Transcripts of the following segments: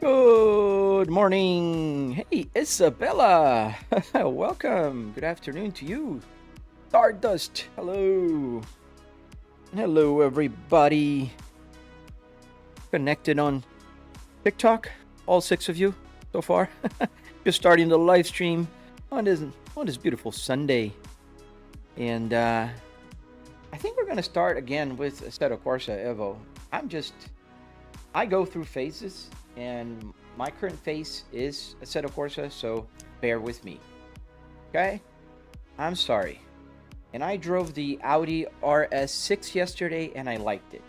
Good morning. Hey, Isabella. Welcome. Good afternoon to you. Stardust. Hello. Hello, everybody. Connected on TikTok. All 6 of you so far. Just starting the live stream on this beautiful Sunday. And I think we're going to start again with Assetto Corsa Evo. I go through phases. And my current phase is Assetto Corsa, so bear with me. Okay? I'm sorry. And I drove the Audi RS6 yesterday, and I liked it.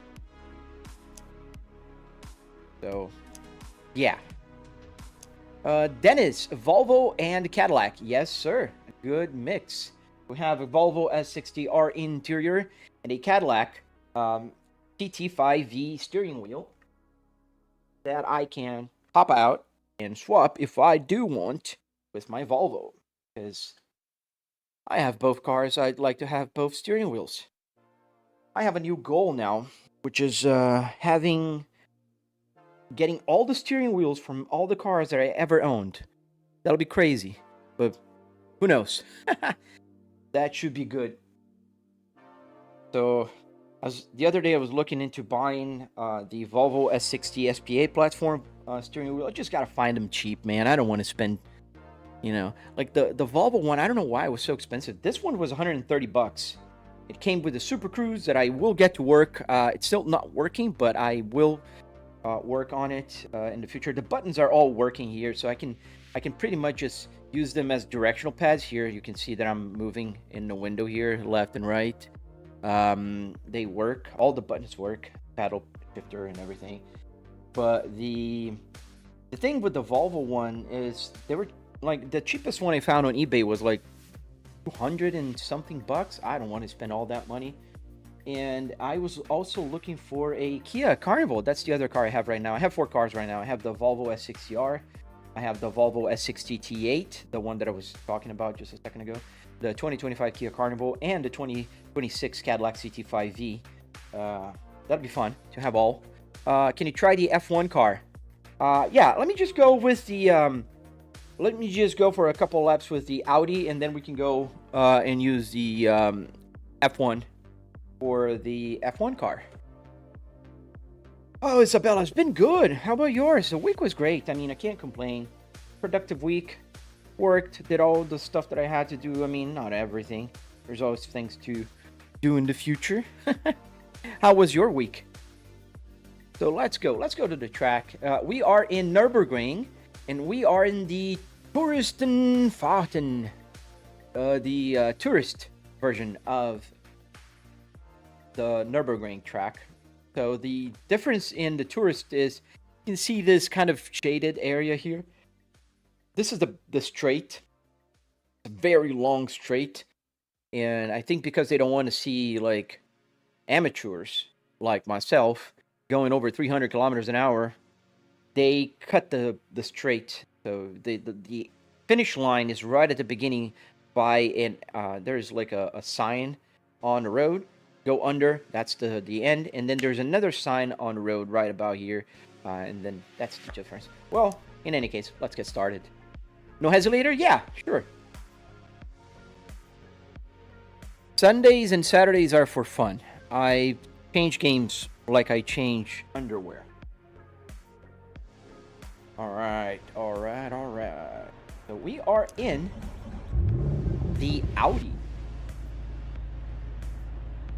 So, yeah. Dennis, Volvo and Cadillac. Yes, sir. A good mix. We have a Volvo S60R interior and a Cadillac TT5V steering wheel that I can pop out and swap if I do want with my Volvo, because I have both cars. I'd like to have both steering wheels. I have a new goal now, which is getting all the steering wheels from all the cars that I ever owned. That'll be crazy, but who knows? That should be good. So the other day I was looking into buying the Volvo S60 SPA platform steering wheel. I just gotta find them cheap, man. I don't want to spend, like the Volvo one. I don't know why it was so expensive. This one was 130 bucks. It came with a Super Cruise that I will get to work. It's still not working, but I will work on it in the future. The buttons are all working here, so I can pretty much just use them as directional pads. Here you can see that I'm moving in the window here, left and right. They work. All the buttons work. Paddle shifter and everything. But the thing with the Volvo one is they were like the cheapest one I found on eBay was like 200 and something bucks. I don't want to spend all that money. And I was also looking for a Kia Carnival. That's the other car I have right now. I have 4 cars right now. I have the Volvo S60R. I have the Volvo S60 T8, the one that I was talking about just a second ago. The 2025 Kia Carnival and the 2026 Cadillac CT5V. That'd be fun to have all. Can you try the F1 car? Yeah, let me just go with the let me just go for a couple laps with the Audi, and then we can go and use the F1 for the F1 car. Oh, Isabella, it's been good. How about yours? The week was great. I mean, I can't complain. Productive week. Worked, did all the stuff that I had to do. I mean, not everything. There's always things to do in the future. How was your week? So let's go to the track. We are in Nurburgring, and we are in the Touristenfahrten, the tourist version of the Nurburgring track. So the difference in the tourist is you can see this kind of shaded area here. This is the straight, a very long straight, and I think because they don't want to see like amateurs like myself going over 300 kilometers an hour, they cut the straight. So the finish line is right at the beginning by there's like a sign on the road. Go under, that's the end, and then there's another sign on the road right about here, and then that's the difference. Well, in any case, let's get started. No hesitator? Yeah, sure. Sundays and Saturdays are for fun. I change games like I change underwear. Alright. So we are in the Audi.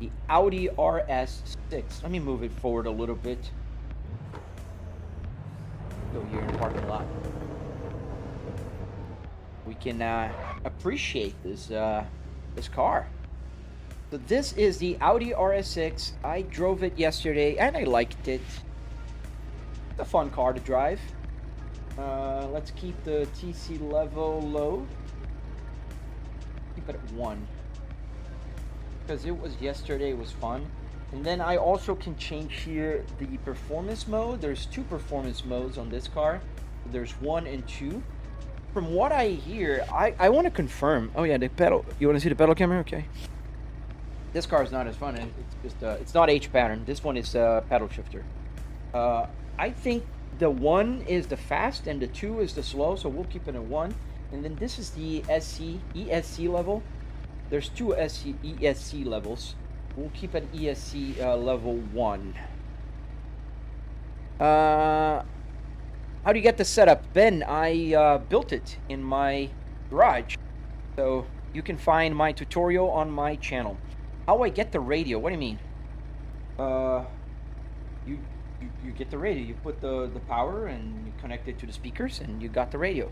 The Audi RS6. Let me move it forward a little bit. Go here in the parking lot. We can appreciate this car. So this is the Audi RS6. I drove it yesterday and I liked it. It's a fun car to drive. Let's keep the TC level low. Keep it at 1. Because it was yesterday, it was fun. And then I also can change here the performance mode. There's 2 performance modes on this car. There's 1 and 2. From what I hear, I want to confirm. Oh yeah, the pedal. You want to see the pedal camera? Okay. This car is not as fun. It's just it's not H pattern. This one is pedal shifter. I think the 1 is the fast and the 2 is the slow, so we'll keep it at 1. And then this is the ESC level. There's 2 ESC levels. We'll keep an ESC level 1. How do you get the setup? Ben, I built it in my garage. So you can find my tutorial on my channel. How do I get the radio? What do you mean? You get the radio. You put the power and you connect it to the speakers and you got the radio.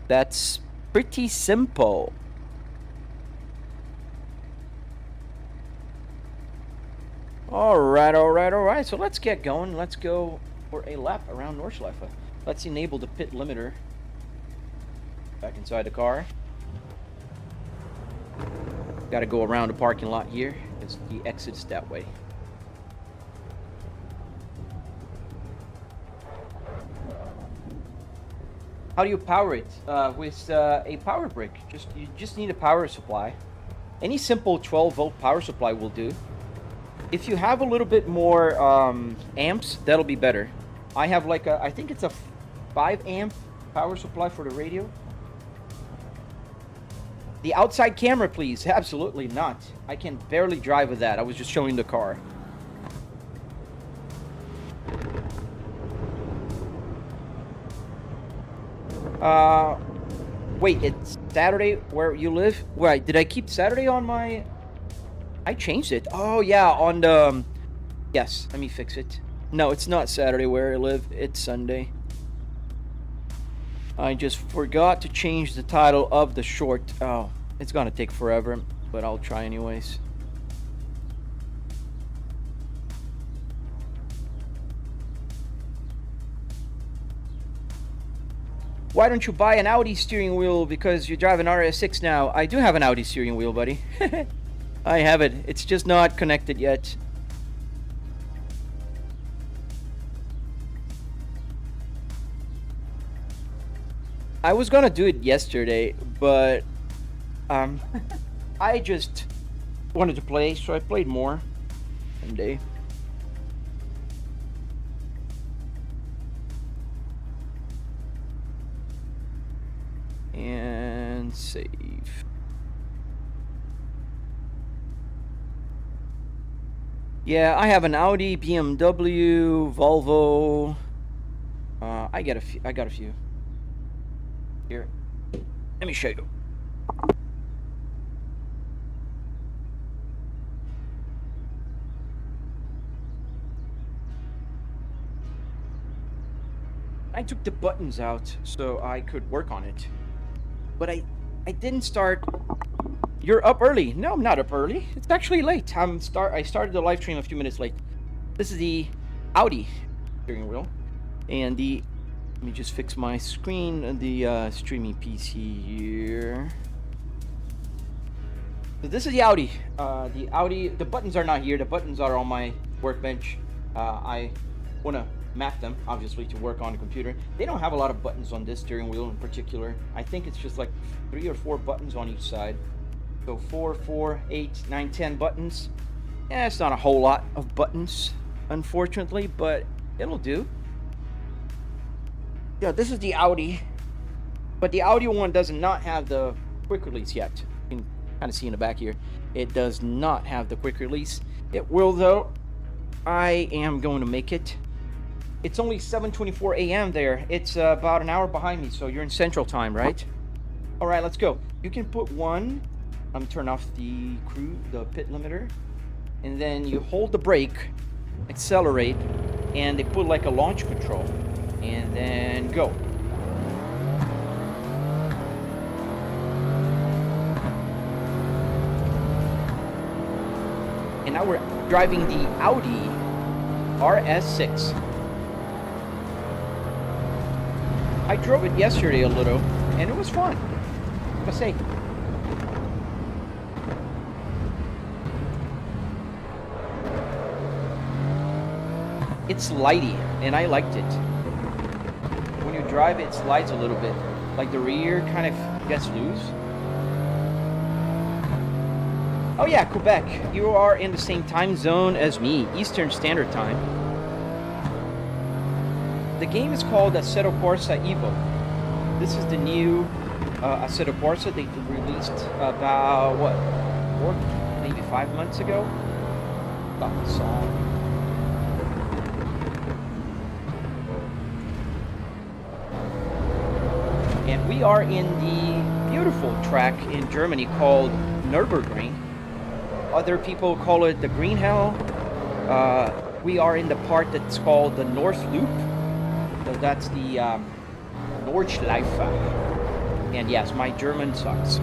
That's pretty simple. Alright. So let's get going. Let's go for a lap around Nordschleife. Let's enable the pit limiter. Back inside the car. Got to go around the parking lot here. It's the exits that way. How do you power it? With a power brick. You just need a power supply. Any simple 12-volt power supply will do. If you have a little bit more amps, that'll be better. I have like I think it's a 5 amp power supply for the radio. The outside camera, please. Absolutely not. I can barely drive with that. I was just showing the car. Wait, it's Saturday where you live? Wait, did I keep Saturday on my... I changed it. Oh, yeah, on the... Yes, let me fix it. No, it's not Saturday where I live. It's Sunday. I just forgot to change the title of the short. Oh, it's gonna take forever, but I'll try anyways. Why don't you buy an Audi steering wheel because you drive an RS6 now? I do have an Audi steering wheel, buddy. I have it. It's just not connected yet. I was gonna do it yesterday, but I just wanted to play, so I played more someday. And save. Yeah, I have an Audi, BMW, Volvo. I got a few. Here, let me show you. I took the buttons out so I could work on it, but I didn't start. You're up early. No, I'm not up early. It's actually late. I started the live stream a few minutes late. This is the Audi steering wheel, and the... Let me just fix my screen and the streaming PC here. So this is the Audi. The buttons are not here. The buttons are on my workbench. I want to map them, obviously, to work on the computer. They don't have a lot of buttons on this steering wheel in particular. I think it's just like 3 or 4 buttons on each side. So 4, 8, 9, 10 buttons. Yeah, it's not a whole lot of buttons, unfortunately, but it'll do. Yeah, this is the Audi, but the Audi one does not have the quick release yet. You can kind of see in the back here. It does not have the quick release. It will though. I am going to make it. It's only 7:24 a.m. there. It's about an hour behind me, so you're in Central Time, right? All right, let's go. You can put one. I'm turn off the pit limiter, and then you hold the brake, accelerate, and they put like a launch control. And then go. And now we're driving the Audi RS6. I drove it yesterday a little, and it was fun, I must say. It's lighty, and I liked it. When you drive it slides a little bit, like the rear kind of gets loose. Oh yeah, Quebec, you are in the same time zone as me, Eastern Standard Time. The game is called Assetto Corsa Evo. This is the new Assetto Corsa they released about, what, 4, maybe 5 months ago? About the song. And we are in the beautiful track in Germany called Nurburgring. Other people call it the Green Hell. We are in the part that's called the North Loop. So that's the Nordschleife. And yes, my German sucks.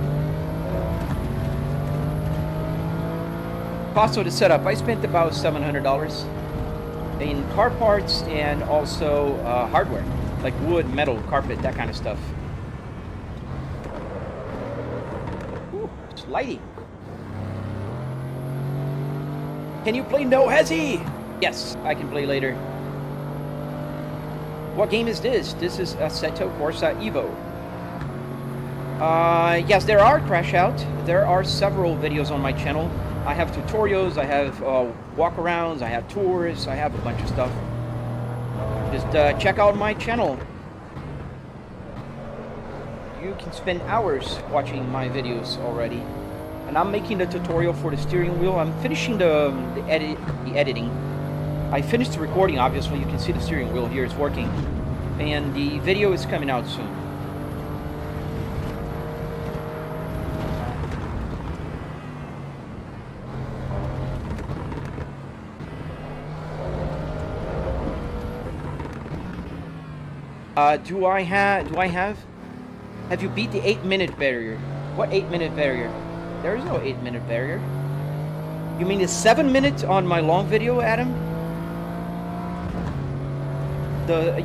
Cost of the setup, I spent about $700 in car parts and also hardware, like wood, metal, carpet, that kind of stuff. Ooh, it's lighting. Can you play No Hezzy? Yes, I can play later. What game is this? This is Assetto Corsa Evo. Yes, there are crash out. There are several videos on my channel. I have tutorials, I have walk-arounds, I have tours, I have a bunch of stuff. Just check out my channel. You can spend hours watching my videos already. And I'm making the tutorial for the steering wheel. I'm finishing the editing. I finished the recording, obviously. You can see the steering wheel here is working. And the video is coming out soon. Do I have? Have you beat the 8-minute barrier? What 8-minute barrier? There is no 8-minute barrier. You mean the 7 minutes on my long video, Adam?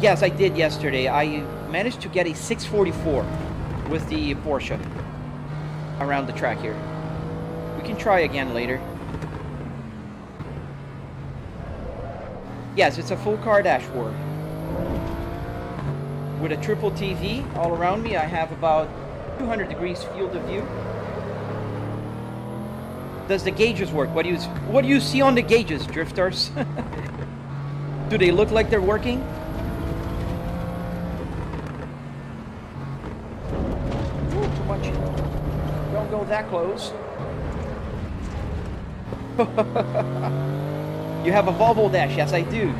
Yes, I did yesterday. I managed to get a 644 with the Porsche around the track here. We can try again later. Yes, it's a full car dashboard. With a triple TV all around me, I have about 200 degrees field of view. Does the gauges work? What do you see on the gauges, drifters? Do they look like they're working? Ooh, too much. Don't go that close. You have a Volvo dash? Yes, I do.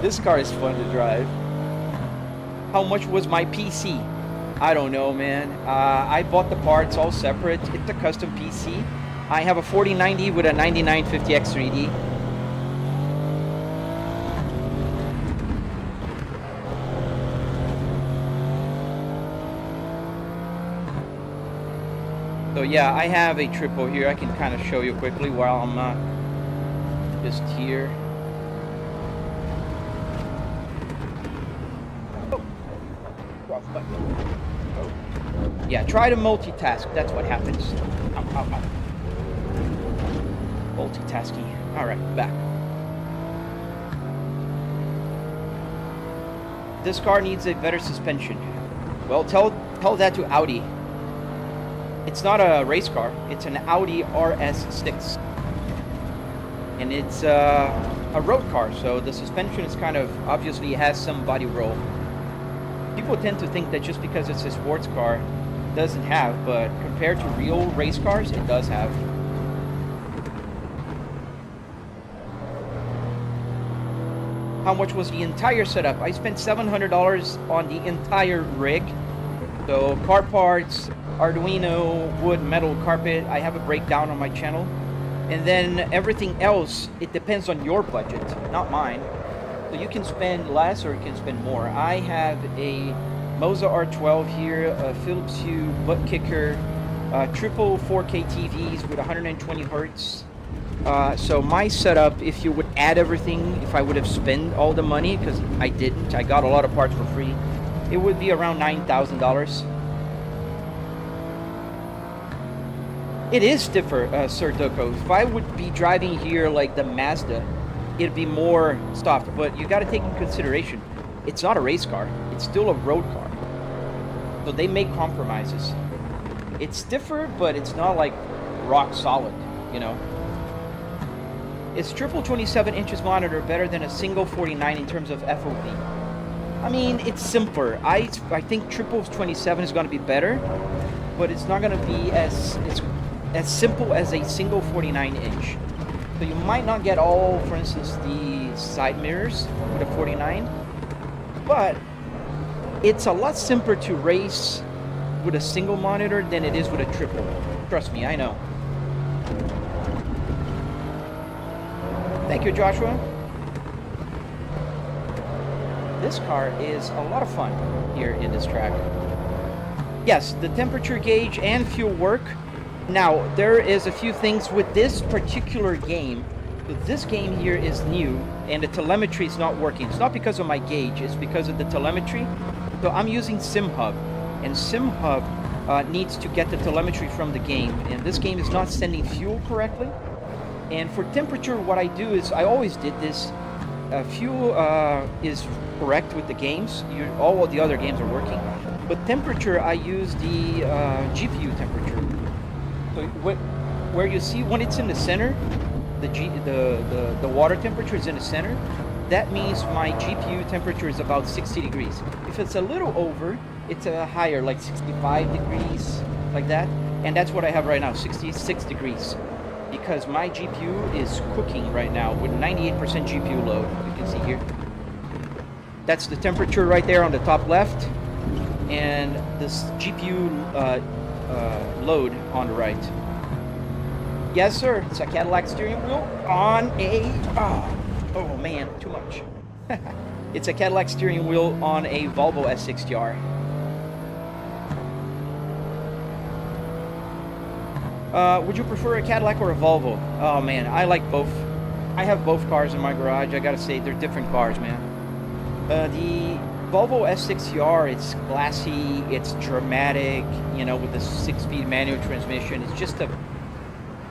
This car is fun to drive. How much was my PC? I don't know, man. I bought the parts all separate. It's a custom PC. I have a 4090 with a 9950X 3D. So yeah, I have a triple here. I can kind of show you quickly while I'm just here. Yeah, try to multitask. That's what happens. Ow, ow, ow. Multitasking. All right, back. This car needs a better suspension. Well, tell that to Audi. It's not a race car. It's an Audi RS6. And it's a road car, so the suspension is kind of, obviously has some body roll. People tend to think that just because it's a sports car, it doesn't have, but compared to real race cars, it does have. How much was the entire setup? I spent $700 on the entire rig. So car parts, Arduino, wood, metal, carpet. I have a breakdown on my channel. And then everything else, it depends on your budget, not mine. So you can spend less or you can spend more. I have a Moza R12 here, a Philips Hue, Buttkicker, triple 4K TVs with 120 hertz. So my setup, if you would add everything, if I would have spent all the money, because I didn't, I got a lot of parts for free, it would be around $9,000. It is stiffer, Sir Doko. If I would be driving here like the Mazda, it'd be more soft, but you got to take in consideration, it's not a race car, it's still a road car. So they make compromises. It's stiffer, but it's not like rock solid. you know. Is triple 27 inches monitor better than a single 49 in terms of FOV? I mean, it's simpler. I think triple 27 is going to be better, but it's not going to be as simple as a single 49 inch. So you might not get all, for instance, the side mirrors with a 49, but it's a lot simpler to race with a single monitor than it is with a triple. Trust me, I know. Thank you, Joshua. This car is a lot of fun here in this track. Yes, the temperature gauge and fuel work. Now, there is a few things with this particular game. But this game here is new, and the telemetry is not working. It's not because of my gauge, it's because of the telemetry. So I'm using SimHub, and SimHub needs to get the telemetry from the game, and this game is not sending fuel correctly. And for temperature, what I do is, I always did this, fuel is correct with the games. All of the other games are working. But temperature, I use the GPU temperature. So where you see when it's in the center, the water temperature is in the center, that means my GPU temperature is about 60 degrees. If it's a little over, it's higher, like 65 degrees, like that. And that's what I have right now, 66 degrees. Because my GPU is cooking right now with 98% GPU load, you can see here. That's the temperature right there on the top left, and this GPU load on the right. Yes, sir, it's a Cadillac steering wheel on a... Oh man, too much. It's a Cadillac steering wheel on a Volvo S60R. Would you prefer a Cadillac or a Volvo? Oh man, I like both. I have both cars in my garage. I gotta say, they're different cars, man. The Volvo S60R, it's classy, it's dramatic, you know, with the 6-speed manual transmission. It's just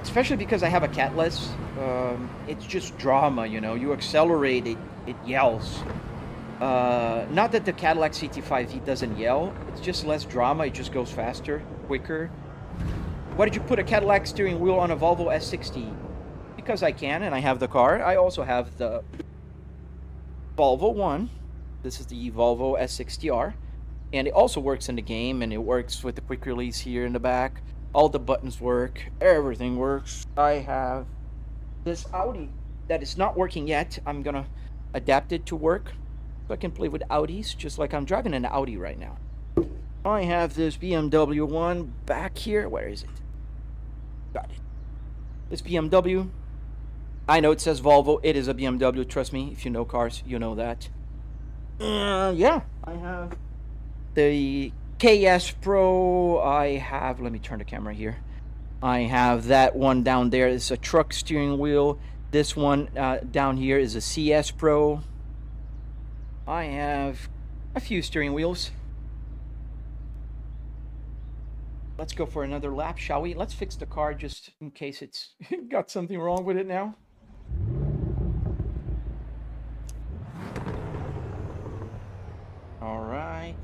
especially because I have a catless, it's just drama, you know. You accelerate, it yells. Not that the Cadillac CT5V doesn't yell, it's just less drama, it just goes faster, quicker. Why did you put a Cadillac steering wheel on a Volvo S60? Because I can, and I have the car. I also have the Volvo one. This is the Volvo S60R. And it also works in the game, and it works with the quick release here in the back. All the buttons work. Everything works. I have this Audi that is not working yet. I'm going to adapt it to work so I can play with Audis, just like I'm driving an Audi right now. I have this BMW one back here. Where is it? Got it. This BMW. I know it says Volvo. It is a BMW. Trust me. If you know cars, you know that. Yeah. I have the KS Pro. I have... Let me turn the camera here. I have that one down there. It's a truck steering wheel. This one down here is a CS Pro. I have a few steering wheels. Let's go for another lap, shall we? Let's fix the car just in case it's got something wrong with it now. All right.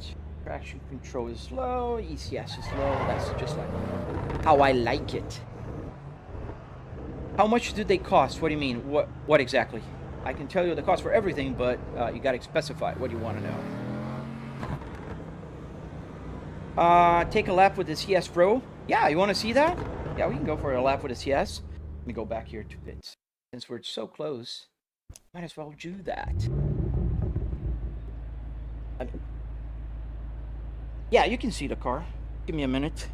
Traction control is low. ECS is low. That's just like how I like it. How much do they cost? What do you mean? What exactly? I can tell you the cost for everything, but you got to specify. What do you want to know? Take a lap with the CS Pro. Yeah, you want to see that? Yeah, we can go for a lap with the CS. Let me go back here to pits. Since we're so close, might as well do that. Yeah, you can see the car. Give me a minute.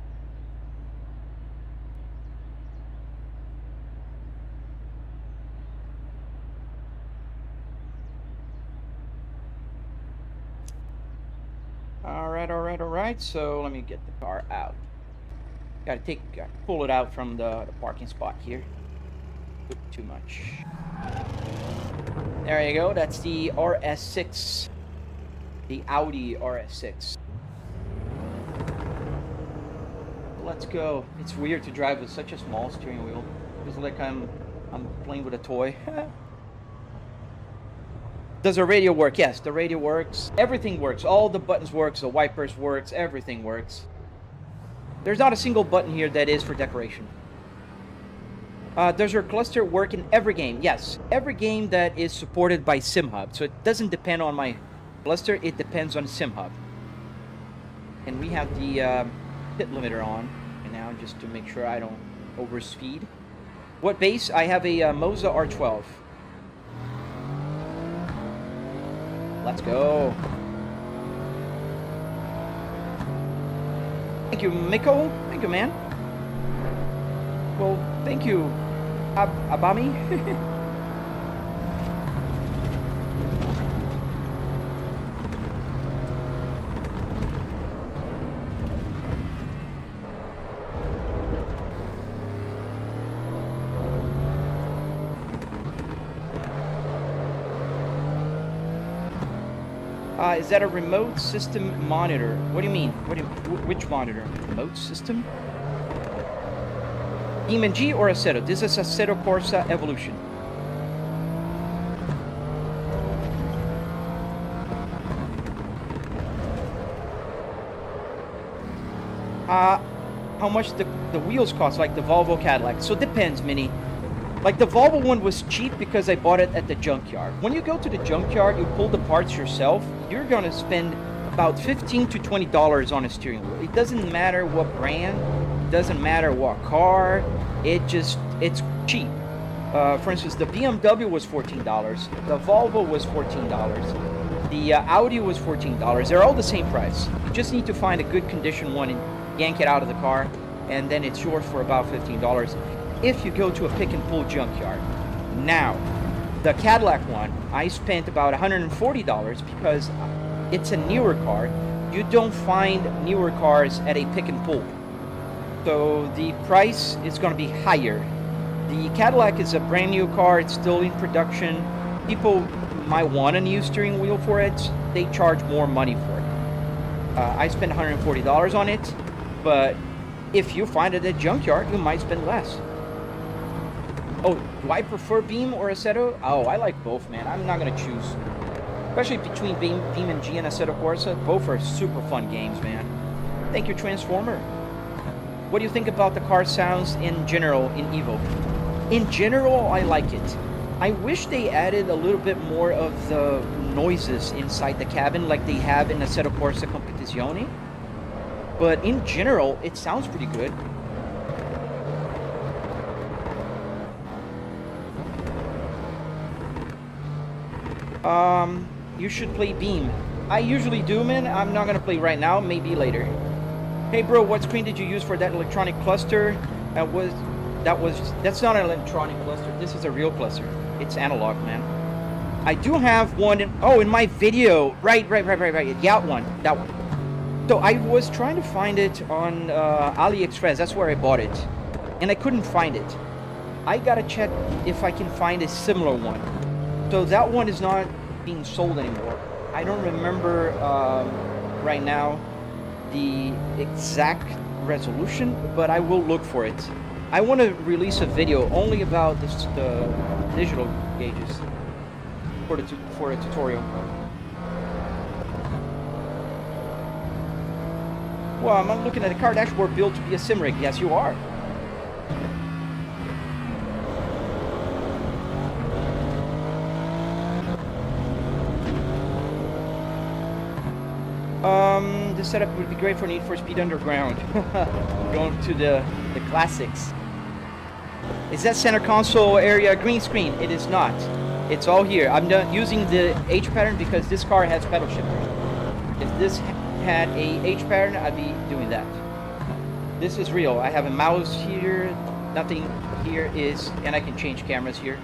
All right. So let me get the car out. Gotta pull it out from the parking spot here. Too much. There you go. That's the RS6. The Audi RS6. Let's go. It's weird to drive with such a small steering wheel. It's like I'm playing with a toy. Does the radio work? Yes, the radio works. Everything works. All the buttons works. The wipers works. Everything works. There's not a single button here that is for decoration. Does your cluster work in every game? Yes, every game that is supported by SimHub. So it doesn't depend on my cluster, it depends on SimHub. And we have the pit limiter on right now just to make sure I don't overspeed. What base? I have a Moza R12. Let's go. Thank you, Miko. Thank you, man. Well, thank you, Abami. Is that a remote system monitor? What do you mean? Which monitor? Remote system? Demon G or Assetto? This is Assetto Corsa Evolution. How much the wheels cost, like the Volvo Cadillac? So it depends, Mini. Like the Volvo one was cheap because I bought it at the junkyard. When you go to the junkyard, you pull the parts yourself, you're gonna spend about $15 to $20 on a steering wheel. It doesn't matter what brand, it doesn't matter what car, it's cheap. For instance, the BMW was $14, the Volvo was $14, the Audi was $14. They're all the same price. You just need to find a good condition one and yank it out of the car, and then it's yours for about $15. If you go to a pick and pull junkyard. Now, the Cadillac one, I spent about $140 because it's a newer car. You don't find newer cars at a pick and pull. So the price is going to be higher. The Cadillac is a brand new car. It's still in production. People might want a new steering wheel for it. They charge more money for it. I spent $140 on it, but if you find it at a junkyard, you might spend less. Oh, do I prefer Beam or Assetto? Oh, I like both, man. I'm not going to choose. Especially between Beam and G and Assetto Corsa. Both are super fun games, man. Thank you, Transformer. What do you think about the car sounds in general in Evo? In general, I like it. I wish they added a little bit more of the noises inside the cabin like they have in Assetto Corsa Competizione. But in general, it sounds pretty good. You should play Beam. I usually do, man. I'm not gonna play right now, maybe later. Hey bro, what screen did you use for that electronic cluster? That's not an electronic cluster. This is a real cluster. It's analog, man. I do have one in my video. Right. Yeah, that one. So I was trying to find it on AliExpress. That's where I bought it. And I couldn't find it. I gotta check if I can find a similar one. So that one is not being sold anymore. I don't remember right now the exact resolution, but I will look for it. I want to release a video only about the digital gauges for a tutorial. Well, I'm looking at a car dashboard built to be a sim rig. Yes, you are. The setup would be great for Need for Speed Underground. Going to the classics. Is that center console area green screen? It is not. It's all here. I'm not using the H pattern because this car has pedal shifter. If this had a H pattern, I'd be doing that. This is real. I have a mouse here. Nothing here is, and I can change cameras here.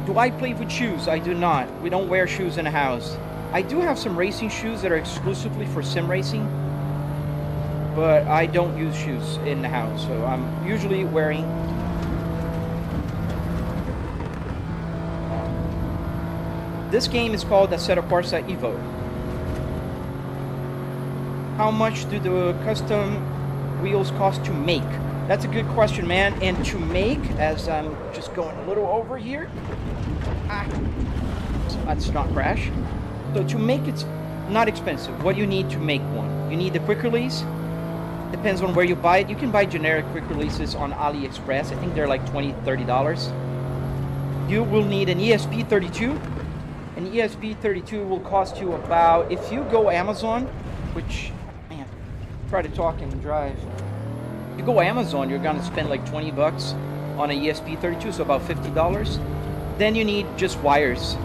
Do I play with shoes? I do not. We don't wear shoes in the house. I do have some racing shoes that are exclusively for sim racing, but I don't use shoes in the house, so I'm usually wearing... This game is called Assetto Corsa Evo. How much do the custom wheels cost to make? That's a good question, man. And to make, as I'm just going a little over here, let's not crash. So to make, it's not expensive. What do you need to make one? You need the quick release. Depends on where you buy it. You can buy generic quick releases on AliExpress. I think they're like $20, $30. You will need an ESP32. An ESP32 will cost you about, if you go Amazon, which, man, try to talk and drive. If you go Amazon, you're gonna spend like 20 bucks on an ESP32, so about $50. Then you need just wires,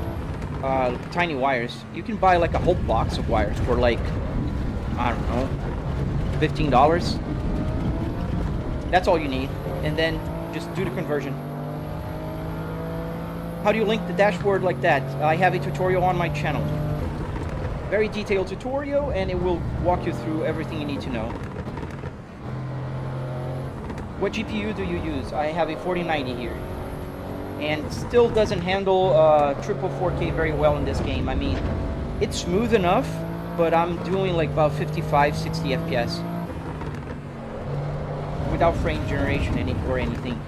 tiny wires. You can buy like a whole box of wires for like, I don't know, $15. That's all you need, and then just do the conversion. How do you link the dashboard like that? I have a tutorial on my channel. Very detailed tutorial, and it will walk you through everything you need to know. What GPU do you use? I have a 4090 here. And it still doesn't handle triple 4K very well in this game. I mean, it's smooth enough, but I'm doing like about 55, 60 FPS. Without frame generation or anything.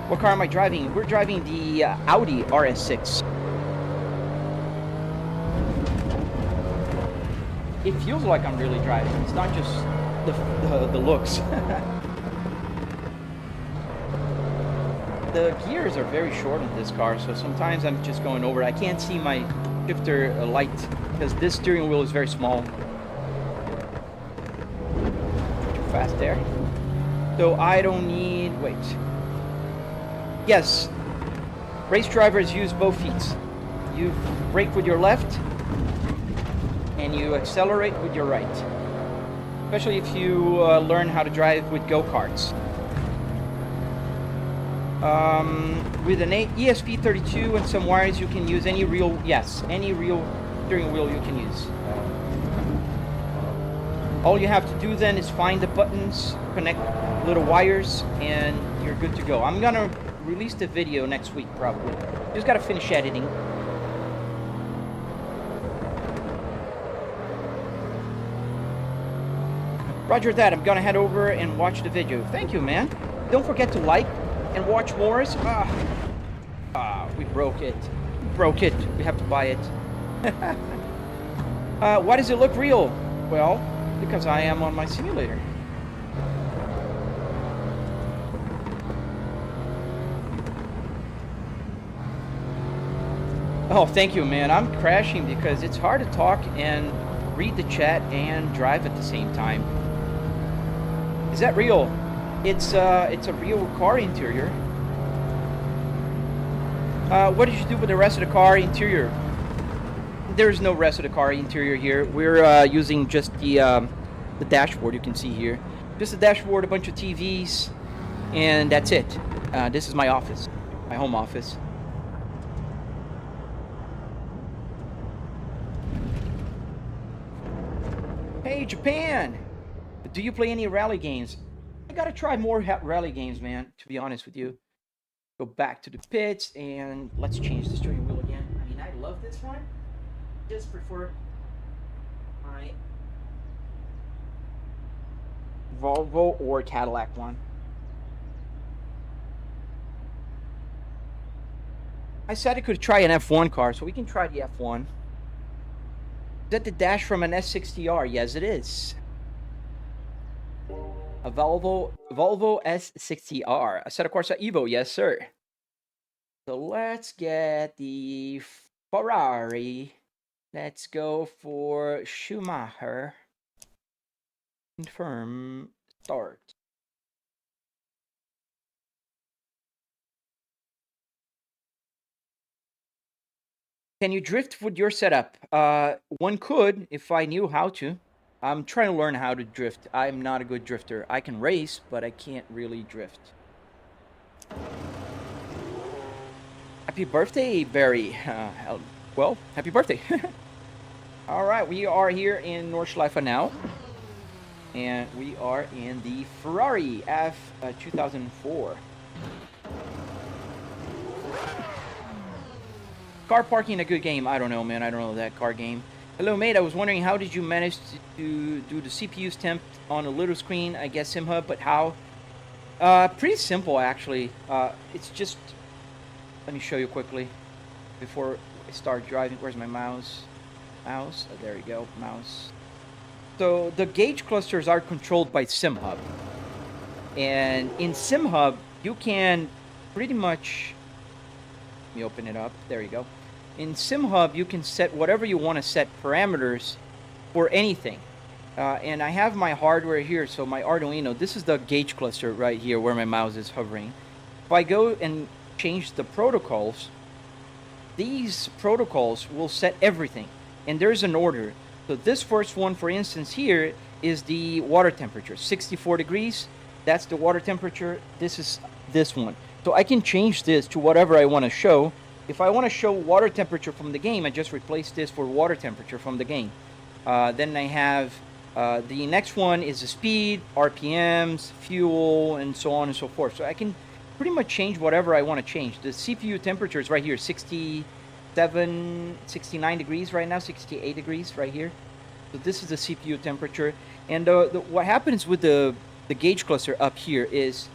What car am I driving? We're driving the Audi RS6. It feels like I'm really driving. It's not just the looks. The gears are very short on this car, so sometimes I'm just going over. I can't see my shifter light because this steering wheel is very small. Too fast there. So I don't need... Wait. Yes, race drivers use both feet. You brake with your left, and you accelerate with your right. Especially if you learn how to drive with go-karts. With an ESP32 and some wires, you can use any real, any real steering wheel you can use. All you have to do then is find the buttons, connect little wires, and you're good to go. I'm gonna release the video next week probably. Just gotta finish editing. Roger that. I'm gonna head over and watch the video. Thank you, man. Don't forget to like and watch more. We broke it. Broke it. We have to buy it. Why does it look real? Well, because I am on my simulator. Oh, thank you, man. I'm crashing because it's hard to talk and read the chat and drive at the same time. Is that real? It's a real car interior. What did you do with the rest of the car interior? There's no rest of the car interior here. We're using just the dashboard you can see here. Just the dashboard, a bunch of TVs, and that's it. This is my office, my home office. Hey, Japan! Do you play any rally games? I gotta try more rally games, man, to be honest with you. Go back to the pits, and let's change the steering wheel again. I mean, I love this one. Just prefer my Volvo or Cadillac one. I said I could try an F1 car, so we can try the F1. Is that the dash from an S60R? Yes, it is. A Volvo S60R. I said, of course, a Evo. Yes, sir. So let's get the Ferrari. Let's go for Schumacher. Confirm. Start. Can you drift with your setup? One could if I knew how to. I'm trying to learn how to drift. I'm not a good drifter. I can race, but I can't really drift. Happy birthday, Barry. Well, happy birthday. All right, we are here in Nordschleife now. And we are in the Ferrari F 2004. Car parking a good game? I don't know, man. I don't know that car game. Hello, mate. I was wondering how did you manage to do the CPU's temp on a little screen? I guess SimHub, but how? Pretty simple, actually. It's just... Let me show you quickly before I start driving. Where's my mouse? Mouse. Oh, there you go. Mouse. So the gauge clusters are controlled by SimHub. And in SimHub, you can pretty much... Let me open it up. There you go. In SimHub, you can set whatever you want to set parameters for anything. And I have my hardware here, so my Arduino, this is the gauge cluster right here where my mouse is hovering. If I go and change the protocols, these protocols will set everything. And there's an order. So this first one, for instance, here is the water temperature, 64 degrees. That's the water temperature. This is this one. So I can change this to whatever I want to show. If I want to show water temperature from the game, I just replace this for water temperature from the game. Then I have the next one is the speed, RPMs, fuel, and so on and so forth. So I can pretty much change whatever I want to change. The CPU temperature is right here, 67, 69 degrees right now, 68 degrees right here. So this is the CPU temperature. And what happens with the gauge cluster up here is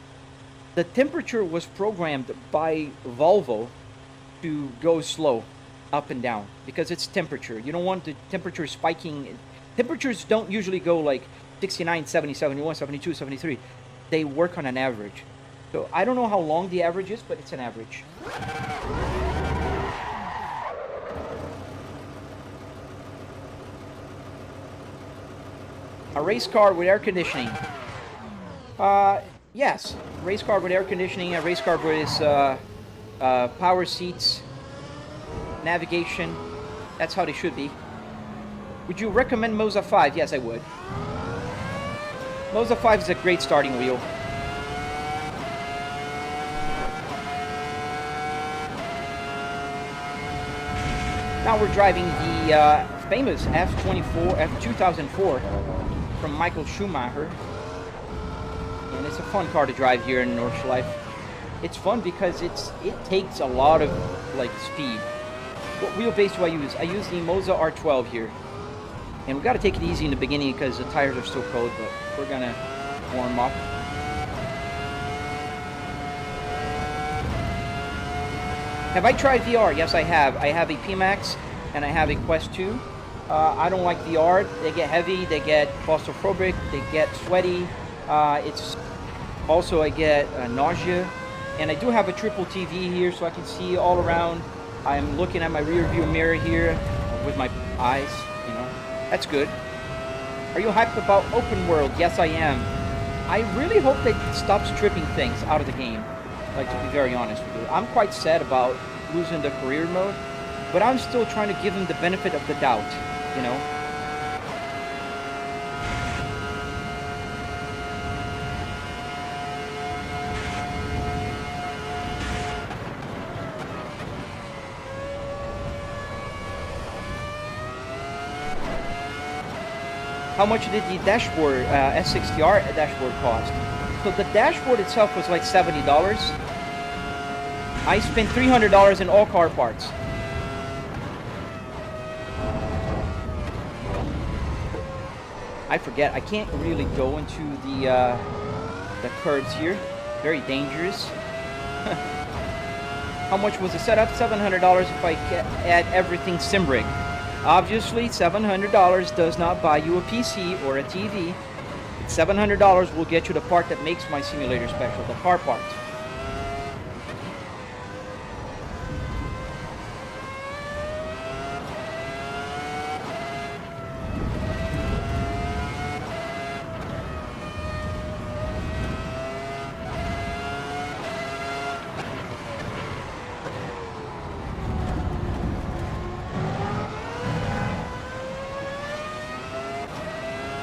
the temperature was programmed by Volvo to go slow up and down because it's temperature. You don't want the temperature spiking. Temperatures don't usually go like 69, 70, 71, 72, 73. They work on an average. So I don't know how long the average is, but it's an average. A race car with air conditioning. Yes, race car with air conditioning, a race car with power seats, navigation. That's how they should be. Would you recommend Moza 5? Yes, I would. Moza 5 is a great starting wheel. Now we're driving the famous F2004 from Michael Schumacher. And it's a fun car to drive here in Nordschleife. It's fun because it takes a lot of like speed. What wheelbase do I use? I use the Moza R12 here. And we got to take it easy in the beginning because the tires are still cold, but we're going to warm up. Have I tried VR? Yes, I have. I have a PMax and I have a Quest 2. I don't like VR. They get heavy, they get claustrophobic, they get sweaty. It's also I get nausea. And I do have a triple TV here so I can see all around. I'm looking at my rear view mirror here with my eyes, you know. That's good. Are you hyped about open world? Yes, I am. I really hope that it stops stripping things out of the game. Like, to be very honest with you. I'm quite sad about losing the career mode, but I'm still trying to give them the benefit of the doubt, you know. How much did the dashboard, S60R dashboard cost? So the dashboard itself was like $70. I spent $300 in all car parts. I forget, I can't really go into the curves here. Very dangerous. How much was the setup? $700 if I add everything SimRig. Obviously, $700 does not buy you a PC or a TV. $700 will get you the part that makes my simulator special, the car parts.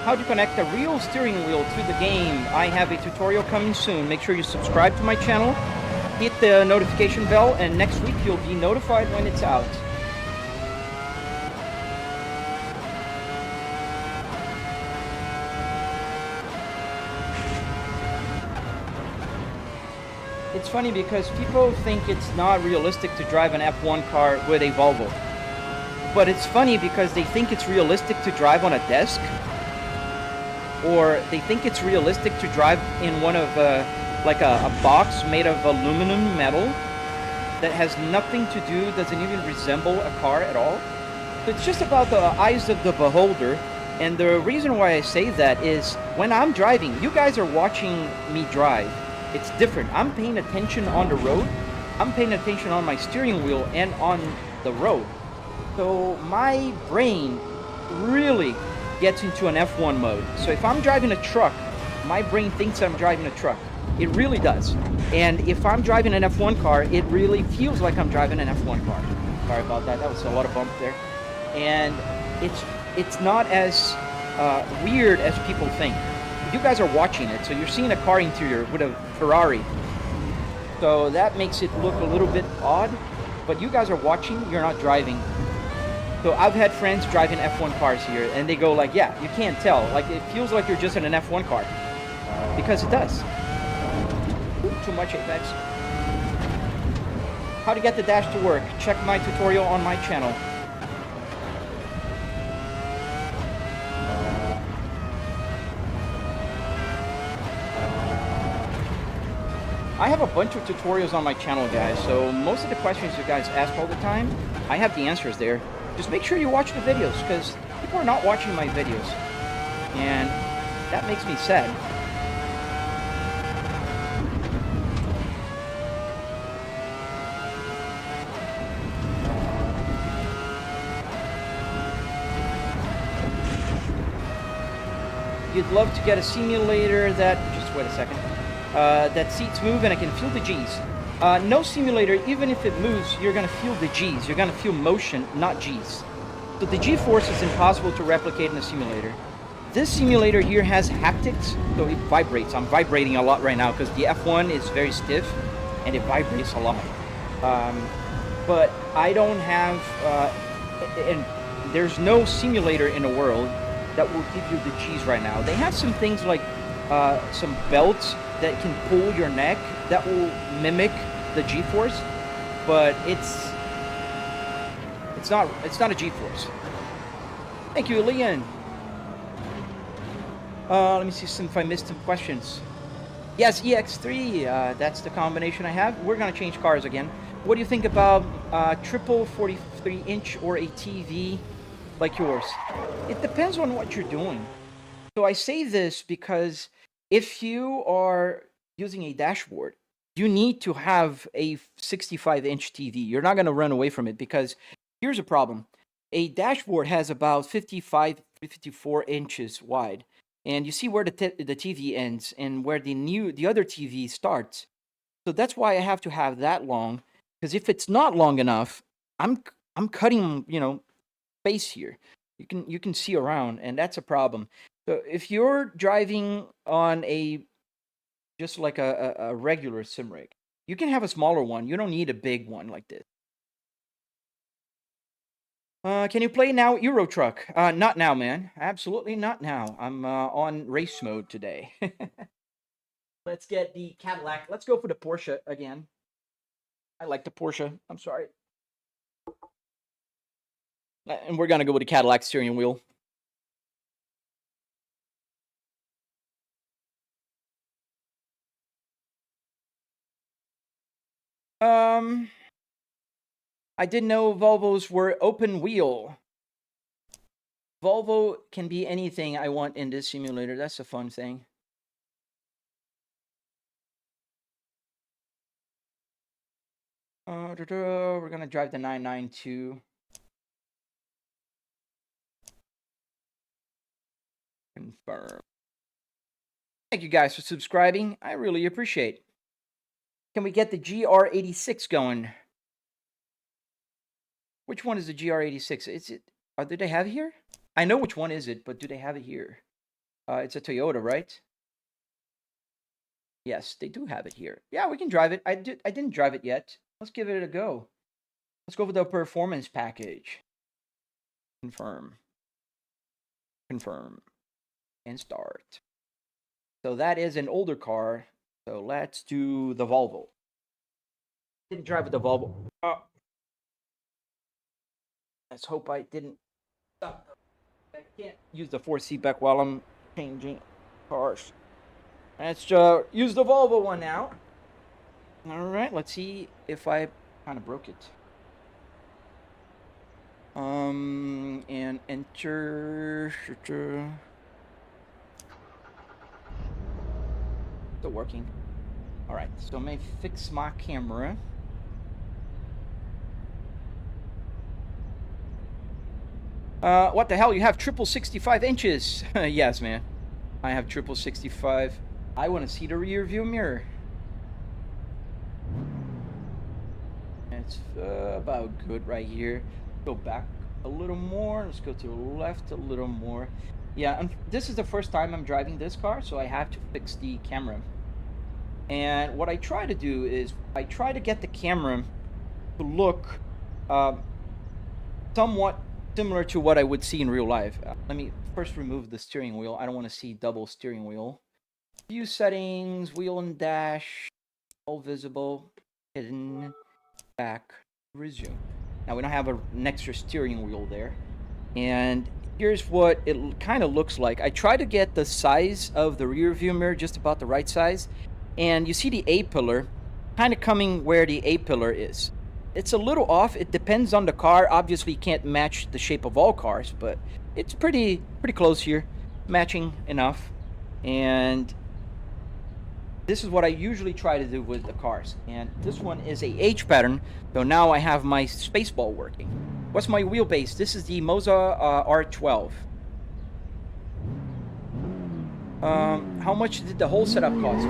How to connect a real steering wheel to the game. I have a tutorial coming soon. Make sure you subscribe to my channel, hit the notification bell, and next week you'll be notified when it's out. it's funny because people think it's not realistic to drive an F1 car with a Volvo. But it's funny because they think it's realistic to drive on a desk, or they think it's realistic to drive in one of like a box made of aluminum metal that has nothing to do, doesn't even resemble a car at all. It's just about the eyes of the beholder. And the reason why I say that is when I'm driving, you guys are watching me drive. It's different. I'm paying attention on the road. I'm paying attention on my steering wheel and on the road. So my brain really gets into an F1 mode. So if I'm driving a truck, my brain thinks I'm driving a truck. It really does. And if I'm driving an F1 car, it really feels like I'm driving an F1 car. Sorry about that. That was a lot of bump there. And it's not as weird as people think. You guys are watching it, so you're seeing a car interior with a Ferrari. So that makes it look a little bit odd. But you guys are watching, you're not driving. So I've had friends driving F1 cars here, and they go like, yeah, you can't tell. Like, it feels like you're just in an F1 car. Because it does. Ooh, too much Apex. How to get the dash to work. Check my tutorial on my channel. I have a bunch of tutorials on my channel, guys, so most of the questions you guys ask all the time, I have the answers there. Just make sure you watch the videos, because people are not watching my videos, and that makes me sad. You'd love to get a simulator that, just wait a second, that seats move and I can feel the G's. No simulator, even if it moves, you're going to feel the G's. You're going to feel motion, not G's. So the G-force is impossible to replicate in a simulator. This simulator here has haptics, so it vibrates. I'm vibrating a lot right now because the F1 is very stiff and it vibrates a lot. But I don't have, and there's no simulator in the world that will give you the G's right now. They have some things like some belts that can pull your neck that will mimic the G-force, but it's not a G-force. Thank you, Leon. Let me see if I missed some questions. Yes, EX3, that's the combination I have. We're gonna change cars again. What do you think about triple 43-inch or a TV like yours? It depends on what you're doing. So I say this because if you are using a dashboard, you need to have a 65-inch TV. You're not going to run away from it because here's a problem. A dashboard has about 55, 54 inches wide. And you see where the TV ends and where the other TV starts. So that's why I have to have that long, because if it's not long enough, I'm cutting, space here. You can see around, and that's a problem. So if you're driving on just like a regular sim rig, you can have a smaller one. You don't need a big one like this. Can you play now Euro Truck? Not now, man. Absolutely not now. I'm on race mode today. Let's get the Cadillac. Let's go for the Porsche again. I like the Porsche. I'm sorry. And we're going to go with the Cadillac steering wheel. I didn't know Volvos were open wheel. Volvo can be anything I want in this simulator. That's a fun thing. We're going to drive the 992. Confirm. Thank you guys for subscribing. I really appreciate it. Can we get the GR86 going? Which one is the GR86? Is it? Do they have it here? I know which one is it, but do they have it here? It's a Toyota, right? Yes, they do have it here. Yeah, we can drive it. I didn't drive it yet. Let's give it a go. Let's go for the performance package. Confirm. Confirm. And start. So that is an older car. So let's do the Volvo. Didn't drive with the Volvo. Let's hope I didn't stop. I can't use the 4C back while I'm changing cars. Let's use the Volvo one now. All right, let's see if I kind of broke it. And enter. Still working. All right, so I may fix my camera. What the hell? You have triple 65 inches? Yes, man. I have triple 65. I want to see the rear view mirror. It's about good right here. Go back a little more. Let's go to the left a little more. Yeah, this is the first time I'm driving this car, so I have to fix the camera. And what I try to do is I try to get the camera to look somewhat similar to what I would see in real life. Let me first remove the steering wheel. I don't want to see double steering wheel. View settings, wheel and dash, all visible, hidden, back, resume. Now we don't have an extra steering wheel there. And here's what it kind of looks like. I try to get the size of the rear view mirror just about the right size. And you see the A-pillar kind of coming where the A-pillar is. It's a little off. It depends on the car. Obviously, you can't match the shape of all cars, but it's pretty close here. Matching enough. And this is what I usually try to do with the cars. And this one is a H pattern, so now I have my spaceball working. What's my wheelbase? This is the Moza R12. How much did the whole setup cost?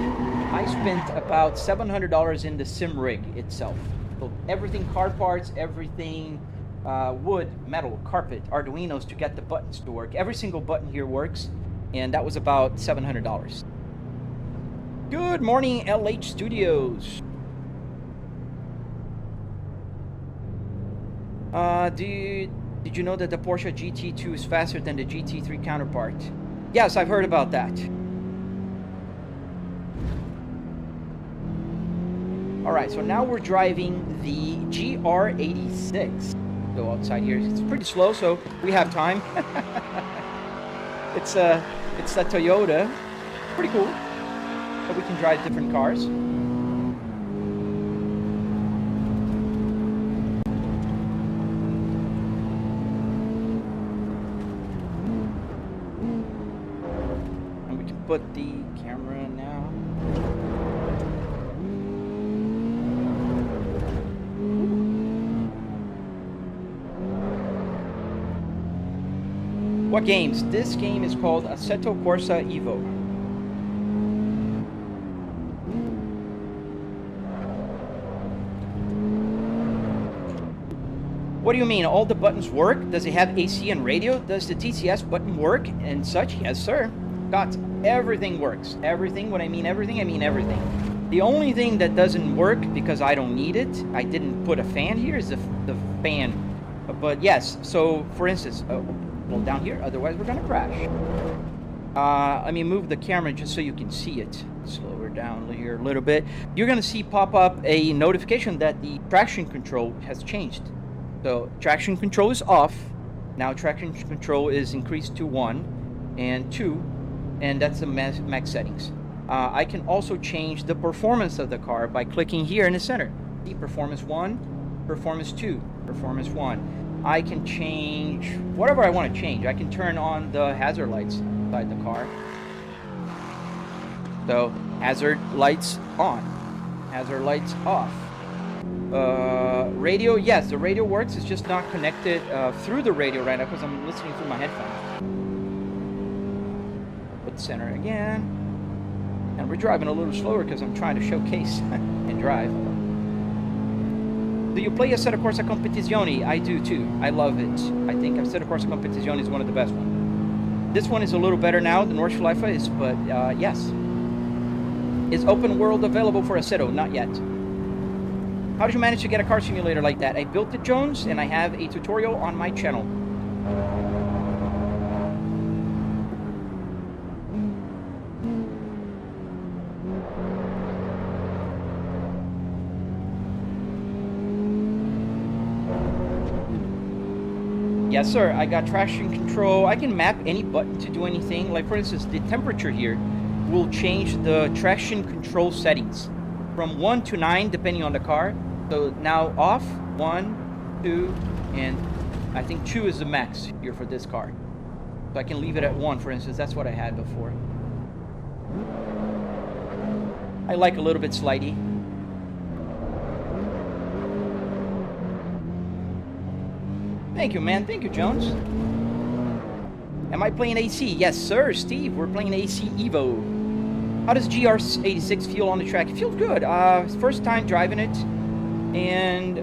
I spent about $700 in the sim rig itself. So everything, car parts, everything, wood, metal, carpet, arduinos to get the buttons to work. Every single button here works, and that was about $700. Good morning, LH Studios. Did you know that the Porsche GT2 is faster than the GT3 counterpart? Yes, I've heard about that. Alright, so now we're driving the GR86. Go outside here. It's pretty slow, so we have time. It's a Toyota. Pretty cool. But we can drive different cars. Put the camera now. What games? This game is called Assetto Corsa Evo. What do you mean? All the buttons work? Does it have AC and radio? Does the TCS button work and such? Yes, sir. Got everything works. Everything. When I mean everything, I mean everything. The only thing that doesn't work because I don't need it, I didn't put a fan here, is the fan. But yes, so for instance, well down here, otherwise we're gonna crash. Let me move the camera just so you can see it. Slow her down here a little bit. You're gonna see pop up a notification that the traction control has changed. So traction control is off. Now traction control is increased to 1 and 2. And that's the max settings. I can also change the performance of the car by clicking here in the center. See, performance 1, performance 2, performance 1. I can change whatever I want to change. I can turn on the hazard lights inside the car. So hazard lights on, hazard lights off. Radio, yes, the radio works. It's just not connected through the radio right now because I'm listening through my headphones. Center again, and we're driving a little slower because I'm trying to showcase and drive. Do you play Assetto Corsa Competizione? I do too. I love it. I think Assetto Corsa Competizione is one of the best ones. This one is a little better now than Nordschleife is, but yes. Is open world available for Assetto? Not yet. How did you manage to get a car simulator like that? I built it, Jones, and I have a tutorial on my channel. Yes, sir. I got traction control. I can map any button to do anything. Like, for instance, the temperature here will change the traction control settings from 1 to 9, depending on the car. So now off, 1, 2, and I think 2 is the max here for this car. So I can leave it at 1, for instance. That's what I had before. I like a little bit slidey. Thank you, man. Thank you, Jones. Am I playing AC? Yes, sir, Steve. We're playing AC Evo. How does GR86 feel on the track? It feels good. First time driving it. And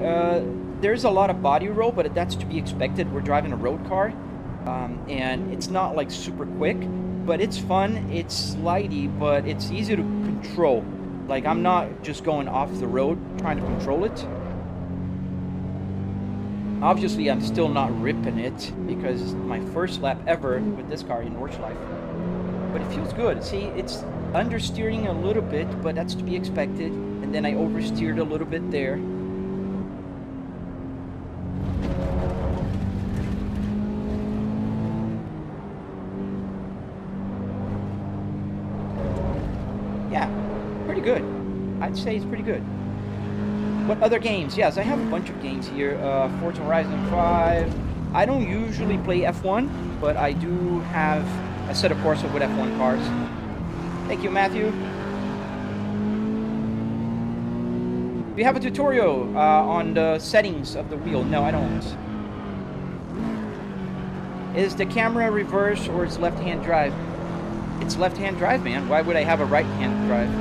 there's a lot of body roll, but that's to be expected. We're driving a road car. And it's not like super quick, but it's fun. It's slidey, but it's easy to control. Like, I'm not just going off the road trying to control it. Obviously, I'm still not ripping it because it's my first lap ever with this car in Nordschleife. But it feels good. See, it's understeering a little bit, but that's to be expected. And then I oversteered a little bit there. Yeah, pretty good. I'd say it's pretty good. What other games? Yes, I have a bunch of games here. Forza Horizon 5. I don't usually play F1, but I do have a set of Porsche with F1 cars. Thank you, Matthew. Do you have a tutorial on the settings of the wheel? No, I don't. Is the camera reverse or is left-hand drive? It's left-hand drive, man. Why would I have a right-hand drive?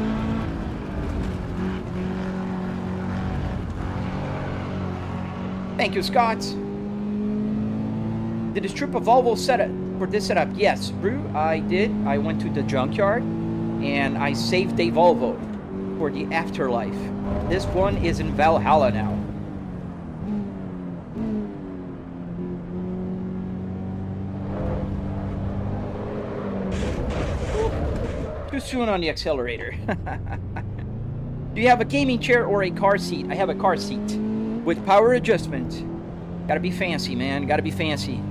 Thank you, Scott. Did you strip a Volvo setup for this setup? Yes, Brew, I did. I went to the junkyard and I saved a Volvo for the afterlife. This one is in Valhalla now. Too soon on the accelerator. Do you have a gaming chair or a car seat? I have a car seat. With power adjustment. Gotta be fancy, man. Gotta be fancy.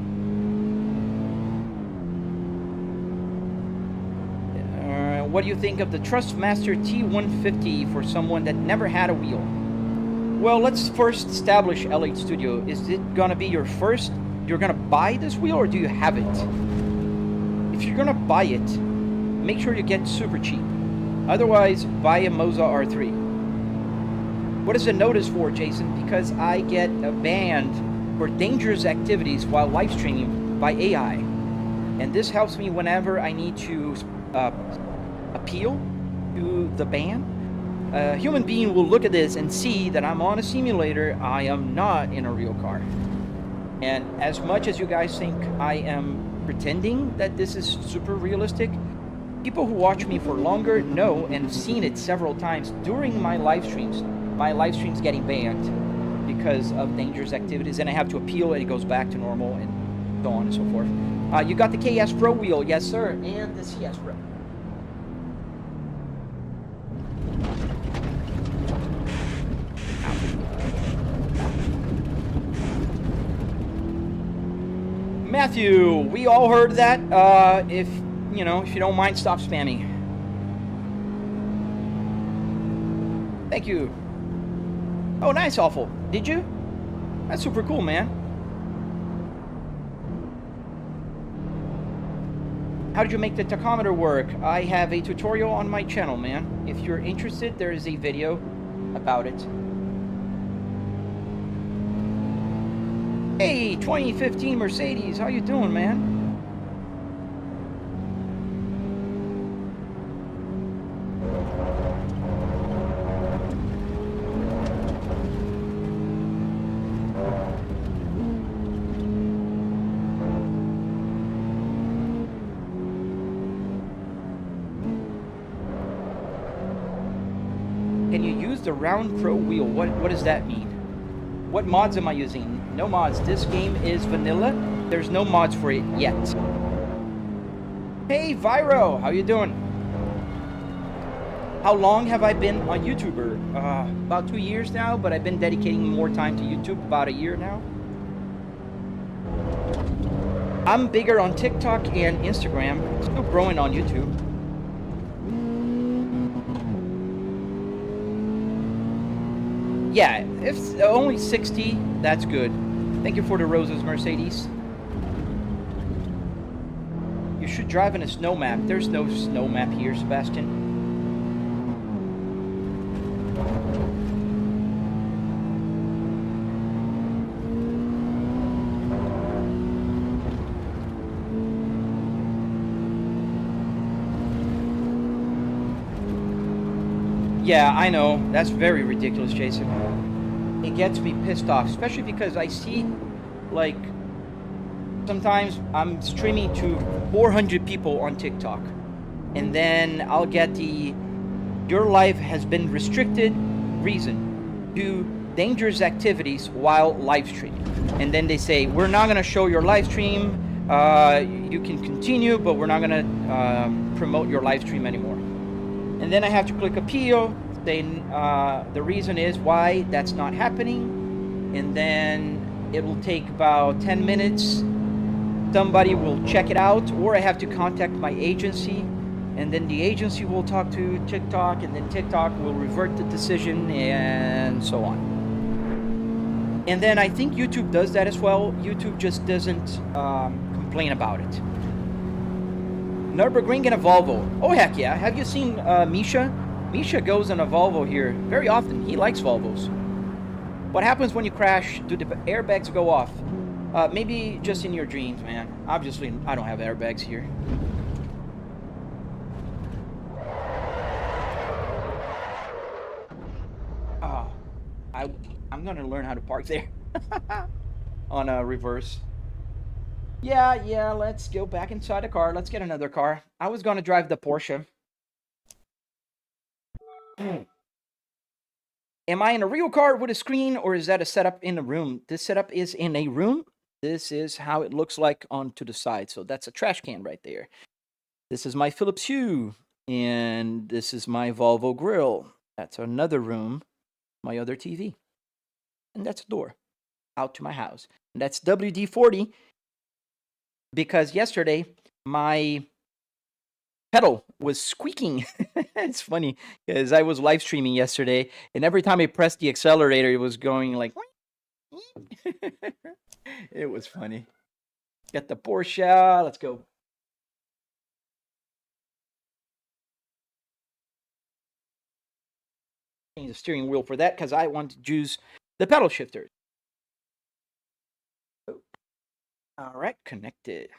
What do you think of the Trustmaster T150 for someone that never had a wheel? Well, let's first establish L8 Studio. Is it gonna be your first? You're gonna buy this wheel or do you have it? If you're gonna buy it, make sure you get super cheap. Otherwise, buy a Moza R3. What is the notice for, Jason? Because I get banned for dangerous activities while live streaming by AI. And this helps me whenever I need to appeal to the ban. A human being will look at this and see that I'm on a simulator. I am not in a real car. And as much as you guys think I am pretending that this is super realistic, people who watch me for longer know and have seen it several times during my live streams. My live stream's getting banned because of dangerous activities, and I have to appeal and it goes back to normal and so on and so forth. You got the KS Pro wheel, yes sir, and the CS Pro. Matthew, we all heard that. If you don't mind, stop spamming. Thank you. Oh, nice, Awful. Did you? That's super cool, man. How did you make the tachometer work? I have a tutorial on my channel, man. If you're interested, there is a video about it. Hey, 2015 Mercedes, how you doing, man? Can you use the round pro wheel? What does that mean? What mods am I using? No mods. This game is vanilla. There's no mods for it yet. Hey, Viro, how you doing? How long have I been a YouTuber? About 2 years now, but I've been dedicating more time to YouTube about a year now. I'm bigger on TikTok and Instagram. Still growing on YouTube. Yeah, if only 60, that's good. Thank you for the roses, Mercedes. You should drive in a snow map. There's no snow map here, Sebastian. Yeah, I know. That's very ridiculous, Jason. It gets me pissed off, especially because I see, like, sometimes I'm streaming to 400 people on TikTok, and then I'll get the "your life has been restricted" reason, do dangerous activities while live streaming. And then they say, we're not going to show your live stream, you can continue, but we're not going to promote your live stream anymore. And then I have to click appeal, saying the reason is why that's not happening. And then it will take about 10 minutes. Somebody will check it out, or I have to contact my agency. And then the agency will talk to TikTok, and then TikTok will revert the decision, and so on. And then I think YouTube does that as well. YouTube just doesn't complain about it. Nurburgring and a Volvo. Oh, heck yeah. Have you seen Misha? Misha goes in a Volvo here very often. He likes Volvos. What happens when you crash? Do the airbags go off? Maybe just in your dreams, man. Obviously, I don't have airbags here. Oh, I'm gonna learn how to park there. On a reverse. Yeah, let's go back inside the car. Let's get another car. I was gonna drive the Porsche. Am I in a real car with a screen, or is that a setup in a room? This setup is in a room. This is how it looks like onto the side. So that's a trash can right there. This is my Philips Hue. And this is my Volvo grill. That's another room. My other TV. And that's a door out to my house. And that's WD-40. Because yesterday, my pedal was squeaking. It's funny, because I was live streaming yesterday, and every time I pressed the accelerator, it was going like... It was funny. Get the Porsche. Let's go. Change the steering wheel for that, because I want to use the pedal shifters. All right, connected.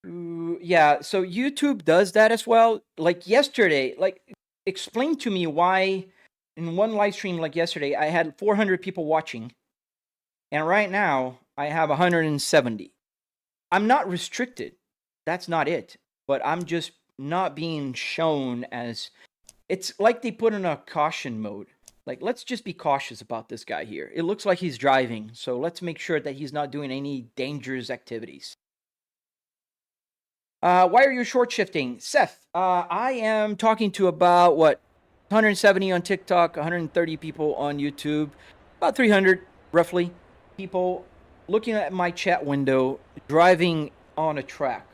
Yeah, so YouTube does that as well. Like yesterday, like explain to me why in one live stream like yesterday I had 400 people watching, and right now I have 170. I'm not restricted. That's not it. But I'm just not being shown as... It's like they put in a caution mode. Like, let's just be cautious about this guy here. It looks like he's driving, so let's make sure that he's not doing any dangerous activities. Why are you short shifting? Seth, I am talking to about, 170 on TikTok, 130 people on YouTube, about 300, roughly, people looking at my chat window, driving on a track.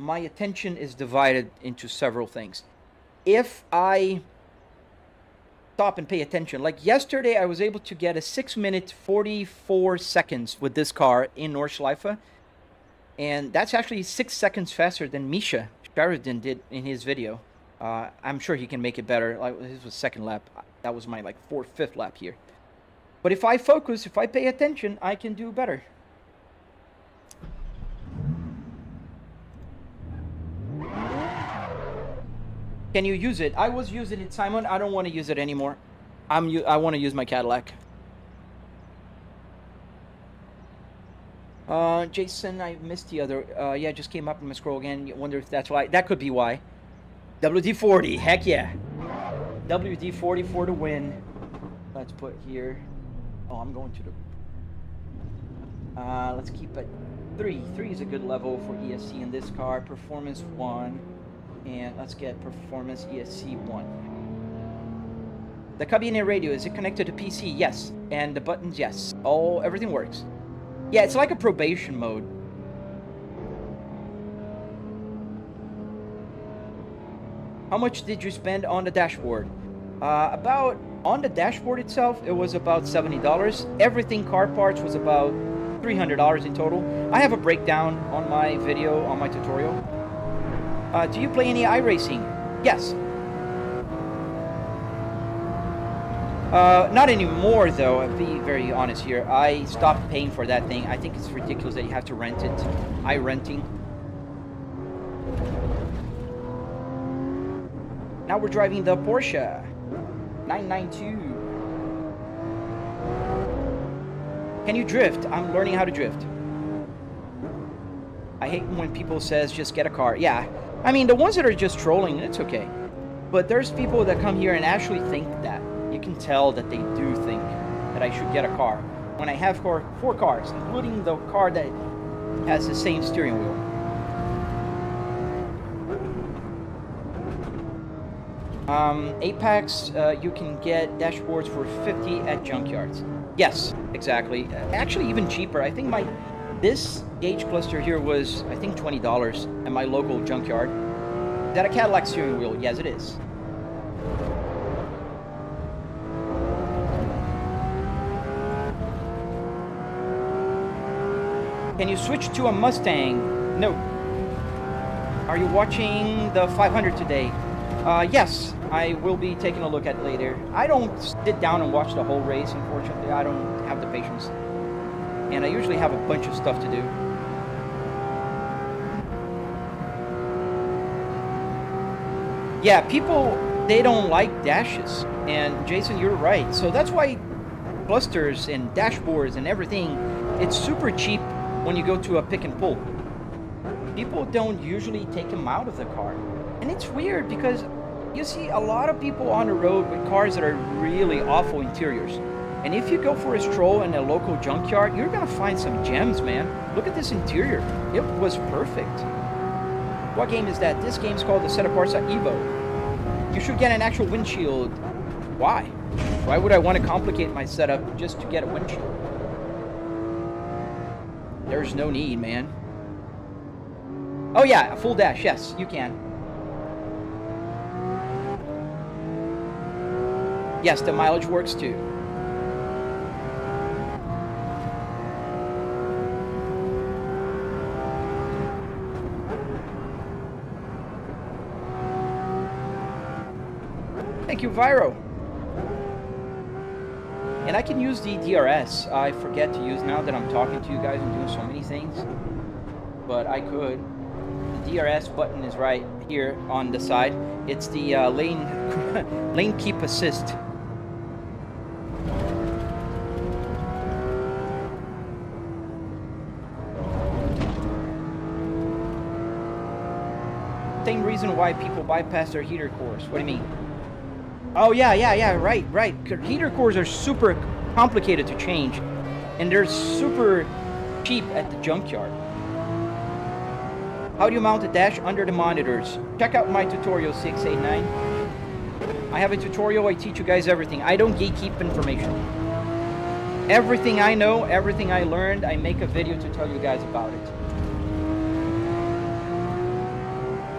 My attention is divided into several things. If I stop and pay attention, like yesterday, I was able to get a 6 minute 44 seconds with this car in Nordschleife. And that's actually 6 seconds faster than Misha Sheridan did in his video. I'm sure he can make it better. Like, this was second lap. That was my like 4th, 5th lap here. But if I focus, if I pay attention, I can do better. Can you use it? I was using it, Simon. I don't want to use it anymore. I want to use my Cadillac. Jason, I missed the other. Yeah, just came up in my scroll again. You wonder if that's why. That could be why. WD-40, heck yeah. WD-40 for the win. Let's put here. Oh, I'm going to the... let's keep it 3. 3 is a good level for ESC in this car. Performance 1. And let's get performance ESC 1. The cabine radio, is it connected to PC? Yes. And the buttons, yes. Everything works. Yeah, it's like a probation mode. How much did you spend on the dashboard? About, on the dashboard itself, it was about $70. Everything car parts was about $300 in total. I have a breakdown on my video, on my tutorial. Do you play any iRacing? Yes. Not anymore, though. I'll be very honest here. I stopped paying for that thing. I think it's ridiculous that you have to rent it. iRenting. Now we're driving the Porsche 992. Can you drift? I'm learning how to drift. I hate when people says just get a car. Yeah, I mean the ones that are just trolling, it's okay. But there's people that come here and actually think that. You can tell that they do think that I should get a car. When I have 4 cars, including the car that has the same steering wheel. Apex, you can get dashboards for $50 at junkyards. Yes, exactly. Actually, even cheaper. I think this gauge cluster here was, I think, $20 at my local junkyard. Is that a Cadillac steering wheel? Yes, it is. Can you switch to a Mustang? No. Are you watching the 500 today? Yes, I will be taking a look at it later. I don't sit down and watch the whole race, unfortunately. I don't have the patience. And I usually have a bunch of stuff to do. Yeah, people, they don't like dashes. And Jason, you're right. So that's why clusters and dashboards and everything, it's super cheap when you go to a pick and pull. People don't usually take them out of the car. And it's weird because you see a lot of people on the road with cars that are really awful interiors. And if you go for a stroll in a local junkyard, you're gonna find some gems, man. Look at this interior. It was perfect. What game is that? This game's called the Setup Evo. You should get an actual windshield. Why? Why would I want to complicate my setup just to get a windshield? There's no need, man. Oh yeah, a full dash. Yes, you can. Yes, the mileage works too. Thank you, Viro. And I can use the DRS. I forget to use now that I'm talking to you guys and doing so many things. But I could. The DRS button is right here on the side. It's the lane keep assist. Same reason why people bypass their heater cores. What do you mean? Oh yeah, right. Heater cores are super complicated to change, and they're super cheap at the junkyard. How do you mount a dash under the monitors? Check out my tutorial 689. I have a tutorial. I teach you guys everything. I don't gatekeep information. Everything I know, everything I learned, I make a video to tell you guys about it.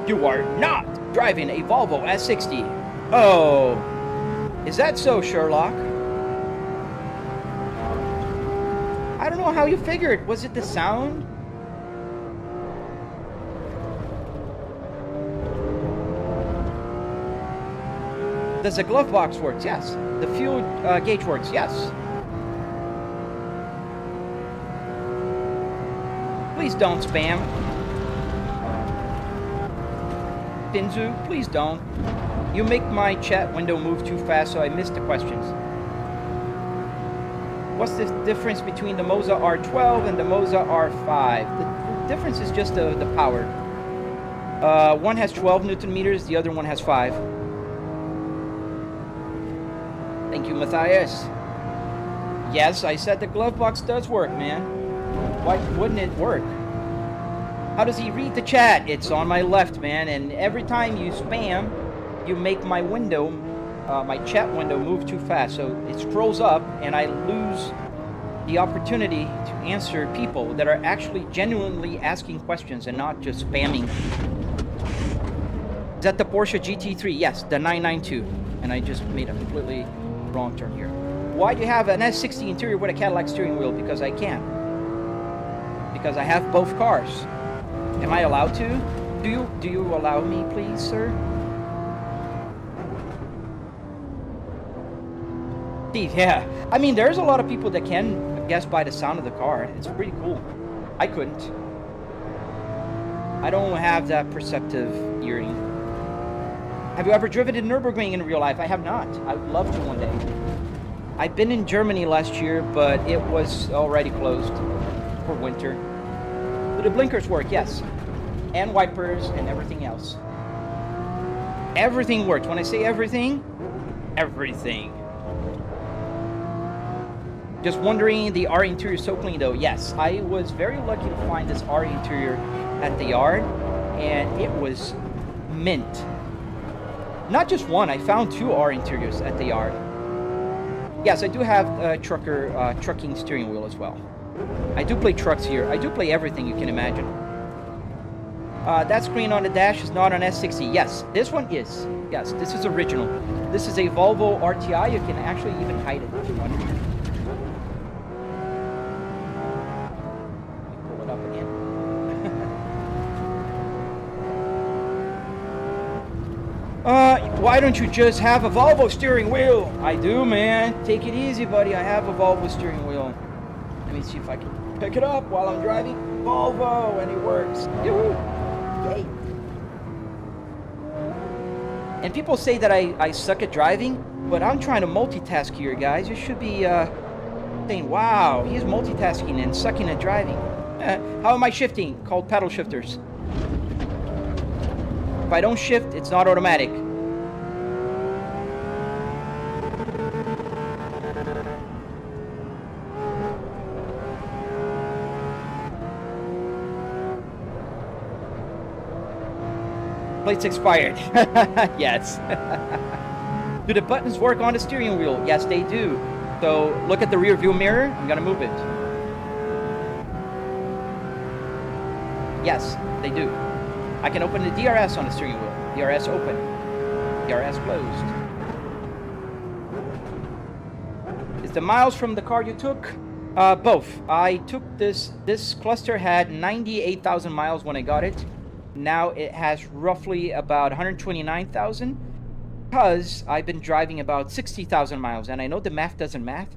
You are not driving a Volvo S60. Oh, is that so, Sherlock? I don't know how you figured. Was it the sound? Does the glove box work? Yes. The fuel gauge works? Yes. Please don't spam. Pinzu, please don't. You make my chat window move too fast, so I missed the questions. What's the difference between the Moza R12 and the Moza R5? The difference is just the power. One has 12 Newton meters, the other one has 5. Thank you, Matthias. Yes, I said the glove box does work, man. Why wouldn't it work? How does he read the chat? It's on my left, man, and every time you spam, you make my window, my chat window move too fast, so it scrolls up, and I lose the opportunity to answer people that are actually genuinely asking questions and not just spamming. Is that the Porsche GT3? Yes, the 992. And I just made a completely wrong turn here. Why do you have an S60 interior with a Cadillac steering wheel? Because I can. Because I have both cars. Am I allowed to? Do you allow me, please, sir? Steve, yeah. I mean, there's a lot of people that can guess by the sound of the car. It's pretty cool. I couldn't. I don't have that perceptive hearing. Have you ever driven in Nurburgring in real life? I have not. I would love to one day. I've been in Germany last year, but it was already closed for winter. Do the blinkers work? Yes. And wipers and everything else. Everything works. When I say everything, everything. Just wondering, the R interior is so clean though. Yes, I was very lucky to find this R interior at the yard, and it was mint. Not just one, I found 2 R interiors at the yard. Yes, I do have a trucking steering wheel as well. I do play trucks here. I do play everything you can imagine. That screen on the dash is not an S60. Yes, this one is. Yes, this is original. This is a Volvo RTI. You can actually even hide it if you want. Pull it up again. Why don't you just have a Volvo steering wheel? I do, man. Take it easy, buddy. I have a Volvo steering wheel. Let me see if I can pick it up while I'm driving. Volvo, and it works. Yay. And people say that I suck at driving, but I'm trying to multitask here, guys. You should be saying, wow, he's multitasking and sucking at driving. How am I shifting? Called pedal shifters. If I don't shift, it's not automatic. Plates expired. Yes. Do the buttons work on the steering wheel? Yes, they do. So look at the rear view mirror. I'm gonna move it. Yes, they do. I can open the DRS on the steering wheel. DRS open. DRS closed. Is the miles from the car you took? Both. I took this cluster had 98,000 miles when I got it. Now it has roughly about 129,000 because I've been driving about 60,000 miles, and I know the math doesn't math,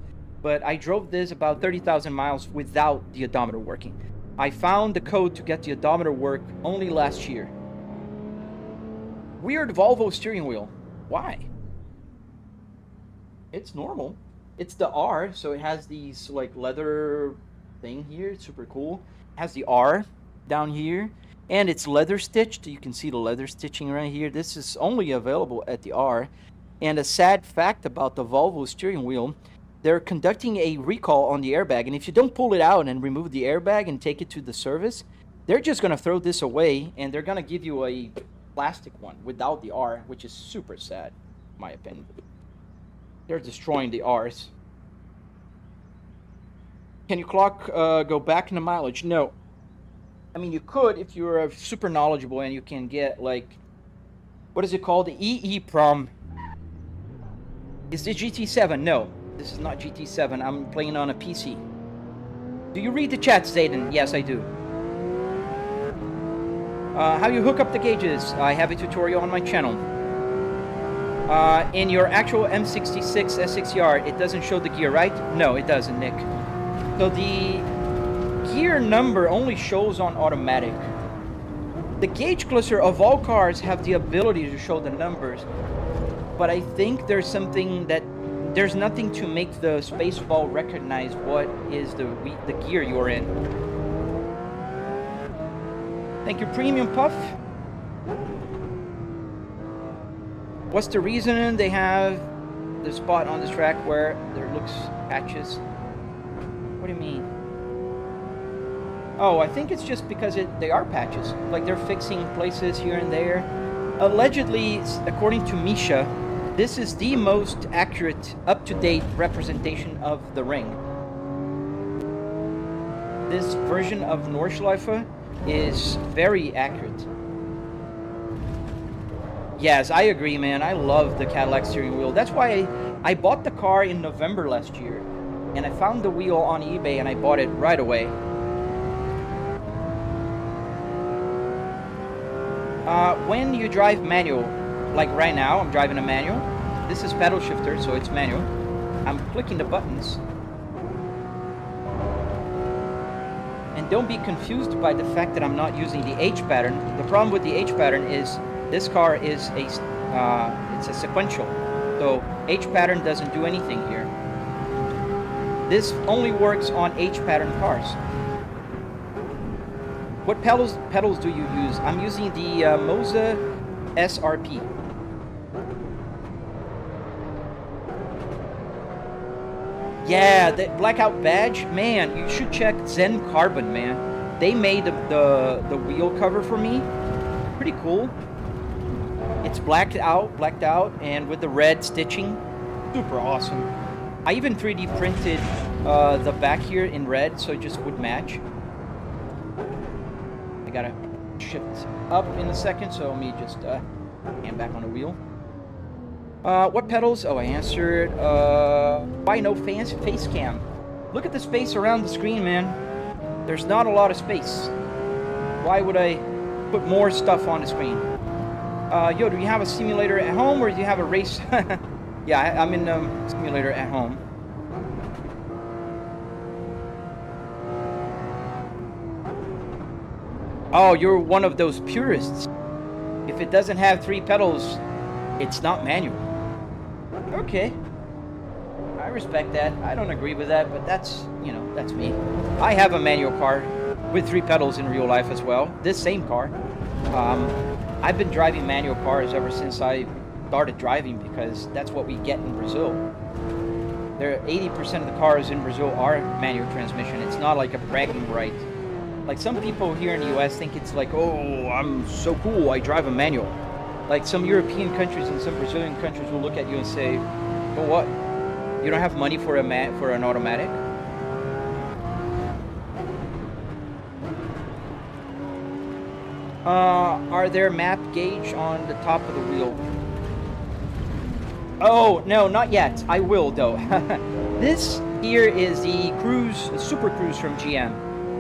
but I drove this about 30,000 miles without the odometer working. I found the code to get the odometer work only last year. Weird Volvo steering wheel. Why? It's normal. It's the R, so it has these like leather thing here. It's super cool. It has the R down here. And it's leather stitched. You can see the leather stitching right here. This is only available at the R. And a sad fact about the Volvo steering wheel, they're conducting a recall on the airbag. And if you don't pull it out and remove the airbag and take it to the service, they're just going to throw this away. And they're going to give you a plastic one without the R, which is super sad, in my opinion. They're destroying the R's. Can you clock go back in the mileage? No. I mean, you could if you're super knowledgeable and you can get, like, what is it called? The EEPROM. Is this GT7? No, this is not GT7. I'm playing on a PC. Do you read the chat, Zayden? Yes, I do. How you hook up the gauges? I have a tutorial on my channel. In your actual M66 S6R, it doesn't show the gear, right? No, it doesn't, Nick. So the gear number only shows on automatic. The gauge cluster of all cars have the ability to show the numbers, but I think there's something that there's nothing to make the Spaceball recognize what is the gear you're in. Thank you, Premium Puff. What's the reason they have the spot on this track where there looks patches? What do you mean? Oh, I think it's just because they are patches. Like, they're fixing places here and there. Allegedly, according to Misha, this is the most accurate, up-to-date representation of the ring. this version of Nordschleife is very accurate. Yes, I agree, man. I love the Cadillac steering wheel. That's why I bought the car in November last year, and I found the wheel on eBay and I bought it right away. When you drive manual, like right now, I'm driving a manual. This is pedal shifter, so it's manual. I'm clicking the buttons. And don't be confused by the fact that I'm not using the H pattern. The problem with the H pattern is this car is it's a sequential. So H pattern doesn't do anything here. This only works on H pattern cars. What pedals do you use? I'm using the Moza SRP. Yeah, the blackout badge, man, you should check Zen Carbon, man. They made the wheel cover for me. Pretty cool. It's blacked out, and with the red stitching, super awesome. I even 3D printed the back here in red, so it just would match. I gotta shift up in a second, so let me just hand back on the wheel. What pedals? Oh, I answered. Why no face cam? Look at the space around the screen, man. There's not a lot of space. Why would I put more stuff on the screen? Yo, do you have a simulator at home, or do you have a race? Yeah, I'm in the simulator at home. Oh, you're one of those purists. If it doesn't have 3 pedals, it's not manual. Okay. I respect that. I don't agree with that, but that's, you know, that's me. I have a manual car with 3 pedals in real life as well. This same car. I've been driving manual cars ever since I started driving because that's what we get in Brazil. 80% of the cars in Brazil are manual transmission. It's not like a bragging right. Like some people here in the US think it's like, oh, I'm so cool, I drive a manual. Like some European countries and some Brazilian countries will look at you and say, well, what? You don't have money for an automatic? Are there map gauge on the top of the wheel? Oh, no, not yet. I will, though. This here is the Super Cruise from GM.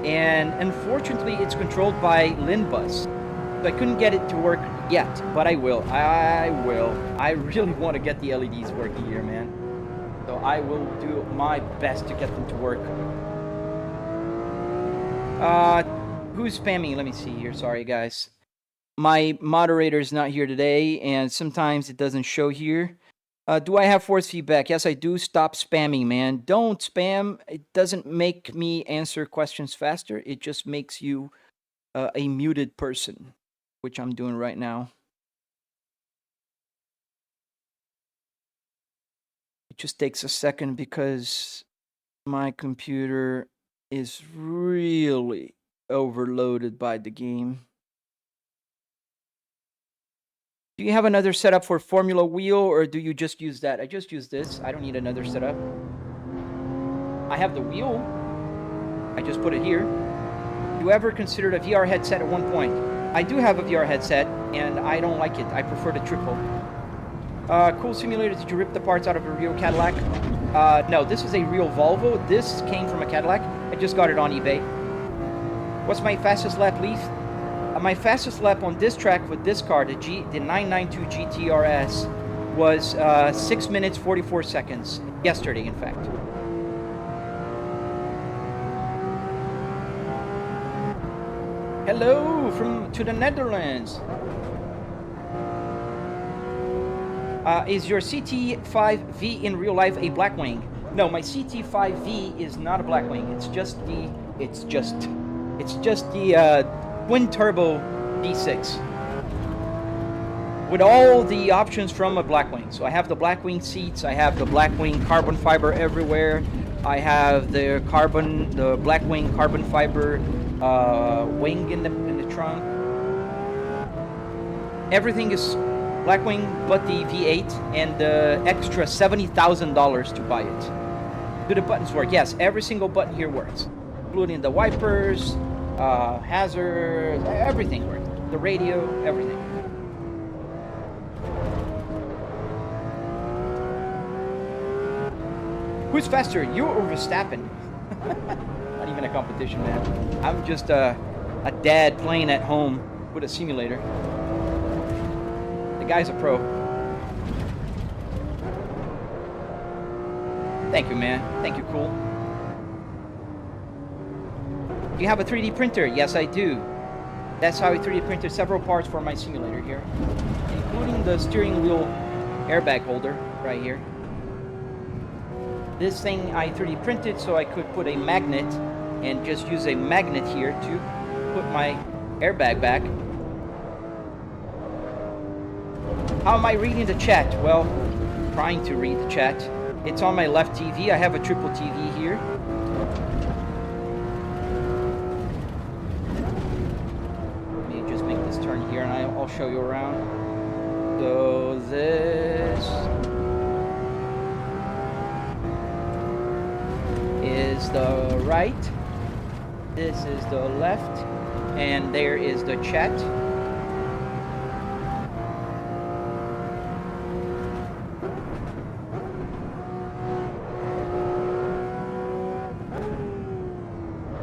And unfortunately, it's controlled by LIN-bus. So I couldn't get it to work yet, but I will. I will. I really want to get the LEDs working here, man. So I will do my best to get them to work. Who's spamming? Let me see here. Sorry, guys. My moderator's not here today, and sometimes it doesn't show here. Do I have force feedback? Yes, I do. Stop spamming, man. Don't spam. It doesn't make me answer questions faster. It just makes you a muted person, which I'm doing right now. It just takes a second because my computer is really overloaded by the game. Do you have another setup for Formula Wheel, or do you just use that? I just use this. I don't need another setup. I have the wheel. I just put it here. You ever considered a VR headset at one point? I do have a VR headset, and I don't like it. I prefer the triple. Cool simulator. Did you rip the parts out of a real Cadillac? No, this is a real Volvo. This came from a Cadillac. I just got it on eBay. What's my fastest lap, Leaf? My fastest lap on this track with this car, the 992 GT RS, was 6 minutes 44 seconds. Yesterday, in fact. Hello to the Netherlands. Is your CT5V in real life a Blackwing? No, my CT5V is not a Blackwing. It's just the twin turbo V6 with all the options from a Blackwing. So I have the Blackwing seats, I have the Blackwing carbon fiber everywhere, I have the Blackwing carbon fiber wing in the trunk. Everything is Blackwing but the V8 and the extra $70,000 to buy it. Do the buttons work? Yes, every single button here works. including the wipers, hazards, everything worked. The radio, everything. Who's faster, you or Verstappen? Not even a competition, man. I'm just a dad playing at home with a simulator. The guy's a pro. Thank you, man. Thank you, cool. Do you have a 3D printer? Yes, I do. That's how I 3D printed several parts for my simulator here, including the steering wheel airbag holder right here. This thing I 3D printed so I could put a magnet and just use a magnet here to put my airbag back. How am I reading the chat? Well, trying to read the chat. It's on my left TV. I have a triple TV here. Let me just make this turn here and I'll show you around. So this is the right, this is the left, and there is the chat.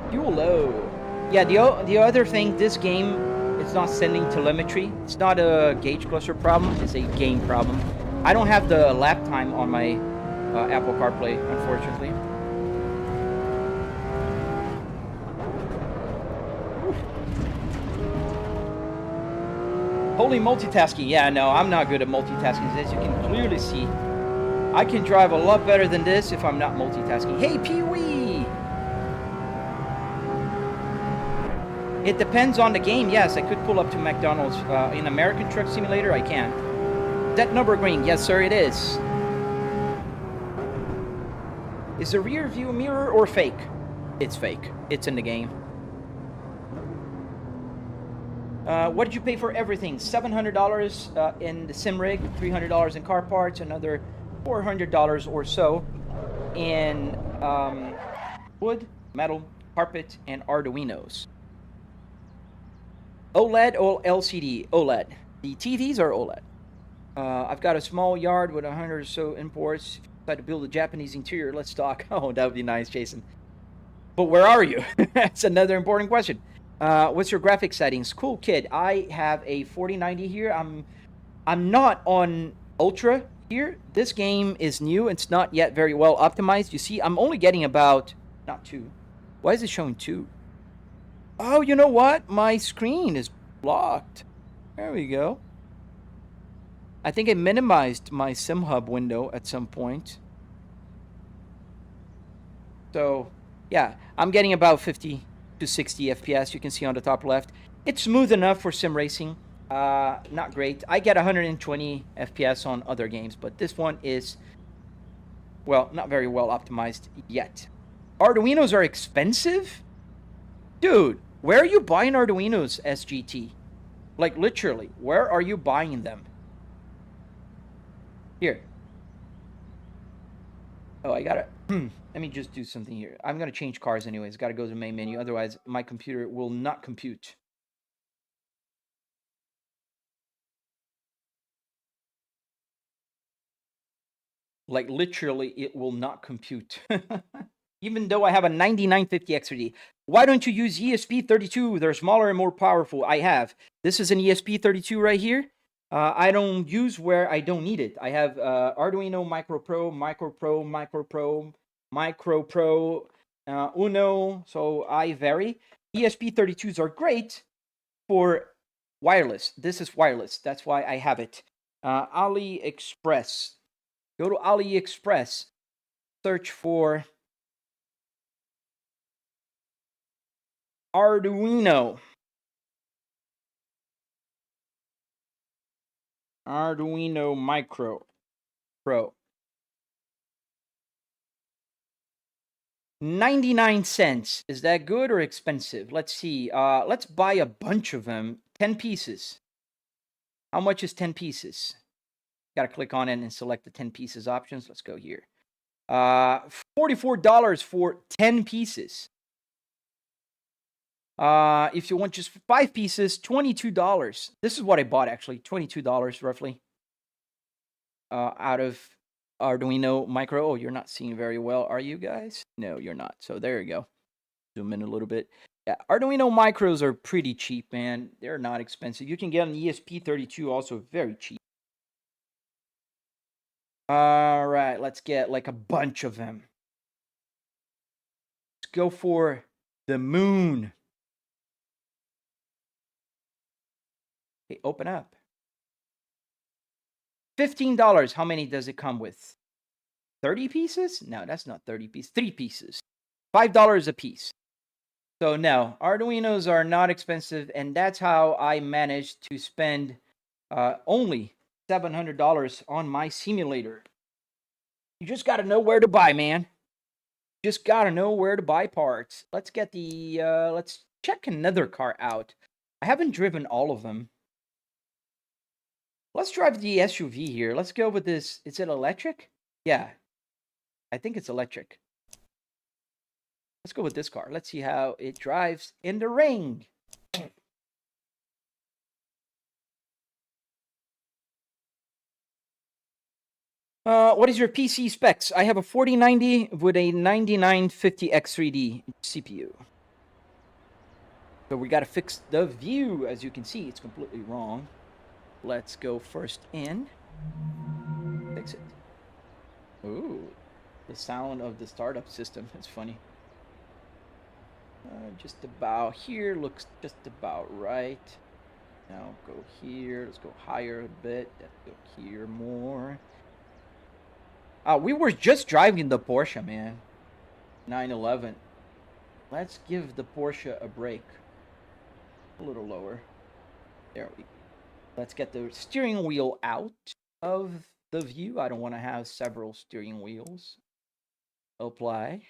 Fuel low. Yeah, the other thing, this game, it's not sending telemetry. It's not a gauge cluster problem, it's a game problem. I don't have the lap time on my Apple CarPlay, unfortunately. Holy multitasking. Yeah, no, I'm not good at multitasking. As you can clearly see, I can drive a lot better than this if I'm not multitasking. Hey, Pee-wee! It depends on the game. Yes, I could pull up to McDonald's. In American Truck Simulator, I can. That Nurburgring. Yes, sir, it is. Is the rear view mirror or fake? It's fake. It's in the game. What did you pay for everything? $700 in the sim rig, $300 in car parts, another $400 or so in wood, metal, carpet, and arduinos. OLED or LCD? OLED. The TVs are OLED. I've got a small yard with 100 or so imports. If you decide to build a Japanese interior, let's talk. Oh, that would be nice, Jason. But where are you? That's another important question. What's your graphics settings? Cool, kid. I have a 4090 here. I'm not on Ultra here. This game is new. It's not yet very well optimized. You see, I'm only getting about... Not 2. Why is it showing 2? Oh, you know what? My screen is blocked. There we go. I think I minimized my SimHub window at some point. So, yeah. I'm getting about 50 to 60 FPS. You can see on the top left. It's smooth enough for sim racing. Not great. I get 120 FPS on other games, but this one is, well, not very well optimized yet. Arduinos are expensive? Dude, where are you buying Arduinos, SGT? Like, literally, where are you buying them? Here. Oh, I gotta... Let me just do something here. I'm going to change cars anyways. Got to go to the main menu. Otherwise, my computer will not compute. Like, literally, it will not compute. Even though I have a 9950 XRD. Why don't you use ESP32? They're smaller and more powerful. I have. This is an ESP32 right here. I don't use where I don't need it. I have Arduino Micro Pro, Micro Pro, Micro Pro, Micro Pro, Uno, so I vary. ESP32s are great for wireless. This is wireless. That's why I have it. AliExpress. Go to AliExpress. Search for Arduino. Arduino Micro Pro. 99 cents. Is that good or expensive? Let's see. Let's buy a bunch of them. 10 pieces. How much is 10 pieces? Got to click on it and select the 10 pieces options. Let's go here. $44 for 10 pieces. If you want just 5 pieces, $22. This is what I bought actually, $22 roughly. Out of Arduino Micro. Oh, you're not seeing very well, are you guys? No, you're not. So there you go. Zoom in a little bit. Yeah, Arduino Micros are pretty cheap, man. They're not expensive. You can get an ESP32 also very cheap. All right, let's get like a bunch of them. Let's go for the moon. Hey, open up. $15. How many does it come with? 30 pieces? No, that's not 30 pieces. 3 pieces. $5 a piece. So no, Arduinos are not expensive, and that's how I managed to spend only $700 on my simulator. You just got to know where to buy, man. Just got to know where to buy parts. Let's get the, let's check another car out. I haven't driven all of them. Let's drive the SUV here. Let's go with this. Is it electric? Yeah, I think it's electric. Let's go with this car. Let's see how it drives in the ring. What is your PC specs? I have a 4090 with a 9950X3D CPU. So we got to fix the view. As you can see, it's completely wrong. Let's go first in. Fix it. Ooh, the sound of the startup system. It's funny. Just about here. Looks just about right. Now go here. Let's go higher a bit. Let's go here more. We were just driving the Porsche, man. 911. Let's give the Porsche a break. A little lower. There we go. Let's get the steering wheel out of the view. I don't want to have several steering wheels. Apply.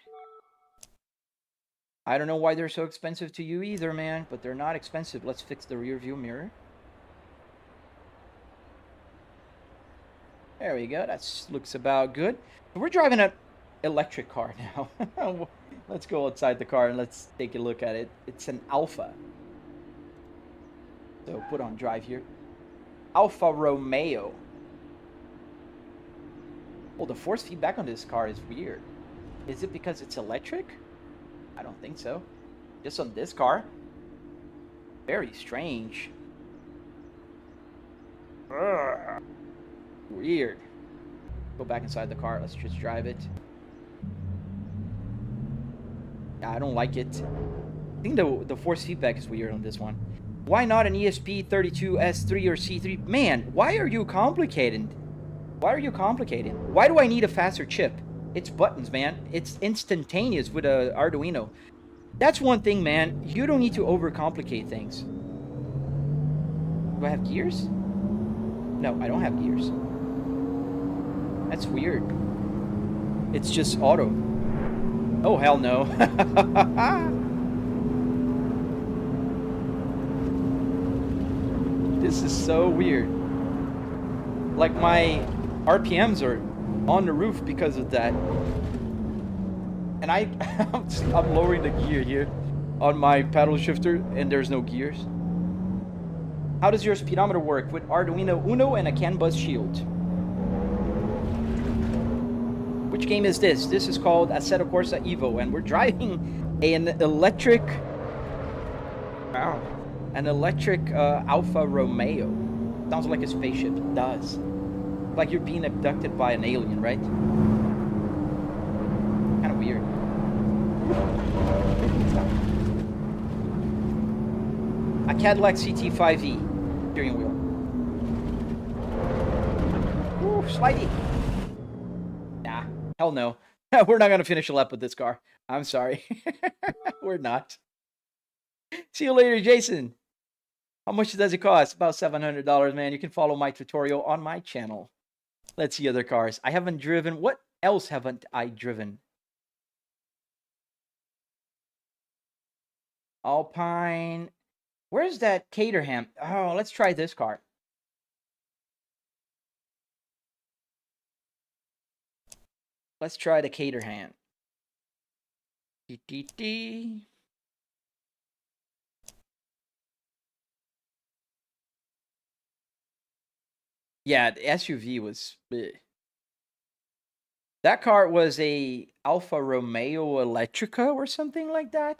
I don't know why they're so expensive to you either, man, but they're not expensive. Let's fix the rear view mirror. There we go. That looks about good. We're driving an electric car now. Let's go outside the car and let's take a look at it. It's an Alfa. So put on drive here. Alfa Romeo. Oh, the force feedback on this car is weird. Is it because it's electric? I don't think so. Just on this car. Very strange. Ugh. Weird. Go back inside the car. Let's just drive it. Yeah, I don't like it. I think the force feedback is weird on this one. Why not an ESP32 S3 or C3? Man, why are you complicating? Why are you complicating? Why do I need a faster chip? It's buttons, man. It's instantaneous with a Arduino. That's one thing, man. You don't need to overcomplicate things. Do I have gears? No, I don't have gears. That's weird. It's just auto. Oh, hell no. This is so weird. Like my RPMs are on the roof because of that. And I'm lowering the gear here on my paddle shifter and there's no gears. How does your speedometer work? With Arduino Uno and a CAN bus shield. Which game is this? This is called Assetto Corsa Evo, and we're driving an electric... Wow. An electric Alfa Romeo. Sounds like a spaceship. It does. Like you're being abducted by an alien, right? Kind of weird. A Cadillac CT5e steering wheel. Ooh, slidey. Nah, hell no. We're not gonna finish a lap with this car. I'm sorry. We're not. See you later, Jason. How much does it cost? About $700, man. You can follow my tutorial on my channel. Let's see other cars. I haven't driven. What else haven't I driven? Alpine. Where's that Caterham? Oh, let's try this car. Let's try the Caterham. Yeah, the SUV was. That car was a Alfa Romeo Electrica or something like that.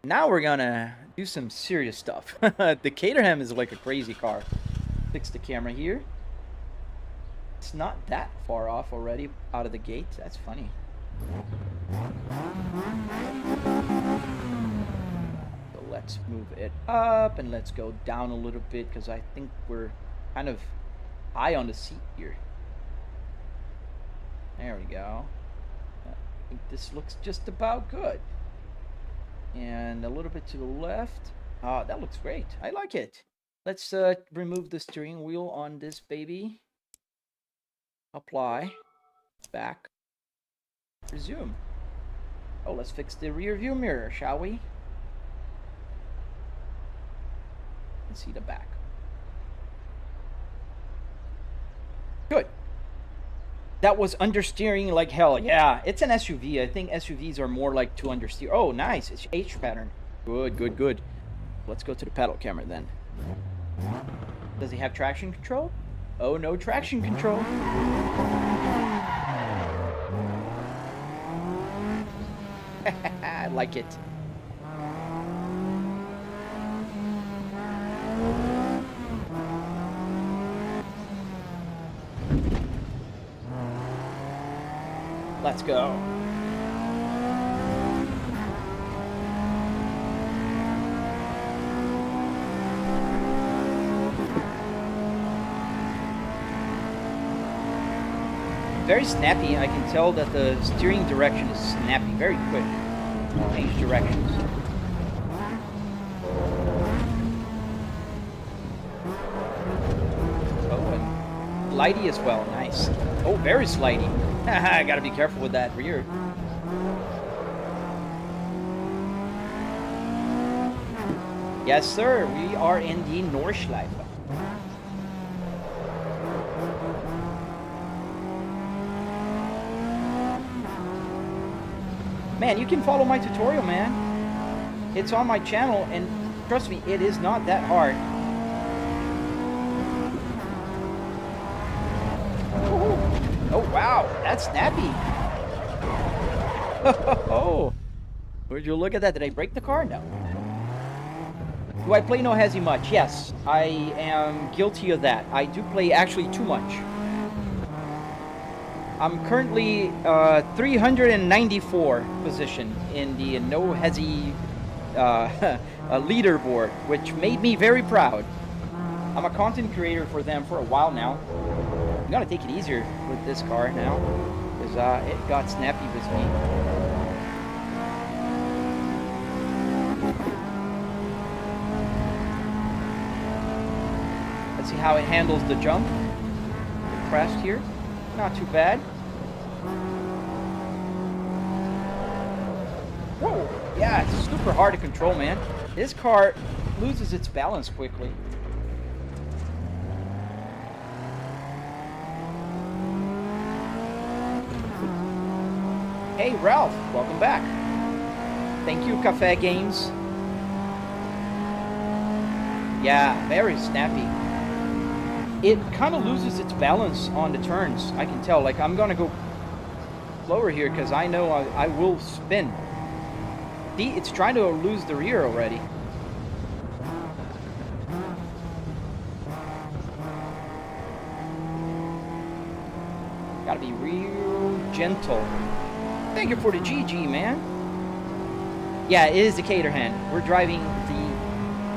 Now we're gonna do some serious stuff. The Caterham is like a crazy car. Fix the camera here. It's not that far off already out of the gate. That's funny. So let's move it up and let's go down a little bit because I think we're kind of high on the seat here. There we go. I think this looks just about good. And a little bit to the left. Oh, that looks great. I like it. Let's remove the steering wheel on this baby. Apply. Back. Resume. Oh, let's fix the rear view mirror, shall we? And see the back. Good. That was understeering like hell. Yeah, it's an SUV. I think SUVs are more like to understeer. Oh, nice. It's H pattern. Good, good, good. Let's go to the pedal camera then. Does he have traction control? Oh, no traction control. I like it. Let's go. Very snappy. I can tell that the steering direction is snappy, very quick. Change directions. Oh, and slidey as well. Nice. Oh, very slidey. I gotta be careful with that rear. Yes, sir. We are in the Nordschleife. Man, you can follow my tutorial, man. It's on my channel, and trust me, it is not that hard. Oh, wow, that's snappy. Oh, would you look at that? Did I break the car? No. Do I play No Hezzy much? Yes, I am guilty of that. I do play actually too much. I'm currently 394 position in the No Hezzy leaderboard, which made me very proud. I'm a content creator for them for a while now. I'm gonna take it easier with this car now, because it got snappy with me. Let's see how it handles the jump. The crest here. Not too bad. Whoa! Yeah, it's super hard to control, man. This car loses its balance quickly. Hey, Ralph, welcome back. Thank you, Cafe Games. Yeah, very snappy. It kind of loses its balance on the turns. I can tell. Like, I'm gonna go slower here because I know I will spin. See, it's trying to lose the rear already. Gotta be real gentle. Thank you for the GG, man. Yeah, it is the Caterham. We're driving the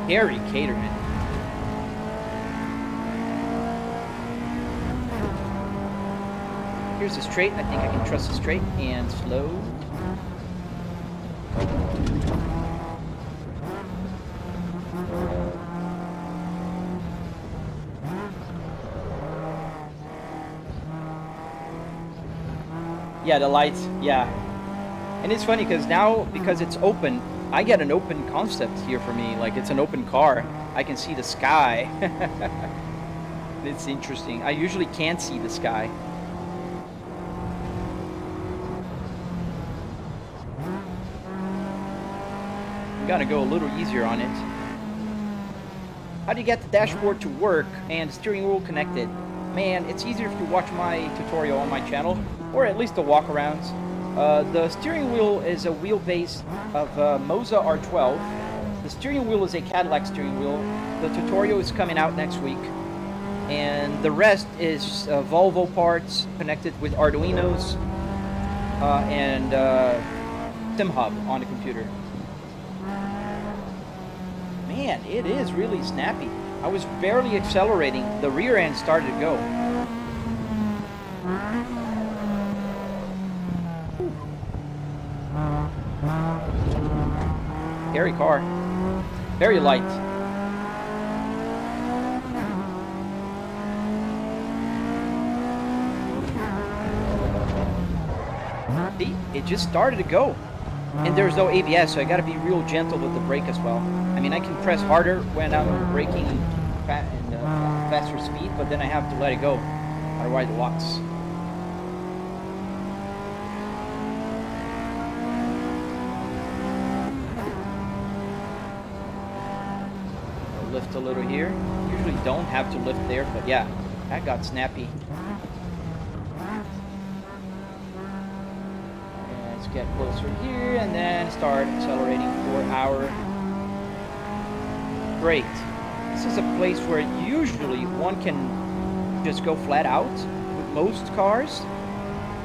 hairy Caterham. Here's the straight. I think I can trust the straight and slow. Yeah, the lights. Yeah. And it's funny because now, because it's open, I get an open concept here for me. Like, it's an open car. I can see the sky. It's interesting. I usually can't see the sky. I'm gonna go a little easier on it. How do you get the dashboard to work and the steering wheel connected? man, it's easier if you watch my tutorial on my channel, or at least the walkarounds. The steering wheel is a wheelbase of Moza R12. The steering wheel is a Cadillac steering wheel. The tutorial is coming out next week. And the rest is Volvo parts connected with arduinos and SimHub on the computer. Man, it is really snappy. I was barely accelerating. The rear end started to go. Scary car. Very light. See, it just started to go. And there's no ABS, so I gotta be real gentle with the brake as well. I mean, I can press harder when I'm braking at faster speed, but then I have to let it go. Otherwise it locks. Lift a little here. Usually don't have to lift there, but yeah, that got snappy. Let's get closer here and then start accelerating for our brake. This is a place where usually one can just go flat out with most cars,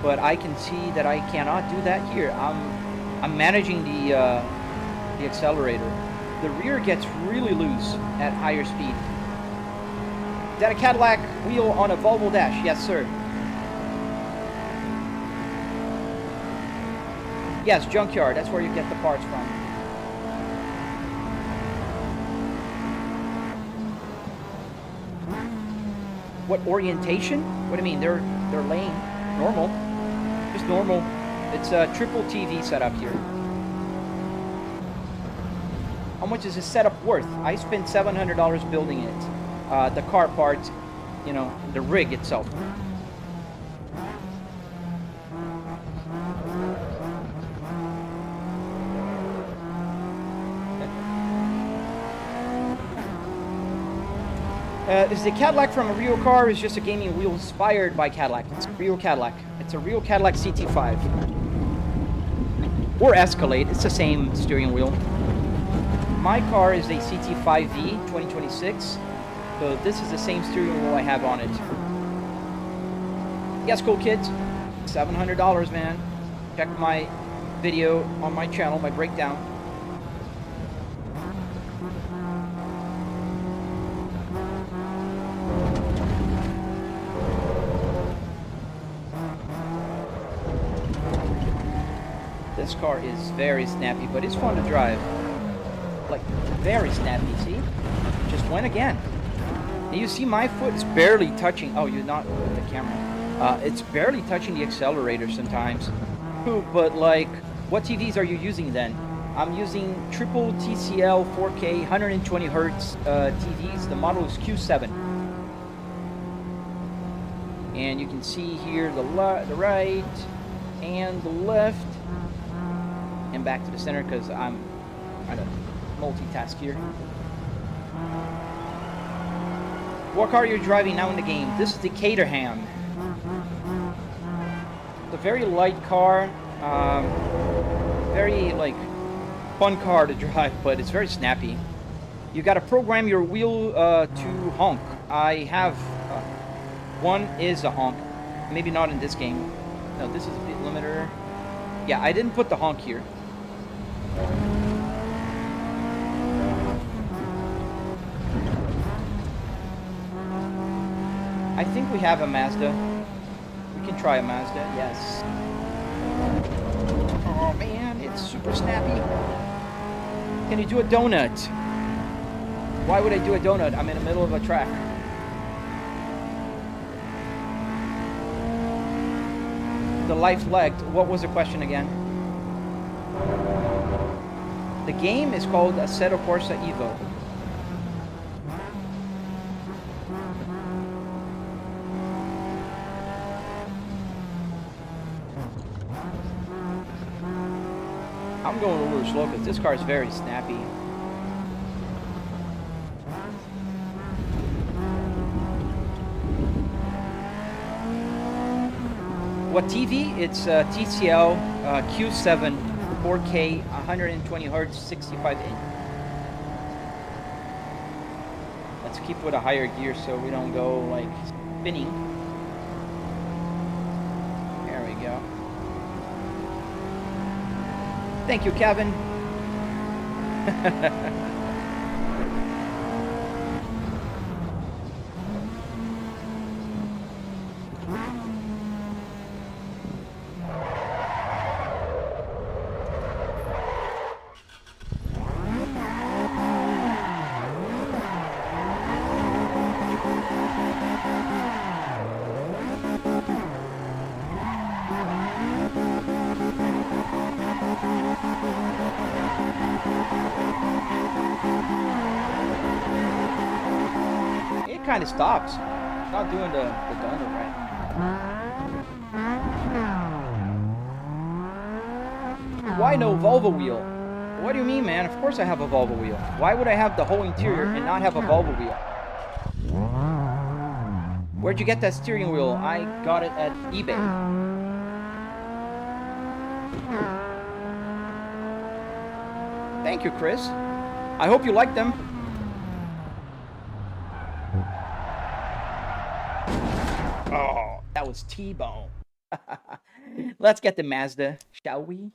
but I can see that I cannot do that here. I'm managing the accelerator. The rear gets really loose at higher speed. Is that a Cadillac wheel on a Volvo dash? Yes, sir. Yes, junkyard. That's where you get the parts from. What orientation? What do you mean? They're lane. Normal. Just normal. It's a triple TV setup here. How much is this setup worth? I spent $700 building it. The car parts, you know, the rig itself. Is the Cadillac from a real car, or is just a gaming wheel inspired by Cadillac? It's a real Cadillac. It's a real Cadillac CT5. Or Escalade, it's the same steering wheel. My car is a CT5V 2026, so this is the same steering wheel I have on it. Yes, cool kids, $700, man. Check my video on my channel, my breakdown. This car is very snappy, but it's fun to drive. Like, very snappy, see? Just went again. And you see my foot is barely touching. Oh, you're not with the camera. It's barely touching the accelerator sometimes. But like, what TVs are you using then? I'm using triple TCL 4K 120 Hertz TVs. The model is Q7. And you can see here the right and the left. And back to the center because I'm trying to multitask here. What car are you driving now in the game? This is the Caterham. It's a very light car, very like fun car to drive, but it's very snappy. You got to program your wheel to honk. I have one is a honk, maybe not in this game. No, this is a speed limiter. Yeah, I didn't put the honk here. I think we have a Mazda. We can try a Mazda, yes. Oh man, it's super snappy. Can you do a donut? Why would I do a donut? I'm in the middle of a track. The life lagged. What was the question again? The game is called Assetto Corsa Evo. I'm going a little slow because this car is very snappy. What TV? It's TCL Q7 4K 120 Hz 65 inch. Let's keep with a higher gear so we don't go like spinning. There we go. Thank you, Kevin. Kind of stops. It's not doing the donut right. Why no Volvo wheel? What do you mean, man? Of course I have a Volvo wheel. Why would I have the whole interior and not have a Volvo wheel? Where'd you get that steering wheel? I got it at eBay. Thank you, Chris. I hope you like them. Oh, that was T-bone. Let's get the Mazda, shall we?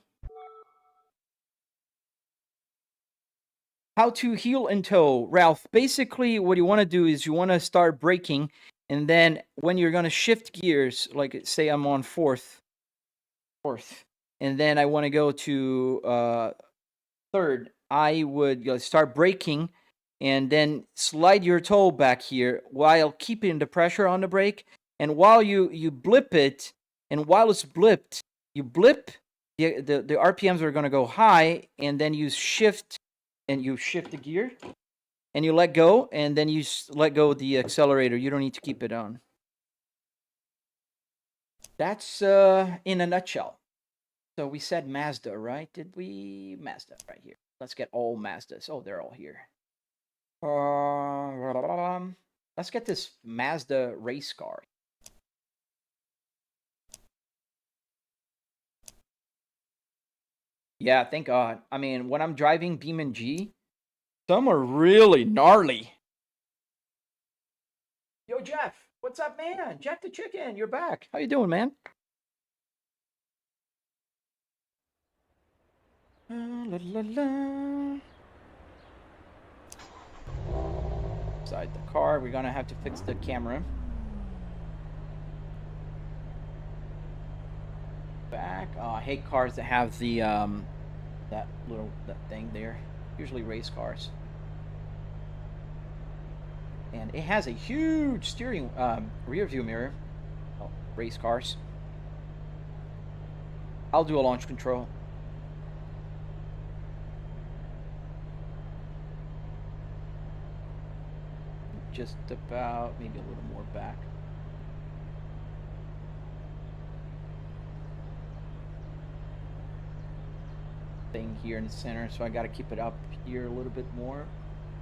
How to heel and toe, Ralph. Basically, what you want to do is you want to start braking, and then when you're going to shift gears, like say I'm on fourth, and then I want to go to third, I would start braking, and then slide your toe back here while keeping the pressure on the brake. And while you blip it, and while it's blipped, you blip, the RPMs are going to go high, and then you shift, and you shift the gear, and you let go, and then you let go the accelerator. You don't need to keep it on. That's in a nutshell. So we said Mazda, right? Did we? Mazda, right here. Let's get all Mazdas. Oh, they're all here. Let's get this Mazda race car. Yeah, thank God. I mean, when I'm driving Beam and G, some are really gnarly. Yo, Jeff, what's up, man? Jeff the Chicken, you're back. How you doing, man? La, la, la. Inside the car, we're gonna have to fix the camera. Back. Oh, I hate cars that have the that thing there. Usually race cars. And it has a huge steering rear view mirror. Oh, race cars. I'll do a launch control. Just about, maybe a little more back. Thing here in the center, so I got to keep it up here a little bit more.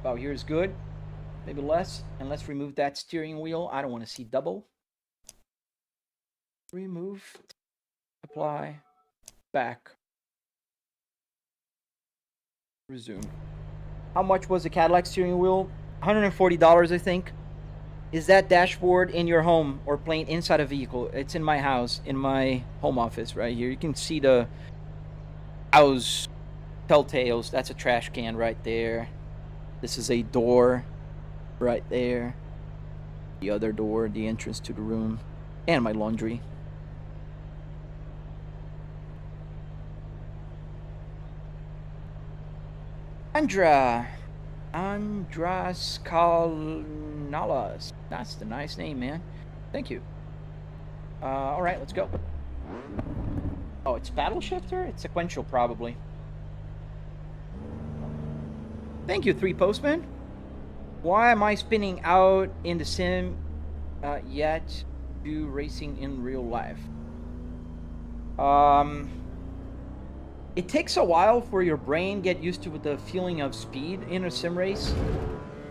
About here is good, maybe less. And let's remove that steering wheel. I don't want to see double. Remove, apply, back, resume. How much was the Cadillac steering wheel? $140, I think. Is that dashboard in your home or playing inside a vehicle? It's in my house, in my home office right here. You can see the house telltales. That's a trash can right there. This is a door right there. The other door, the entrance to the room, and my laundry. Andras Kalnalas. That's the nice name, man. Thank you. All right, let's go. Oh, it's paddle shifter? It's sequential, probably. Thank you, 3 Postman. Why am I spinning out in the sim yet do racing in real life? It takes a while for your brain get used to the feeling of speed in a sim race.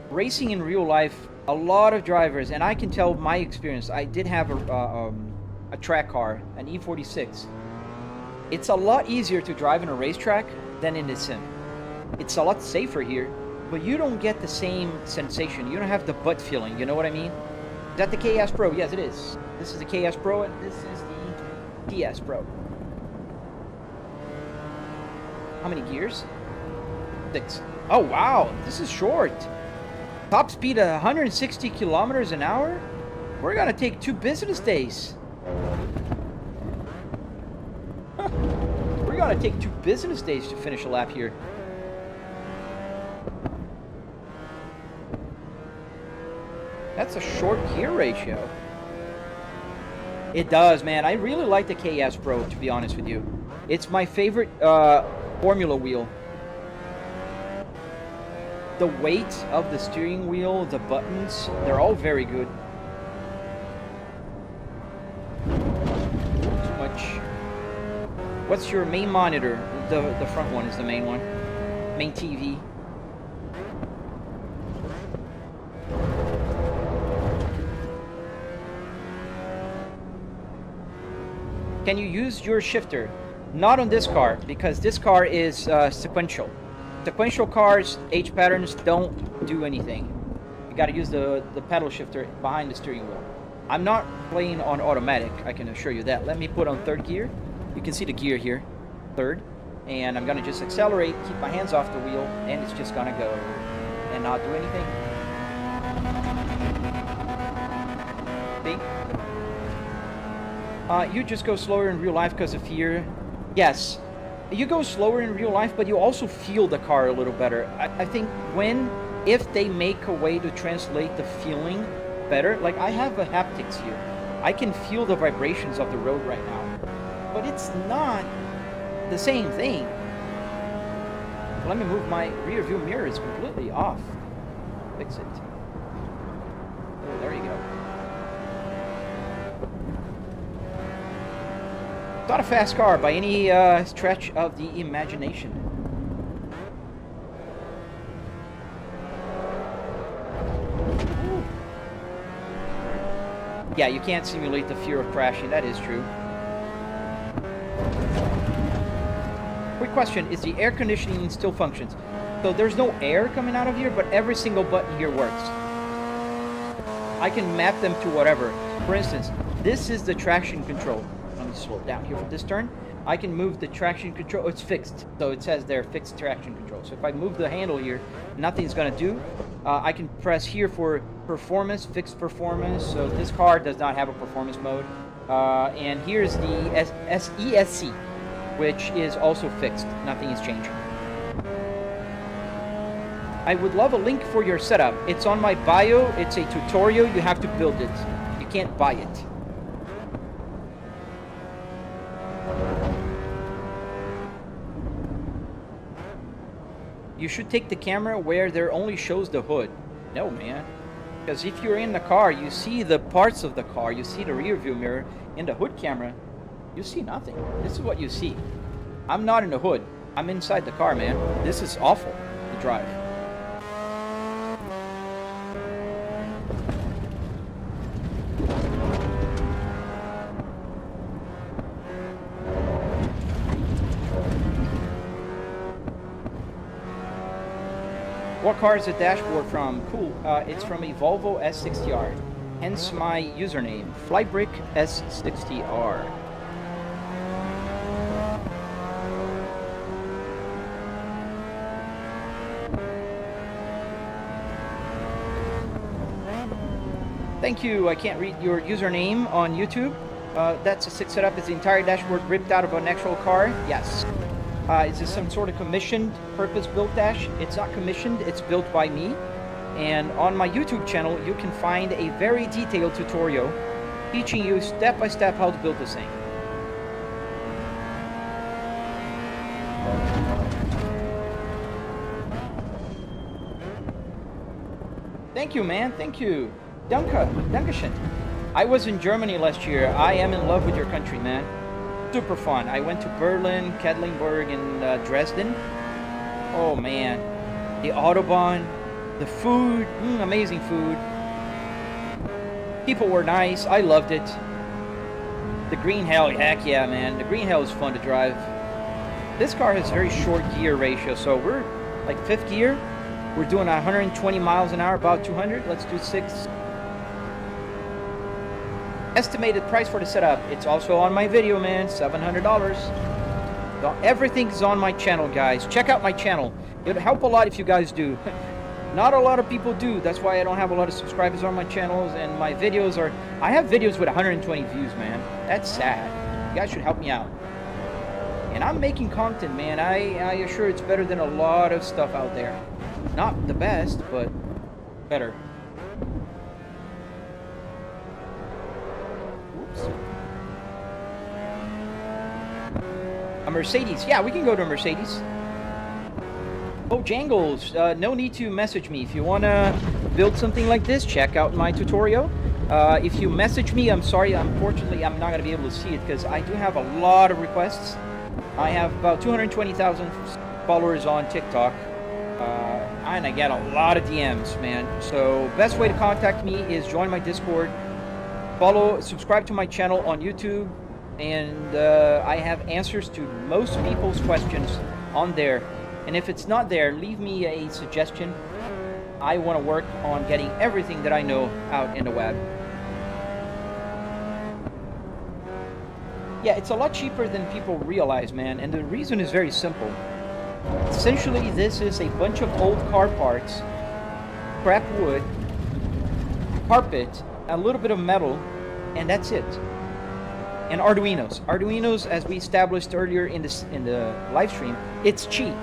Racing in real life, a lot of drivers, and I can tell my experience. I did have a track car, an E46, it's a lot easier to drive in a racetrack than in the sim. It's a lot safer here, but you don't get the same sensation. You don't have the butt feeling, you know what I mean? Is that the KS Pro? Yes, it is. This is the KS Pro, and this is the DS Pro. How many gears? 6. Oh, wow. This is short. Top speed at 160 kilometers an hour? We're going to take 2 business days. We're going to take 2 business days to finish a lap here. That's a short gear ratio. It does, man. I really like the KS Pro, to be honest with you. It's my favorite formula wheel. The weight of the steering wheel, the buttons, they're all very good. Too much. What's your main monitor? The front one is the main one. Main TV. Can you use your shifter? Not on this car, because this car is sequential. Sequential cars, H patterns don't do anything. You gotta use the pedal shifter behind the steering wheel. I'm not playing on automatic, I can assure you that. Let me put on 3rd gear. You can see the gear here, 3rd. And I'm gonna just accelerate, keep my hands off the wheel, and it's just gonna go and not do anything. See? You just go slower in real life because of fear. Yes. You go slower in real life, but you also feel the car a little better. I think if they make a way to translate the feeling better, like I have a haptics here. I can feel the vibrations of the road right now, but it's not the same thing. Let me move my rear view mirror. It's completely off. Fix it. Oh, there you go. Not a fast car by any stretch of the imagination. Yeah, you can't simulate the fear of crashing. That is true. Quick question, is the air conditioning still functions? So there's no air coming out of here, but every single button here works. I can map them to whatever. For instance, this is the traction control. Let me slow it down here for this turn. I can move the traction control. It's fixed, so it says there fixed traction control. So if I move the handle here, nothing's gonna do. I can press here for performance, fixed performance. So this car does not have a performance mode. And here's the ESC, which is also fixed. Nothing is changing. I would love a link for your setup. It's on my bio. It's a tutorial. You have to build it. You can't buy it. You should take the camera where there only shows the hood. No, man. Because if you're in the car, you see the parts of the car. You see the rear view mirror. In the hood camera, you see nothing. This is what you see. I'm not in the hood. I'm inside the car, man. This is awful to drive. What car is the dashboard from? Cool. It's from a Volvo S60R. Hence my username, Flybrick S60R. Thank you. I can't read your username on YouTube. That's a 6 setup. Is the entire dashboard ripped out of an actual car? Yes. Is this some sort of commissioned, purpose-built dash? It's not commissioned, it's built by me. And on my YouTube channel, you can find a very detailed tutorial teaching you step-by-step how to build this thing. Thank you, man. Thank you. Dankeschön. I was in Germany last year. I am in love with your country, man. Super fun. I went to Berlin, Quedlinburg, and Dresden. Oh man, the Autobahn, the food, amazing food. People were nice. I loved it. The green hell, heck yeah, man. The green hell is fun to drive. This car has very short gear ratio, so we're like 5th gear. We're doing 120 miles an hour, about 200. Let's do 6. Estimated price for the setup. It's also on my video, man. $700. So everything's on my channel, guys. Check out my channel. It would help a lot if you guys do. Not a lot of people do. That's why I don't have a lot of subscribers on my channels, and my videos are... I have videos with 120 views, man. That's sad. You guys should help me out. And I'm making content, man. I assure it's better than a lot of stuff out there. Not the best, but better. Oops. A Mercedes. Yeah, we can go to a Mercedes. Oh, Jangles, no need to message me. If you want to build something like this, check out my tutorial. If you message me, I'm sorry, unfortunately, I'm not going to be able to see it because I do have a lot of requests. I have about 220,000 followers on TikTok, and I get a lot of DMs, man. So, best way to contact me is join my Discord, subscribe to my channel on YouTube, and I have answers to most people's questions on there. And if it's not there, leave me a suggestion. I want to work on getting everything that I know out in the web. Yeah, it's a lot cheaper than people realize, man. And the reason is very simple. Essentially, this is a bunch of old car parts, scrap wood, carpet, a little bit of metal, and that's it. And Arduinos. Arduinos, as we established earlier in the live stream, it's cheap.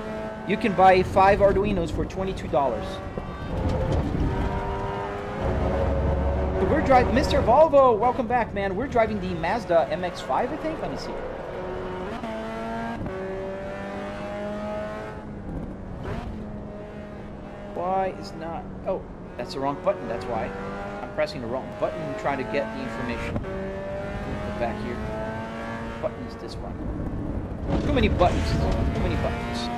You can buy 5 Arduinos for $22. So we're driving, Mr. Volvo, welcome back, man. We're driving the Mazda MX-5, I think. Let me see. Why is not... Oh, that's the wrong button, that's why. I'm pressing the wrong button and trying to get the information. Go back here. What button is this one? Too many buttons. Too many buttons.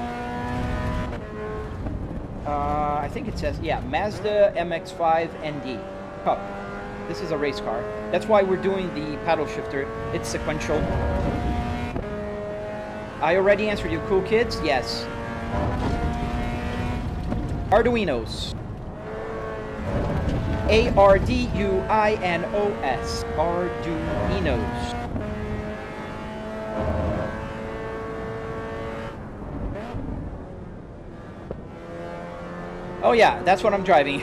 I think it says, yeah, Mazda MX-5 ND Cup. This is a race car. That's why we're doing the paddle shifter. It's sequential. I already answered you, cool kids. Yes. Arduinos. A-R-D-U-I-N-O-S. Arduinos. Oh yeah, that's what I'm driving.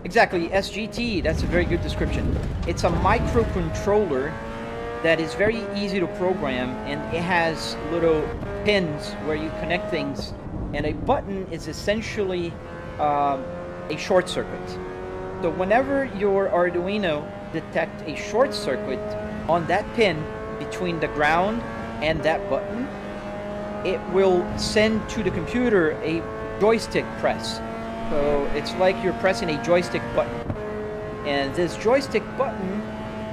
Exactly, SGT, that's a very good description. It's a microcontroller that is very easy to program, and it has little pins where you connect things, and a button is essentially a short circuit. So whenever your Arduino detects a short circuit on that pin between the ground and that button, it will send to the computer a joystick press. So it's like you're pressing a joystick button. And this joystick button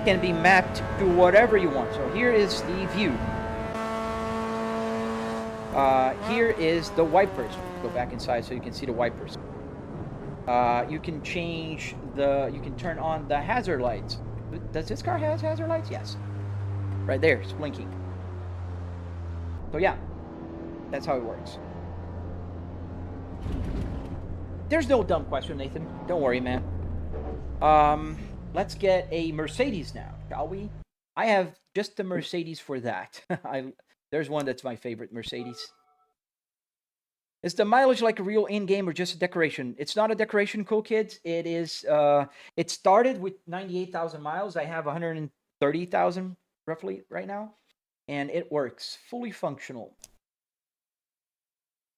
can be mapped to whatever you want. So here is the view. Here is the wipers. Go back inside so you can see the wipers. You can change you can turn on the hazard lights. Does this car have hazard lights? Yes. Right there, it's blinking. So yeah, that's how it works. There's no dumb question, Nathan. Don't worry, man. Let's get a Mercedes now, shall we? I have just the Mercedes for that. There's one that's my favorite Mercedes. Is the mileage like a real in-game or just a decoration? It's not a decoration, cool kids. It is. It started with 98,000 miles. I have 130,000 roughly right now, and it works fully functional.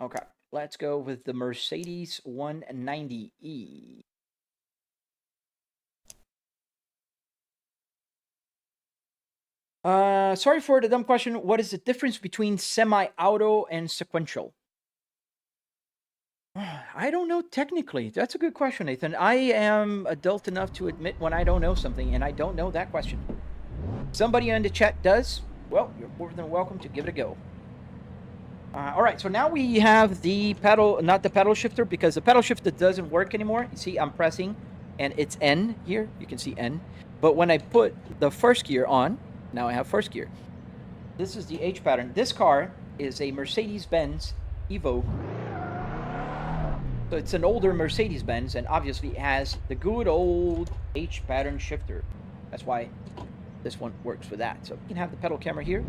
Okay, let's go with the Mercedes 190E. Sorry for the dumb question. What is the difference between semi-auto and sequential? I don't know technically. That's a good question, Nathan. I am adult enough to admit when I don't know something, and I don't know that question. Somebody in the chat does. Well, you're more than welcome to give it a go. All right, so now we have the pedal, not the pedal shifter, because the pedal shifter doesn't work anymore. You see, I'm pressing, and it's N here. You can see N. But when I put the first gear on, now I have first gear. This is the H pattern. This car is a Mercedes-Benz Evo. So it's an older Mercedes-Benz, and obviously it has the good old H pattern shifter. That's why this one works for that. So you can have the pedal camera here.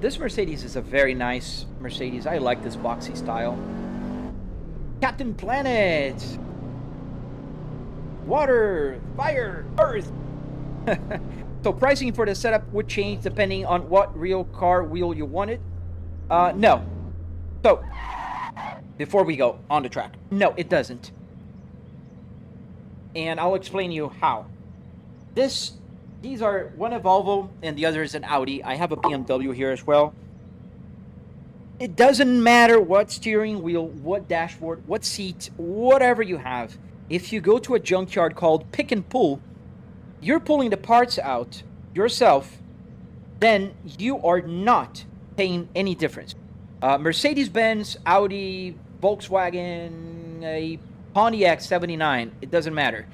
This Mercedes is a very nice Mercedes. I like this boxy style. Captain Planet! Water, fire, earth! So pricing for the setup would change depending on what real car wheel you wanted. No. So, before we go on the track, no, it doesn't. And I'll explain you how. These are one a Volvo and the other is an Audi. I have a BMW here as well. It doesn't matter what steering wheel, what dashboard, what seat, whatever you have. If you go to a junkyard called Pick and Pull, you're pulling the parts out yourself, then you are not paying any difference. Mercedes-Benz, Audi, Volkswagen, a Pontiac 79, it doesn't matter.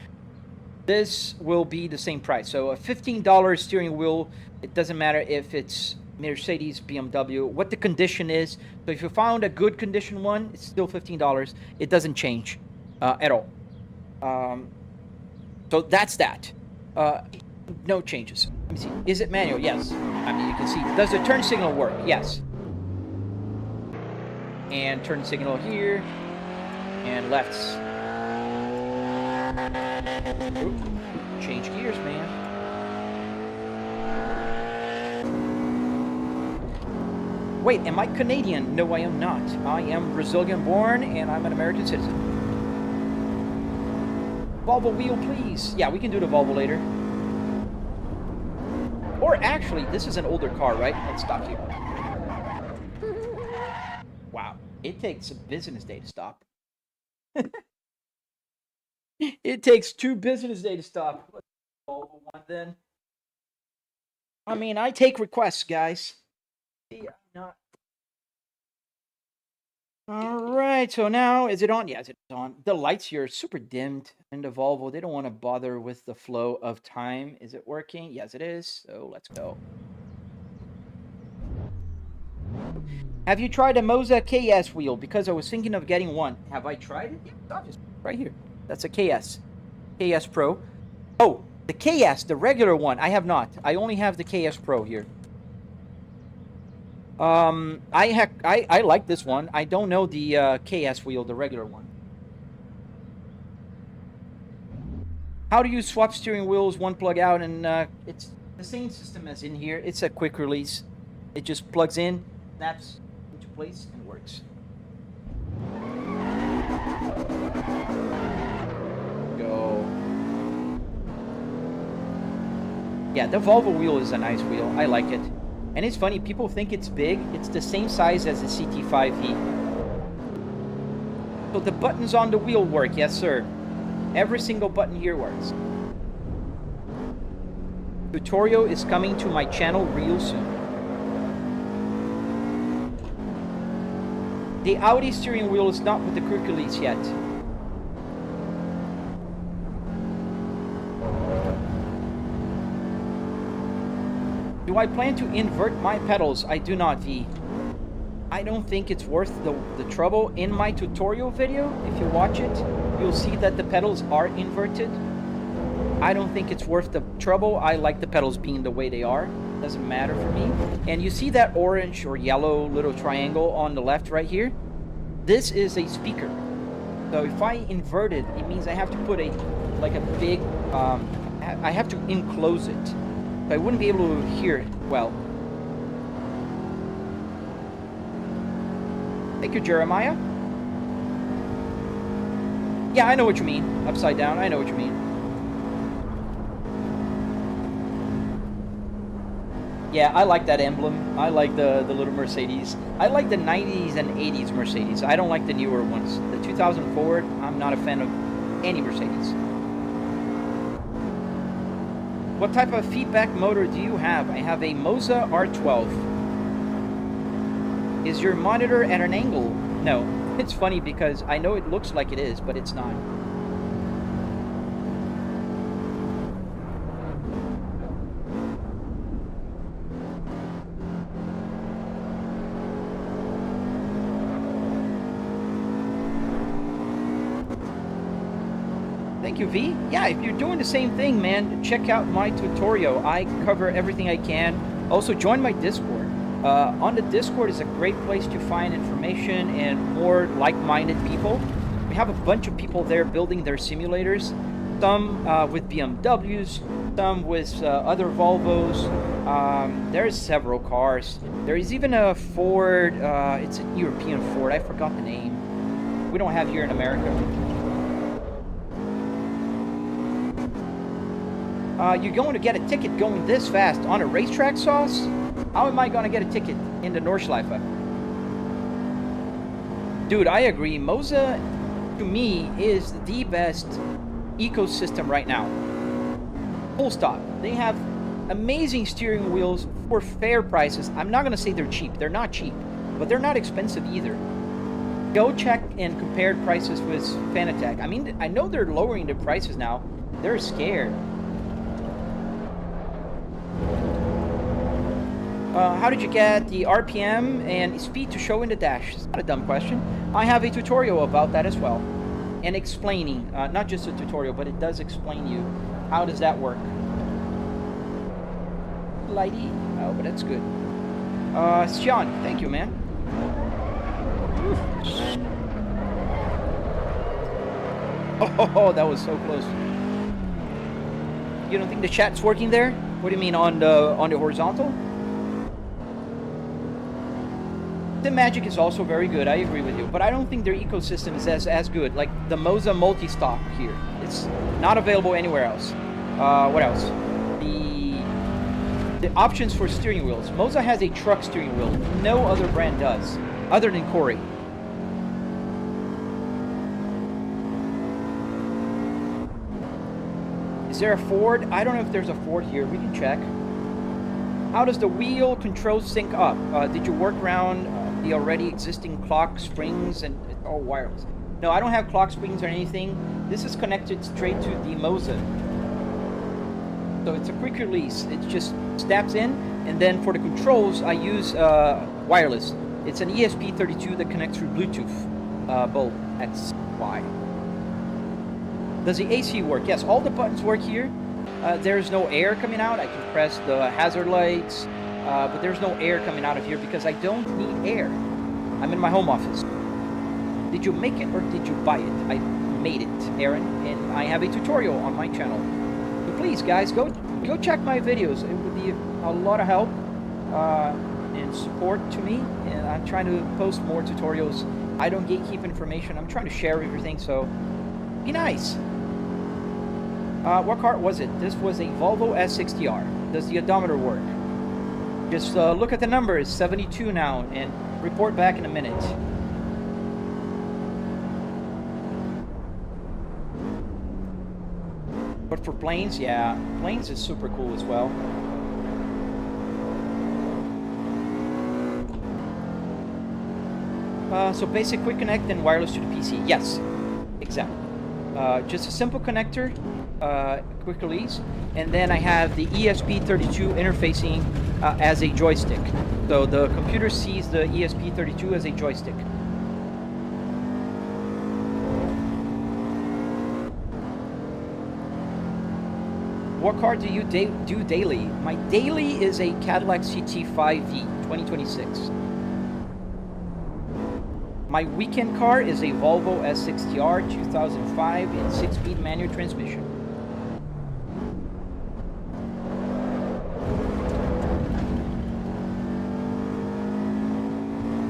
This will be the same price. So a $15 steering wheel, it doesn't matter if it's Mercedes, BMW, what the condition is. So if you found a good condition one, it's still $15. It doesn't change at all. So that's that. No changes. Let me see. Is it manual? Yes. I mean, you can see. Does the turn signal work? Yes. And turn signal here. And lefts. Oop. Change gears, man. Wait, am I Canadian? No, I am not. I am Brazilian born, and I'm an American citizen. Volvo wheel, please. Yeah, we can do the Volvo later. Or actually, this is an older car, right? Let's stop here. Wow, it takes a business day to stop. It takes 2 business days to stop. Let's do Volvo one then. I mean, I take requests, guys. See, I'm not. All right, so now, is it on? Yes, it's on. The lights here are super dimmed in the Volvo. They don't want to bother with the flow of time. Is it working? Yes, it is. So let's go. Have you tried a Moza KS wheel? Because I was thinking of getting one. Have I tried it? Yeah, obviously. Right here. That's a KS. KS Pro. Oh, the KS, the regular one. I have not. I only have the KS Pro here. I like this one. I don't know the KS wheel, the regular one. How do you swap steering wheels? One plug out, and it's the same system as in here. It's a quick release. It just plugs in, snaps into place, and works. Go. Yeah, the Volvo wheel is a nice wheel. I like it. And it's funny, people think it's big. It's the same size as the CT5e. So the buttons on the wheel work, yes sir. Every single button here works. Tutorial is coming to my channel real soon. The Audi steering wheel is not with the quick release yet. Do I plan to invert my pedals? I do not, V. I don't think it's worth the trouble. In my tutorial video, if you watch it, you'll see that the pedals are inverted. I don't think it's worth the trouble. I like the pedals being the way they are. Doesn't matter for me. And you see that orange or yellow little triangle on the left right here? This is a speaker. So if I invert it, it means I have to put a big, I have to enclose it. I wouldn't be able to hear it well. Thank you, Jeremiah. Yeah, I know what you mean. Upside down, I know what you mean. Yeah, I like that emblem. I like the little Mercedes. I like the 90s and 80s Mercedes. I don't like the newer ones. The 2004, I'm not a fan of any Mercedes. What type of feedback motor do you have? I have a Moza R12. Is your monitor at an angle? No. It's funny because I know it looks like it is, but it's not. Thank you, V. Yeah, if you're doing the same thing, man, check out my tutorial. I cover everything I can. Also, join my Discord. On the Discord is a great place to find information and more like-minded people. We have a bunch of people there building their simulators. Some with BMWs, some with other Volvos. There's several cars. There is even a Ford, it's a European Ford, I forgot the name. We don't have here in America. You're going to get a ticket going this fast on a racetrack, Sauce? How am I going to get a ticket in the Nordschleife? Dude, I agree. Moza, to me, is the best ecosystem right now. Full stop. They have amazing steering wheels for fair prices. I'm not going to say they're cheap. They're not cheap, but they're not expensive either. Go check and compare prices with Fanatec. I mean, I know they're lowering their prices now. They're scared. How did you get the RPM and speed to show in the dash? It's not a dumb question. I have a tutorial about that as well. And explaining, not just a tutorial, but it does explain you how does that work. Lighty. Oh, but that's good. Sean, thank you, man. Oh, that was so close. You don't think the chat's working there? What do you mean on the horizontal? The Magic is also very good, I agree with you, but I don't think their ecosystem is as good. Like the Moza multi-stock here, it's not available anywhere else. What else? The options for steering wheels. Moza has a truck steering wheel. No other brand does, other than Corey. Is there a Ford? I don't know if there's a Ford here. We can check. How does the wheel control sync up? Did you work around the already existing clock springs and all wireless? No, I don't have clock springs or anything. This is connected straight to the Moza. So it's a quick release. It just snaps in, and then for the controls, I use wireless. It's an ESP32 that connects through Bluetooth, both XY. Does the AC work? Yes, all the buttons work here. There's no air coming out. I can press the hazard lights, but there's no air coming out of here because I don't need air. I'm in my home office. Did you make it or did you buy it? I made it, Aaron, and I have a tutorial on my channel. So please, guys, go check my videos. It would be a lot of help and support to me, and I'm trying to post more tutorials. I don't gatekeep information. I'm trying to share everything, so be nice. What car was it? This was a Volvo S60R. Does the odometer work? Just look at the numbers, 72 now, and report back in a minute. But for planes, yeah, planes is super cool as well. So basic quick connect and wireless to the PC. Yes, exactly. Just a simple connector, quick release, and then I have the ESP32 interfacing as a joystick. So the computer sees the ESP32 as a joystick. What car do you do daily? My daily is a Cadillac CT5V 2026. My weekend car is a Volvo S60R 2005 in 6-speed manual transmission.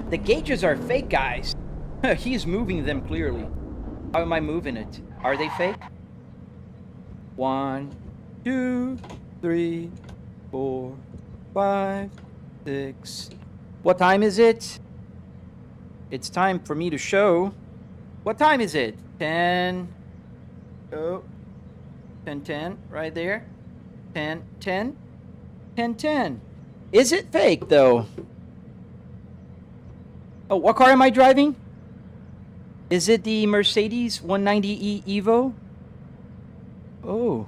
The gauges are fake, guys. He's moving them clearly. How am I moving it? Are they fake? 1, 2, 3, 4, 5, 6. What time is it? It's time for me to show. What time is it? 10. Oh, 10:10 right there. 10, 10, 10, 10. Is it fake, though? Oh, what car am I driving? Is it the Mercedes 190e Evo? Oh,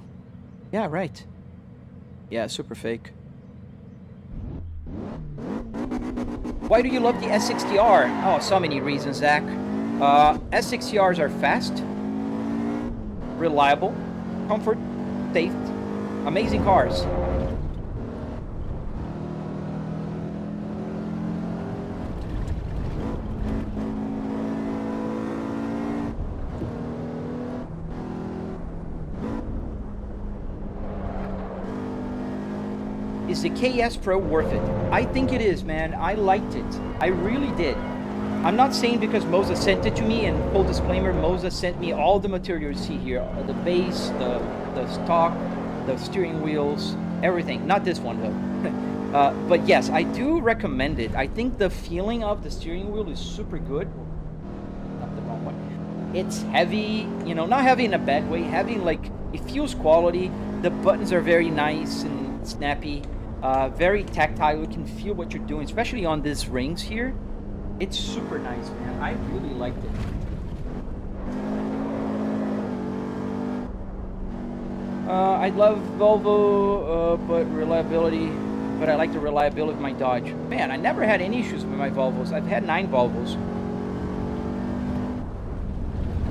yeah, right. Yeah, super fake. Why do you love the S60R? Oh, so many reasons, Zach. S60Rs are fast, reliable, comfort, safe, amazing cars. Is the KS Pro worth it? I think it is, man. I liked it. I really did. I'm not saying because Moza sent it to me, and full disclaimer, Moza sent me all the material you see here. The base, the stock, the steering wheels, everything. Not this one, though. But yes, I do recommend it. I think the feeling of the steering wheel is super good. Not the wrong one. It's heavy, you know, not heavy in a bad way. Heavy, like, it feels quality. The buttons are very nice and snappy. Very tactile. You can feel what you're doing, especially on these rings here. It's super nice, man. I really liked it. I love Volvo, but I like the reliability of my Dodge. Man, I never had any issues with my Volvos. I've had 9 Volvos.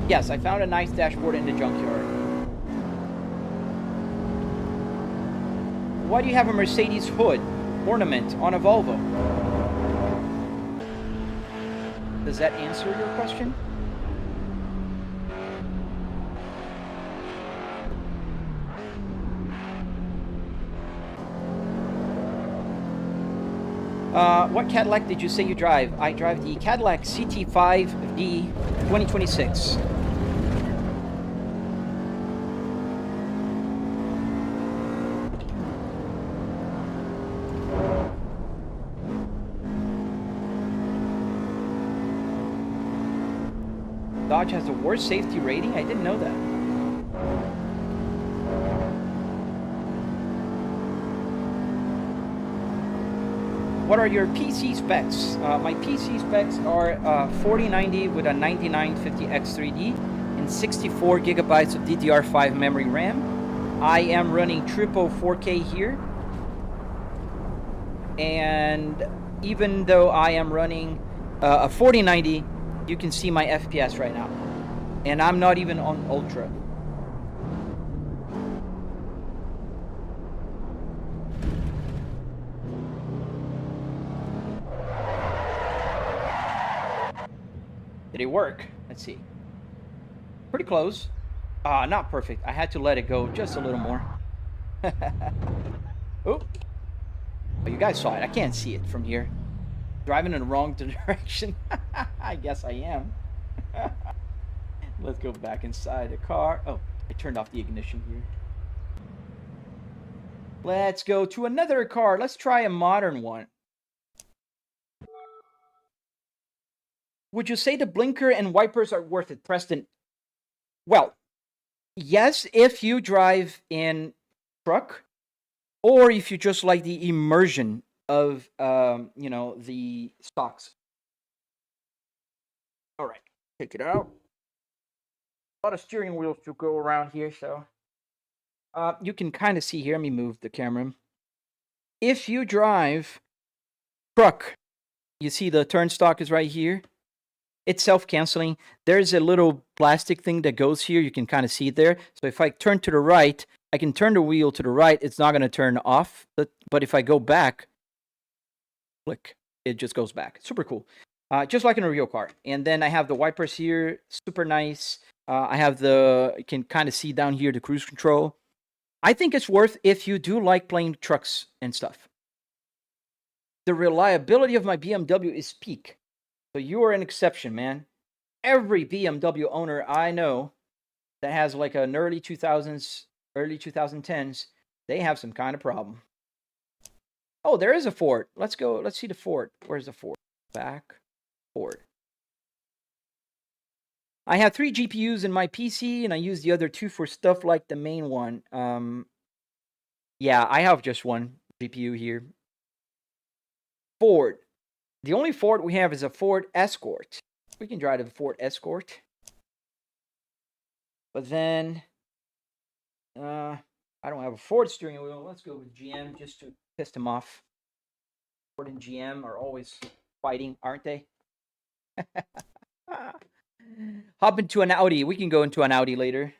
Yes, I found a nice dashboard in the junkyard. Why do you have a Mercedes hood ornament on a Volvo? Does that answer your question? What Cadillac did you say you drive? I drive the Cadillac CT5D 2026. Dodge has the worst safety rating? I didn't know that. What are your PC specs? My PC specs are 4090 with a 9950 X3D and 64 gigabytes of DDR5 memory RAM. I am running triple 4K here. And even though I am running a 4090, you can see my FPS right now. And I'm not even on Ultra. Did it work? Let's see. Pretty close. Not perfect. I had to let it go just a little more. Oh, you guys saw it. I can't see it from here. Driving in the wrong direction. I guess I am. Let's go back inside the car. Oh, I turned off the ignition here. Let's go to another car. Let's try a modern one. Would you say the blinker and wipers are worth it, Preston? Well, yes, if you drive in truck, or if you just like the immersion of, you know, the Stalks. All right, take it out. A lot of steering wheels to go around here, so you can kind of see here. Let me move the camera. If you drive truck, you see the turn stock is right here. It's self-canceling. There's a little plastic thing that goes here. You can kind of see it there. So if I turn to the right, I can turn the wheel to the right. It's not going to turn off. But if I go back, click, it just goes back. Super cool. Just like in a real car. And then I have the wipers here. Super nice. I have you can kind of see down here the cruise control. I think it's worth if you do like playing trucks and stuff. The reliability of my BMW is peak. So you are an exception, man. Every BMW owner I know that has like an early 2000s, early 2010s, they have some kind of problem. Oh, there is a Ford. Let's go. Let's see the Ford. Where's the Ford? Back. Ford. I have 3 GPUs in my PC, and I use the other 2 for stuff like the main one. Yeah, I have just one GPU here. Ford. The only Ford we have is a Ford Escort. We can drive the Ford Escort. But then, I don't have a Ford steering wheel. Let's go with GM just to piss them off. Ford and GM are always fighting, aren't they? Hop into an Audi. We can go into an Audi later.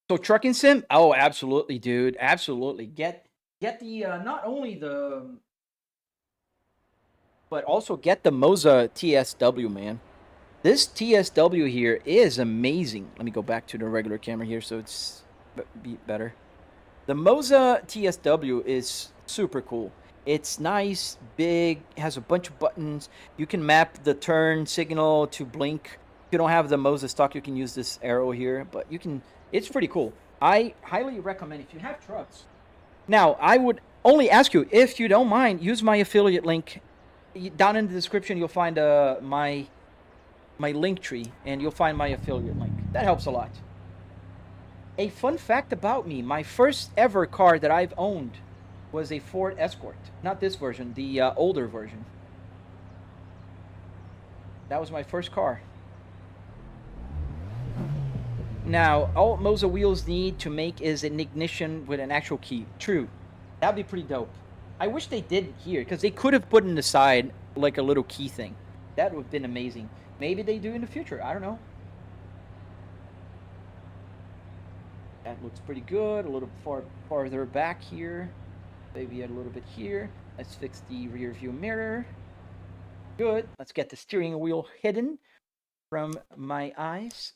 So trucking sim? Oh, absolutely, dude. Absolutely. Get the not only the, but also get the Moza TSW, man. This TSW here is amazing. Let me go back to the regular camera here so it's better. The Moza TSW is super cool. It's nice, big, has a bunch of buttons. You can map the turn signal to blink. If you don't have the Moza stock, you can use this arrow here, but you can, it's pretty cool. I highly recommend if you have trucks. Now, I would only ask you, if you don't mind, use my affiliate link. Down in the description, you'll find my Linktree, and you'll find my affiliate link. That helps a lot. A fun fact about me, my first ever car that I've owned was a Ford Escort. Not this version, the older version. That was my first car. Now, all Moza wheels need to make is an ignition with an actual key. True. That'd be pretty dope. I wish they did here, because they could have put in the side like a little key thing. That would have been amazing. Maybe they do in the future. I don't know. That looks pretty good. A little farther back here. Maybe a little bit here. Let's fix the rear view mirror. Good. Let's get the steering wheel hidden from my eyes.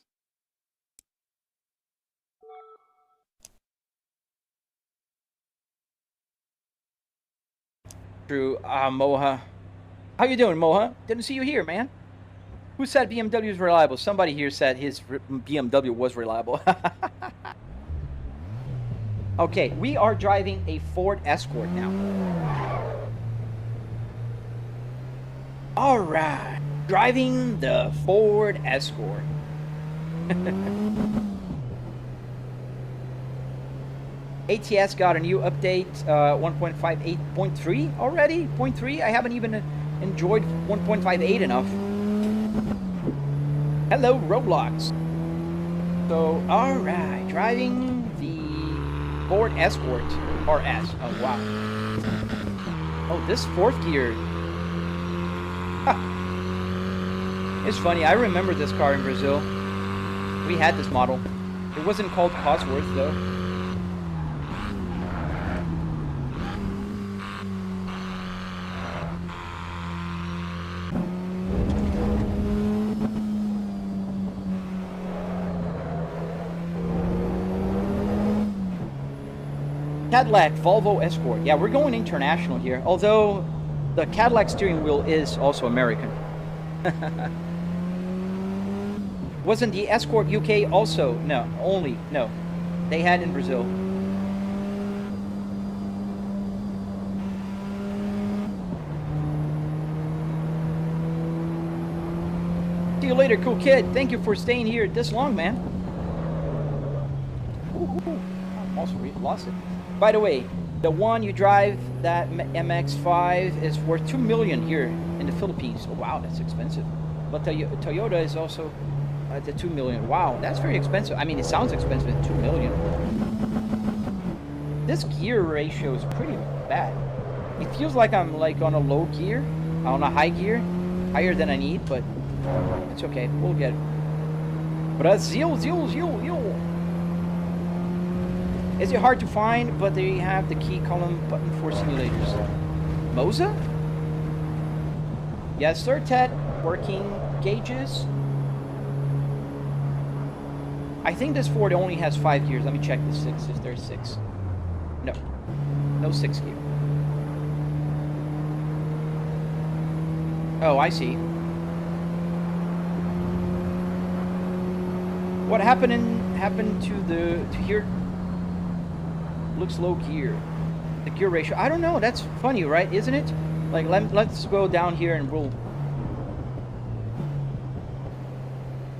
True. Moha. How you doing, Moha? Didn't see you here, man. Who said BMW is reliable? Somebody here said his BMW was reliable. Okay, we are driving a Ford Escort now. All right, driving the Ford Escort. ATS got a new update, 1.58.3 already? 0.3? I haven't even enjoyed 1.58 enough. Hello, Roblox. So, all right, driving the Ford Escort RS. Oh, wow. Oh, this fourth gear. It's funny. I remember this car in Brazil. We had this model. It wasn't called Cosworth, though. Cadillac Volvo Escort. Yeah, we're going international here. Although the Cadillac steering wheel is also American. Wasn't the Escort UK also? No, only. No. They had in Brazil. See you later, cool kid. Thank you for staying here this long, man. Ooh. Also lost it. By the way, the one you drive, that MX-5, is worth $2 million here in the Philippines. Oh, wow, that's expensive. But Toyota is also at the $2 million. Wow, that's very expensive. I mean, it sounds expensive at $2 million. This gear ratio is pretty bad. It feels like I'm like on a low gear, on a high gear, higher than I need, but it's okay. We'll get it. Brazil. Is it hard to find, but they have the key column button for simulators? Moza? Yes, sir, Ted. Working gauges. I think this Ford only has 5 gears. Let me check the 6, if there's 6. No. No 6 gear. Oh, I see. What happened to here? Looks low gear. The gear ratio. I don't know. That's funny, right? Isn't it? Like, let's go down here and we'll.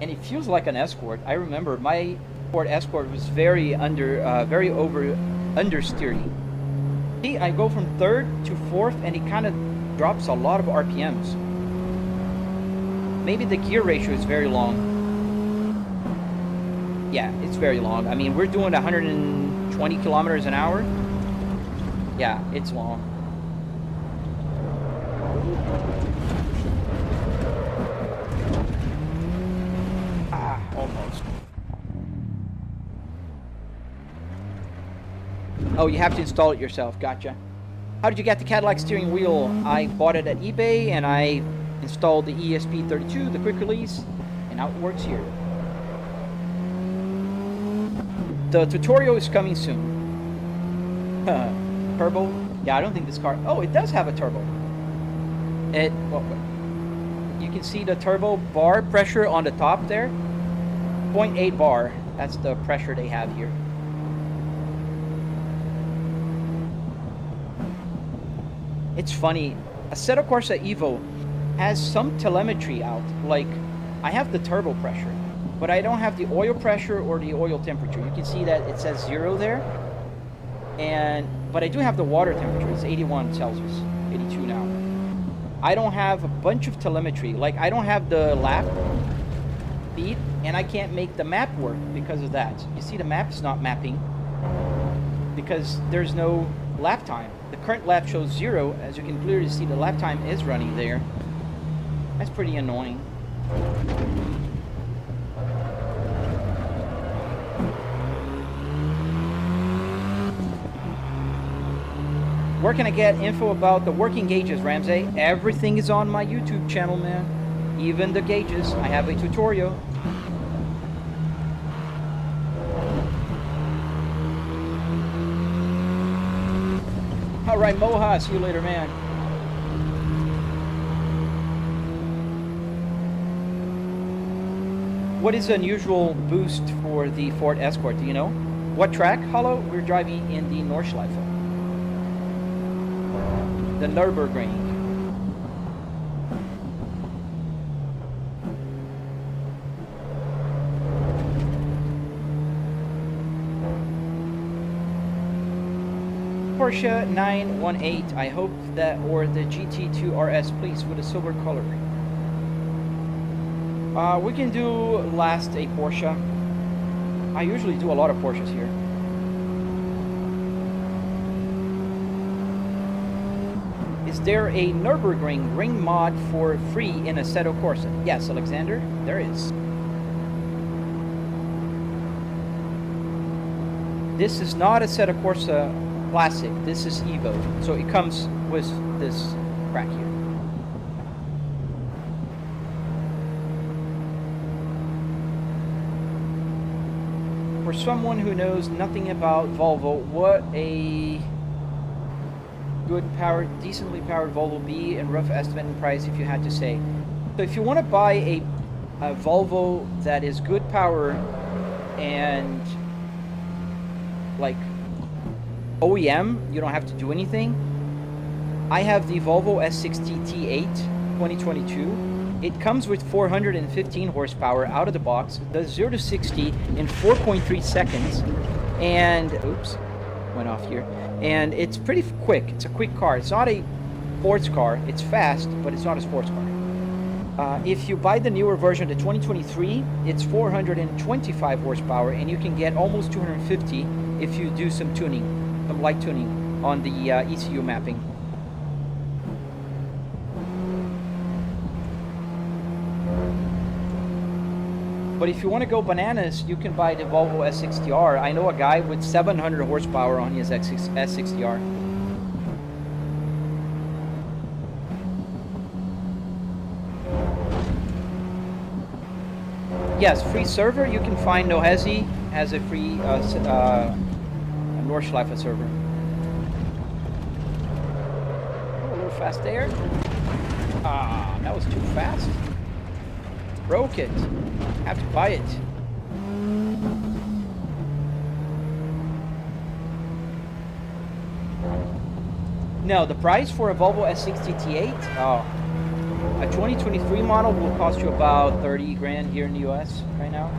And it feels like an Escort. I remember my Ford Escort was very understeery. See, I go from third to fourth, and it kind of drops a lot of RPMs. Maybe the gear ratio is very long. Yeah, it's very long. I mean, we're doing 120 kilometers an hour. Yeah, it's long. Almost. Oh, you have to install it yourself. Gotcha. How did you get the Cadillac steering wheel? I bought it at eBay, and I installed the ESP32, the quick release, and now it works here. The tutorial is coming soon. Turbo? Yeah, I don't think this car... Oh, it does have a turbo. Well, you can see the turbo bar pressure on the top there. 0.8 bar. That's the pressure they have here. It's funny. Assetto Corsa Evo has some telemetry out. Like, I have the turbo pressure, but I don't have the oil pressure or the oil temperature. You can see that it says 0 there. But I do have the water temperature. It's 81 Celsius, 82 now. I don't have a bunch of telemetry. Like, I don't have the lap speed, and I can't make the map work because of that. You see the map is not mapping because there's no lap time. The current lap shows 0. As you can clearly see, the lap time is running there. That's pretty annoying. Where can I get info about the working gauges, Ramsey? Everything is on my YouTube channel, man. Even the gauges. I have a tutorial. All right, Moha, see you later, man. What is the unusual boost for the Ford Escort? Do you know? What track, Hollow? We're driving in the Nordschleife. The Nurburgring. Porsche 918. I hope that, or the GT2 RS, please, with a silver color. We can do last a Porsche. I usually do a lot of Porsches here. Is there a Nurburgring ring mod for free in Assetto Corsa? Yes, Alexander, there is. This is not Assetto Corsa Classic. This is Evo. So it comes with this rack here. For someone who knows nothing about Volvo, what a good powered, decently powered Volvo be and rough estimate in price if you had to say. So if you want to buy a Volvo that is good power and like OEM, you don't have to do anything. I have the Volvo S60 T8 2022. It comes with 415 horsepower out of the box, does 0 to 60 in 4.3 seconds, and oops, went off here. And it's pretty quick. It's a quick car. It's not a sports car. It's fast, but it's not a sports car. If you buy the newer version, the 2023, it's 425 horsepower, and you can get almost 250 if you do some tuning, some light tuning on the ECU mapping. But if you want to go bananas, you can buy the Volvo S60R. I know a guy with 700 horsepower on his S60R. Yes, free server. You can find Nohezi has a free Nordschleife server. Oh, a little fast there. Ah, that was too fast. Broke it. Have to buy it. No, the price for a Volvo S60 T8, a 2023 model will cost you about 30 grand here in the US right now.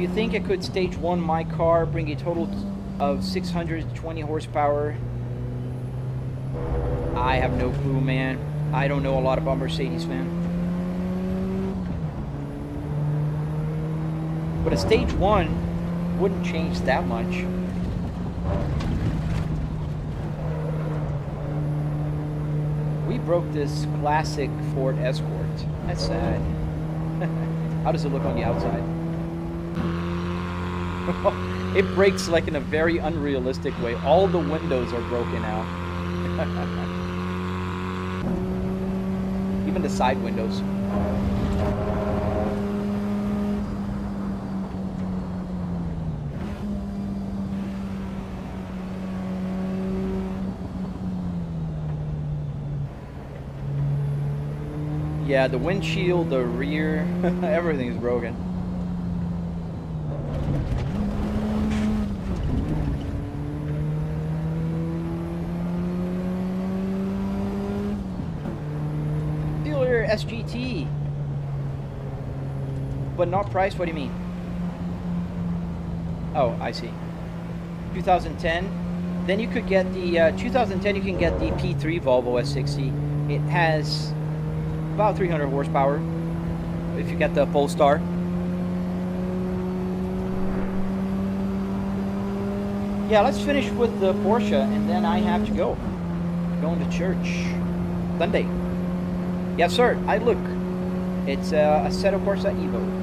you think it could stage 1 my car, bring a total of 620 horsepower? I have no clue, man. I don't know a lot about Mercedes, man. But a stage 1 wouldn't change that much. We broke this classic Ford Escort. That's sad. How does it look on the outside? It breaks like in a very unrealistic way. All the windows are broken out. Even the side windows. Yeah, the windshield, the rear, everything's broken. Dealer SGT. But not price, what do you mean? Oh, I see. 2010. Then you could get the 2010, you can get the P3 Volvo S60. It has about 300 horsepower if you get the Polestar. Yeah, let's finish with the Porsche and then I have to go. Going to church. Sunday. Yes, sir. I look. It's a Assetto Corsa Evo.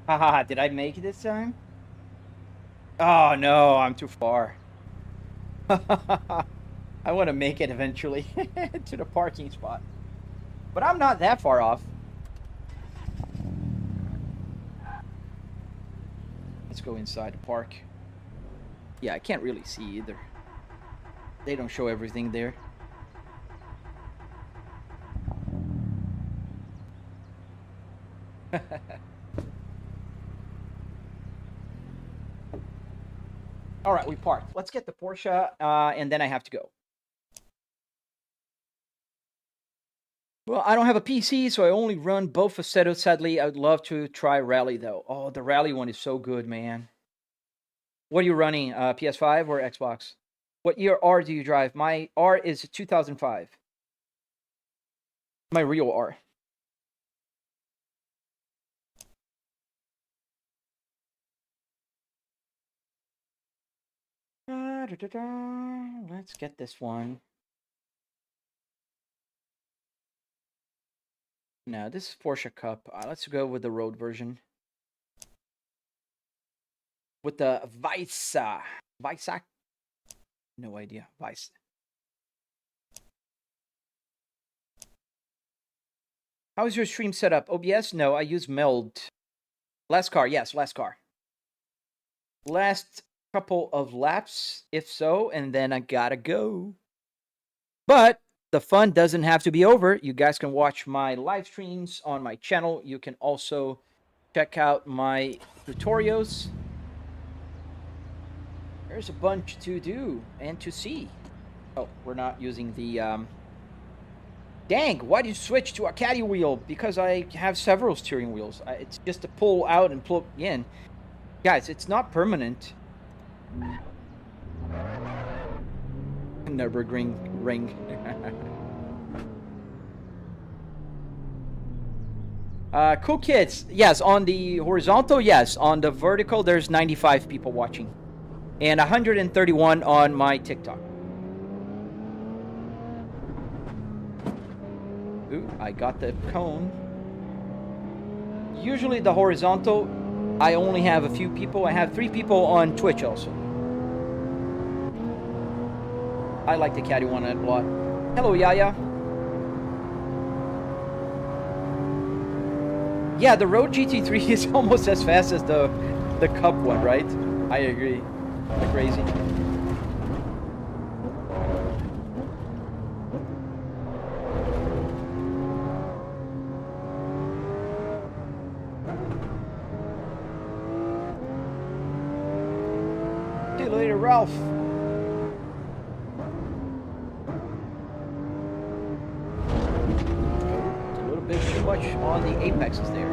Haha, did I make it this time? Oh no, I'm too far. I want to make it eventually to the parking spot. But I'm not that far off. Let's go inside the park. Yeah, I can't really see either. They don't show everything there. All right, we parked. Let's get the Porsche, and then I have to go. Well, I don't have a PC, so I only run both Assetto. Sadly, I would love to try Rally, though. Oh, the Rally one is so good, man. What are you running, PS5 or Xbox? What year R do you drive? My R is 2005. My real R. Let's get this one. No, this is Porsche Cup. Let's go with the road version. With the Weiss. Weissack? No idea. Weiss. How is your stream set up? OBS? No, I use Meld. Last car. Yes, last car. Last couple of laps, if so, and then I gotta go. But the fun doesn't have to be over. You guys can watch my live streams on my channel. You can also check out my tutorials. There's a bunch to do and to see. Oh, we're not using the dang, why did you switch to a caddy wheel? Because I have several steering wheels. It's just to pull out and plug in. Guys, it's not permanent. Nurburgring ring. Cool kids. Yes, on the horizontal, yes. On the vertical, there's 95 people watching. And 131 on my TikTok. Ooh, I got the cone. Usually the horizontal, I only have a few people. I have 3 people on Twitch also. I like the caddy one a lot. Hello, Yaya. Yeah, the Road GT3 is almost as fast as the Cup one, right? I agree. Crazy. later, Ralph. It's a little bit too much on the apexes there.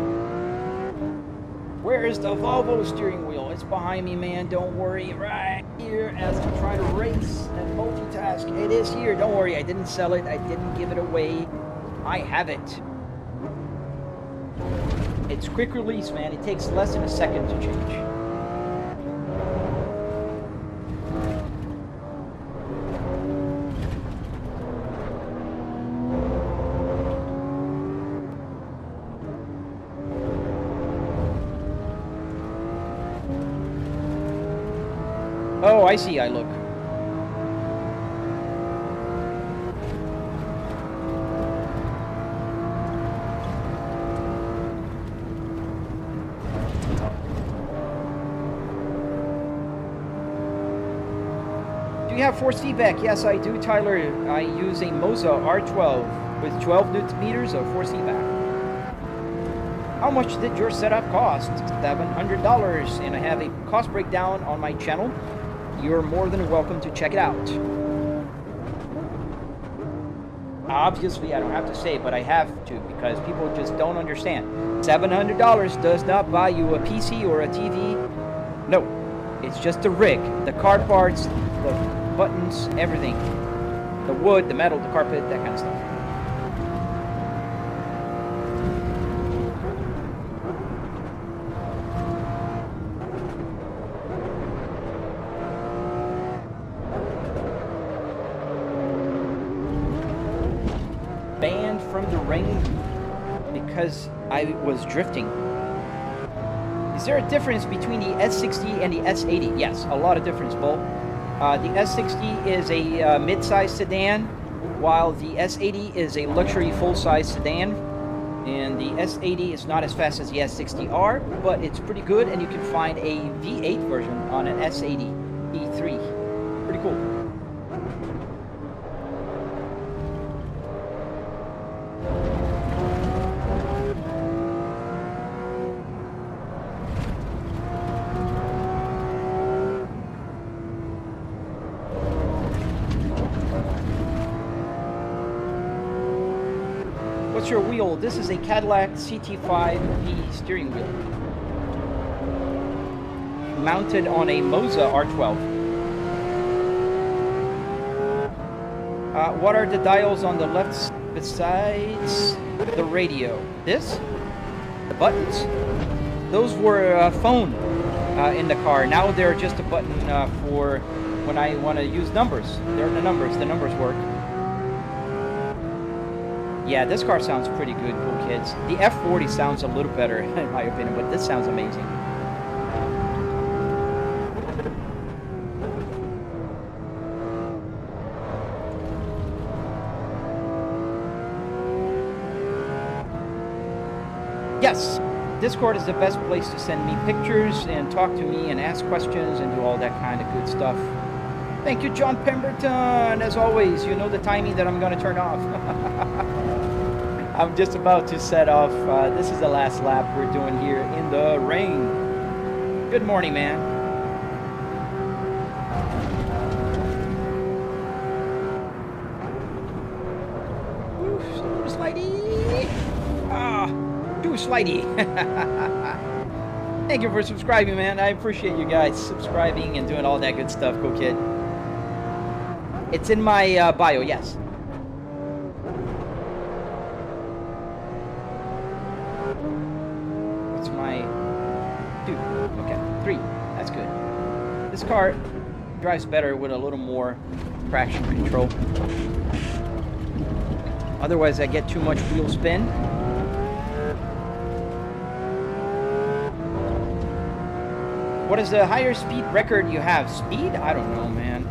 Where is the Volvo steering wheel? It's behind me, man. Don't worry. Right here as I'm trying to race and multitask. It is here. Don't worry. I didn't sell it. I didn't give it away. I have it. It's quick release, man. It takes less than a second to change. Oh, I see. I look. Do you have force feedback? Yes, I do, Tyler. I use a Moza R12 with 12 Newton meters of force feedback. How much did your setup cost? $700, and I have a cost breakdown on my channel. You're more than welcome to check it out. Obviously, I don't have to say, but I have to because people just don't understand. $700 does not buy you a PC or a TV. No, it's just the rig, the car parts, the buttons, everything. The wood, the metal, the carpet, that kind of stuff. Banned from the ring because I was drifting. Is there a difference between the S60 and the S80? Yes, a lot of difference, Bull. The S60 is a mid-size sedan, while the S80 is a luxury full-size sedan. And the S80 is not as fast as the S60R, but it's pretty good, and you can find a V8 version on an S80 E3. Pretty cool. What's your wheel? This is a Cadillac CT5P steering wheel, mounted on a Moza R12. What are the dials on the left besides the radio? This? The buttons? Those were a phone in the car. Now they're just a button for when I want to use numbers. They're the numbers. The numbers work. Yeah, this car sounds pretty good, cool kids. The F40 sounds a little better, in my opinion, but this sounds amazing. Yes, Discord is the best place to send me pictures and talk to me and ask questions and do all that kind of good stuff. Thank you, John Pemberton. As always, you know the timing that I'm going to turn off. I'm just about to set off. This is the last lap we're doing here in the rain. Good morning, man. Oof, so slidey. Too slidey. Thank you for subscribing, man. I appreciate you guys subscribing and doing all that good stuff, cool kid. It's in my bio, yes. What's my 2? Okay, 3. That's good. This car drives better with a little more traction control. Otherwise, I get too much wheel spin. What is the higher speed record you have? Speed? I don't know, man.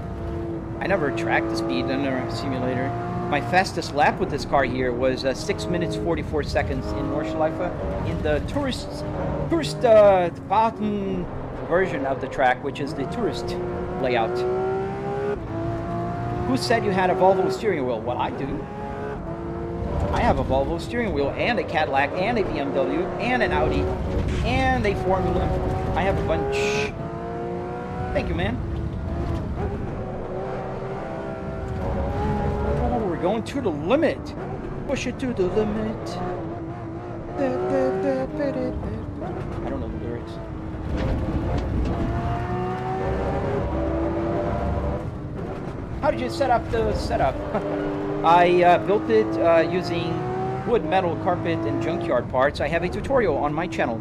I never tracked the speed in a simulator. My fastest lap with this car here was 6 minutes 44 seconds in Nordschleife in the tourist Baden version of the track, which is the tourist layout. Who said you had a Volvo steering wheel? Well, I do. I have a Volvo steering wheel and a Cadillac and a BMW and an Audi and a Formula. I have a bunch. Thank you, man. Oh, we're going to the limit. Push it to the limit. I don't know the lyrics. How did you set up the setup? I built it using wood, metal, carpet, and junkyard parts. I have a tutorial on my channel.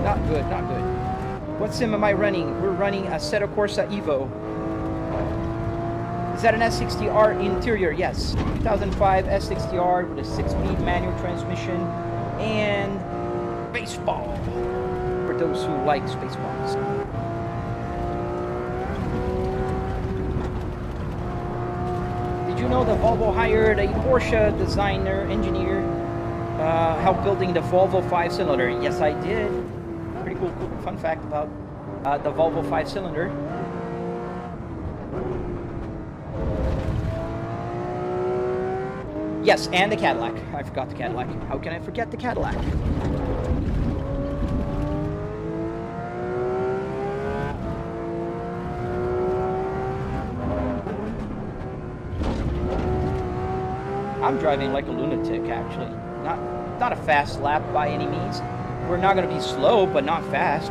Not good, not good. What sim am I running? We're running a Assetto Corsa Evo. Is that an S60R interior? Yes. 2005 S60R with a 6-speed manual transmission and baseball. For those who like Spaceballs. Did you know that Volvo hired a Porsche designer, engineer, help building the Volvo 5-cylinder? Yes, I did. Pretty cool fun fact about the Volvo 5-cylinder. Yes, and the Cadillac. I forgot the Cadillac. How can I forget the Cadillac? I'm driving like a lunatic, actually. Not a fast lap by any means. We're not going to be slow, but not fast.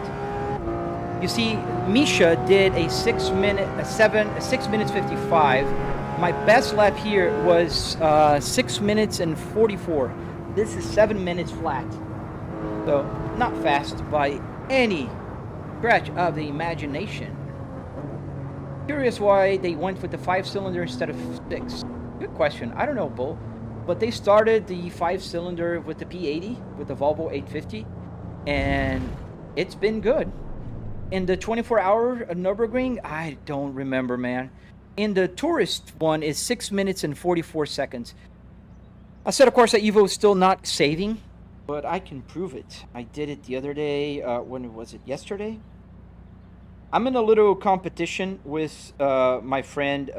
You see, Misha did a 6 minutes 55. My best lap here was 6 minutes and 44. This is 7 minutes flat. So, not fast by any stretch of the imagination. Curious why they went with the 5-cylinder instead of 6. Good question. I don't know, Bull. But they started the 5-cylinder with the P80, with the Volvo 850. And it's been good. In the 24-hour Nurburgring, I don't remember, man. In the tourist one is 6 minutes and 44 seconds. I said, of course, that Evo is still not saving, but I can prove it. I did it the other day. When was it? Yesterday? I'm in a little competition with my friend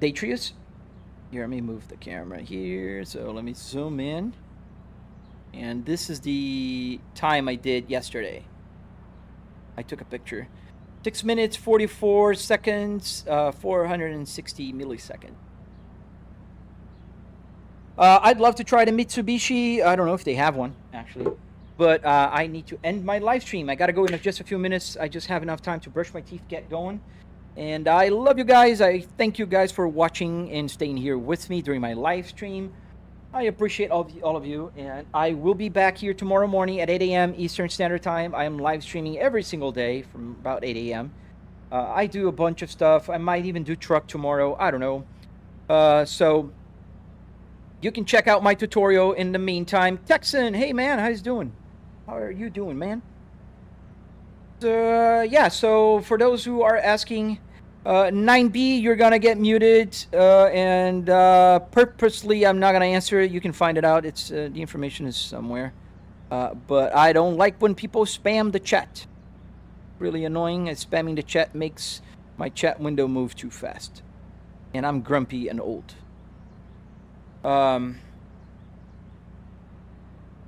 Detrius. Here, let me move the camera here. So let me zoom in. And this is the time I did yesterday. I took a picture. 6 minutes, 44 seconds, 460 milliseconds. I'd love to try the Mitsubishi. I don't know if they have one, actually. But I need to end my live stream. I got to go in just a few minutes. I just have enough time to brush my teeth, get going. And I love you guys. I thank you guys for watching and staying here with me during my live stream. I appreciate all of you, and I will be back here tomorrow morning at 8 a.m. Eastern Standard Time. I am live streaming every single day from about 8 a.m. I do a bunch of stuff. I might even do truck tomorrow. I don't know. So you can check out my tutorial in the meantime. Texan, hey man, how's it doing? How are you doing, man? Yeah, so for those who are asking, 9B, you're gonna get muted, and purposely I'm not gonna answer it. You can find it out. It's the information is somewhere. But I don't like when people spam the chat. Really annoying. Spamming the chat makes my chat window move too fast, and I'm grumpy and old.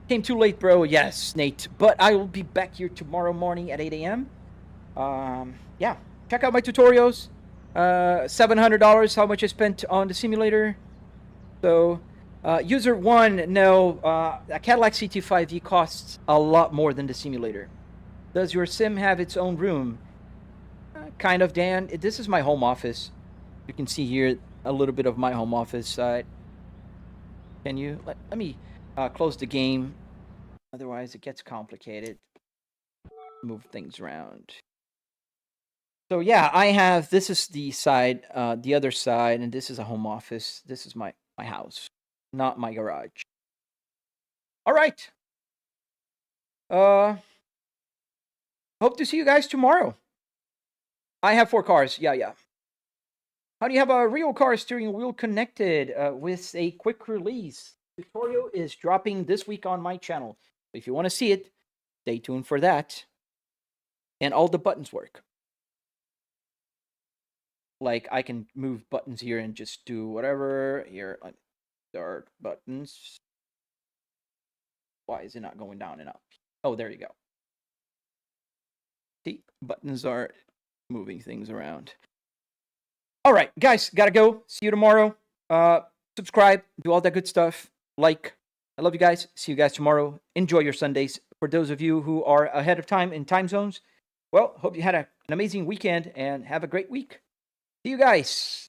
Came too late, bro. Yes, Nate. But I will be back here tomorrow morning at 8 a.m. Yeah. Check out my tutorials. $700, how much I spent on the simulator. So, user 1, no, a Cadillac CT5V costs a lot more than the simulator. Does your sim have its own room? Kind of, Dan. This is my home office. You can see here a little bit of my home office side. Can you? Let me close the game. Otherwise, it gets complicated. Move things around. So yeah, I have, this is the side, the other side, and this is a home office. This is my house, not my garage. All right. Hope to see you guys tomorrow. I have 4 cars. Yeah. How do you have a real car steering wheel connected with a quick release? Tutorial is dropping this week on my channel. If you want to see it, stay tuned for that. And all the buttons work. Like, I can move buttons here and just do whatever. Here, there are buttons. Why is it not going down and up? Oh, there you go. See, buttons are moving things around. All right, guys, gotta go. See you tomorrow. Subscribe, do all that good stuff. Like, I love you guys. See you guys tomorrow. Enjoy your Sundays. For those of you who are ahead of time in time zones, well, hope you had an amazing weekend and have a great week. See you guys.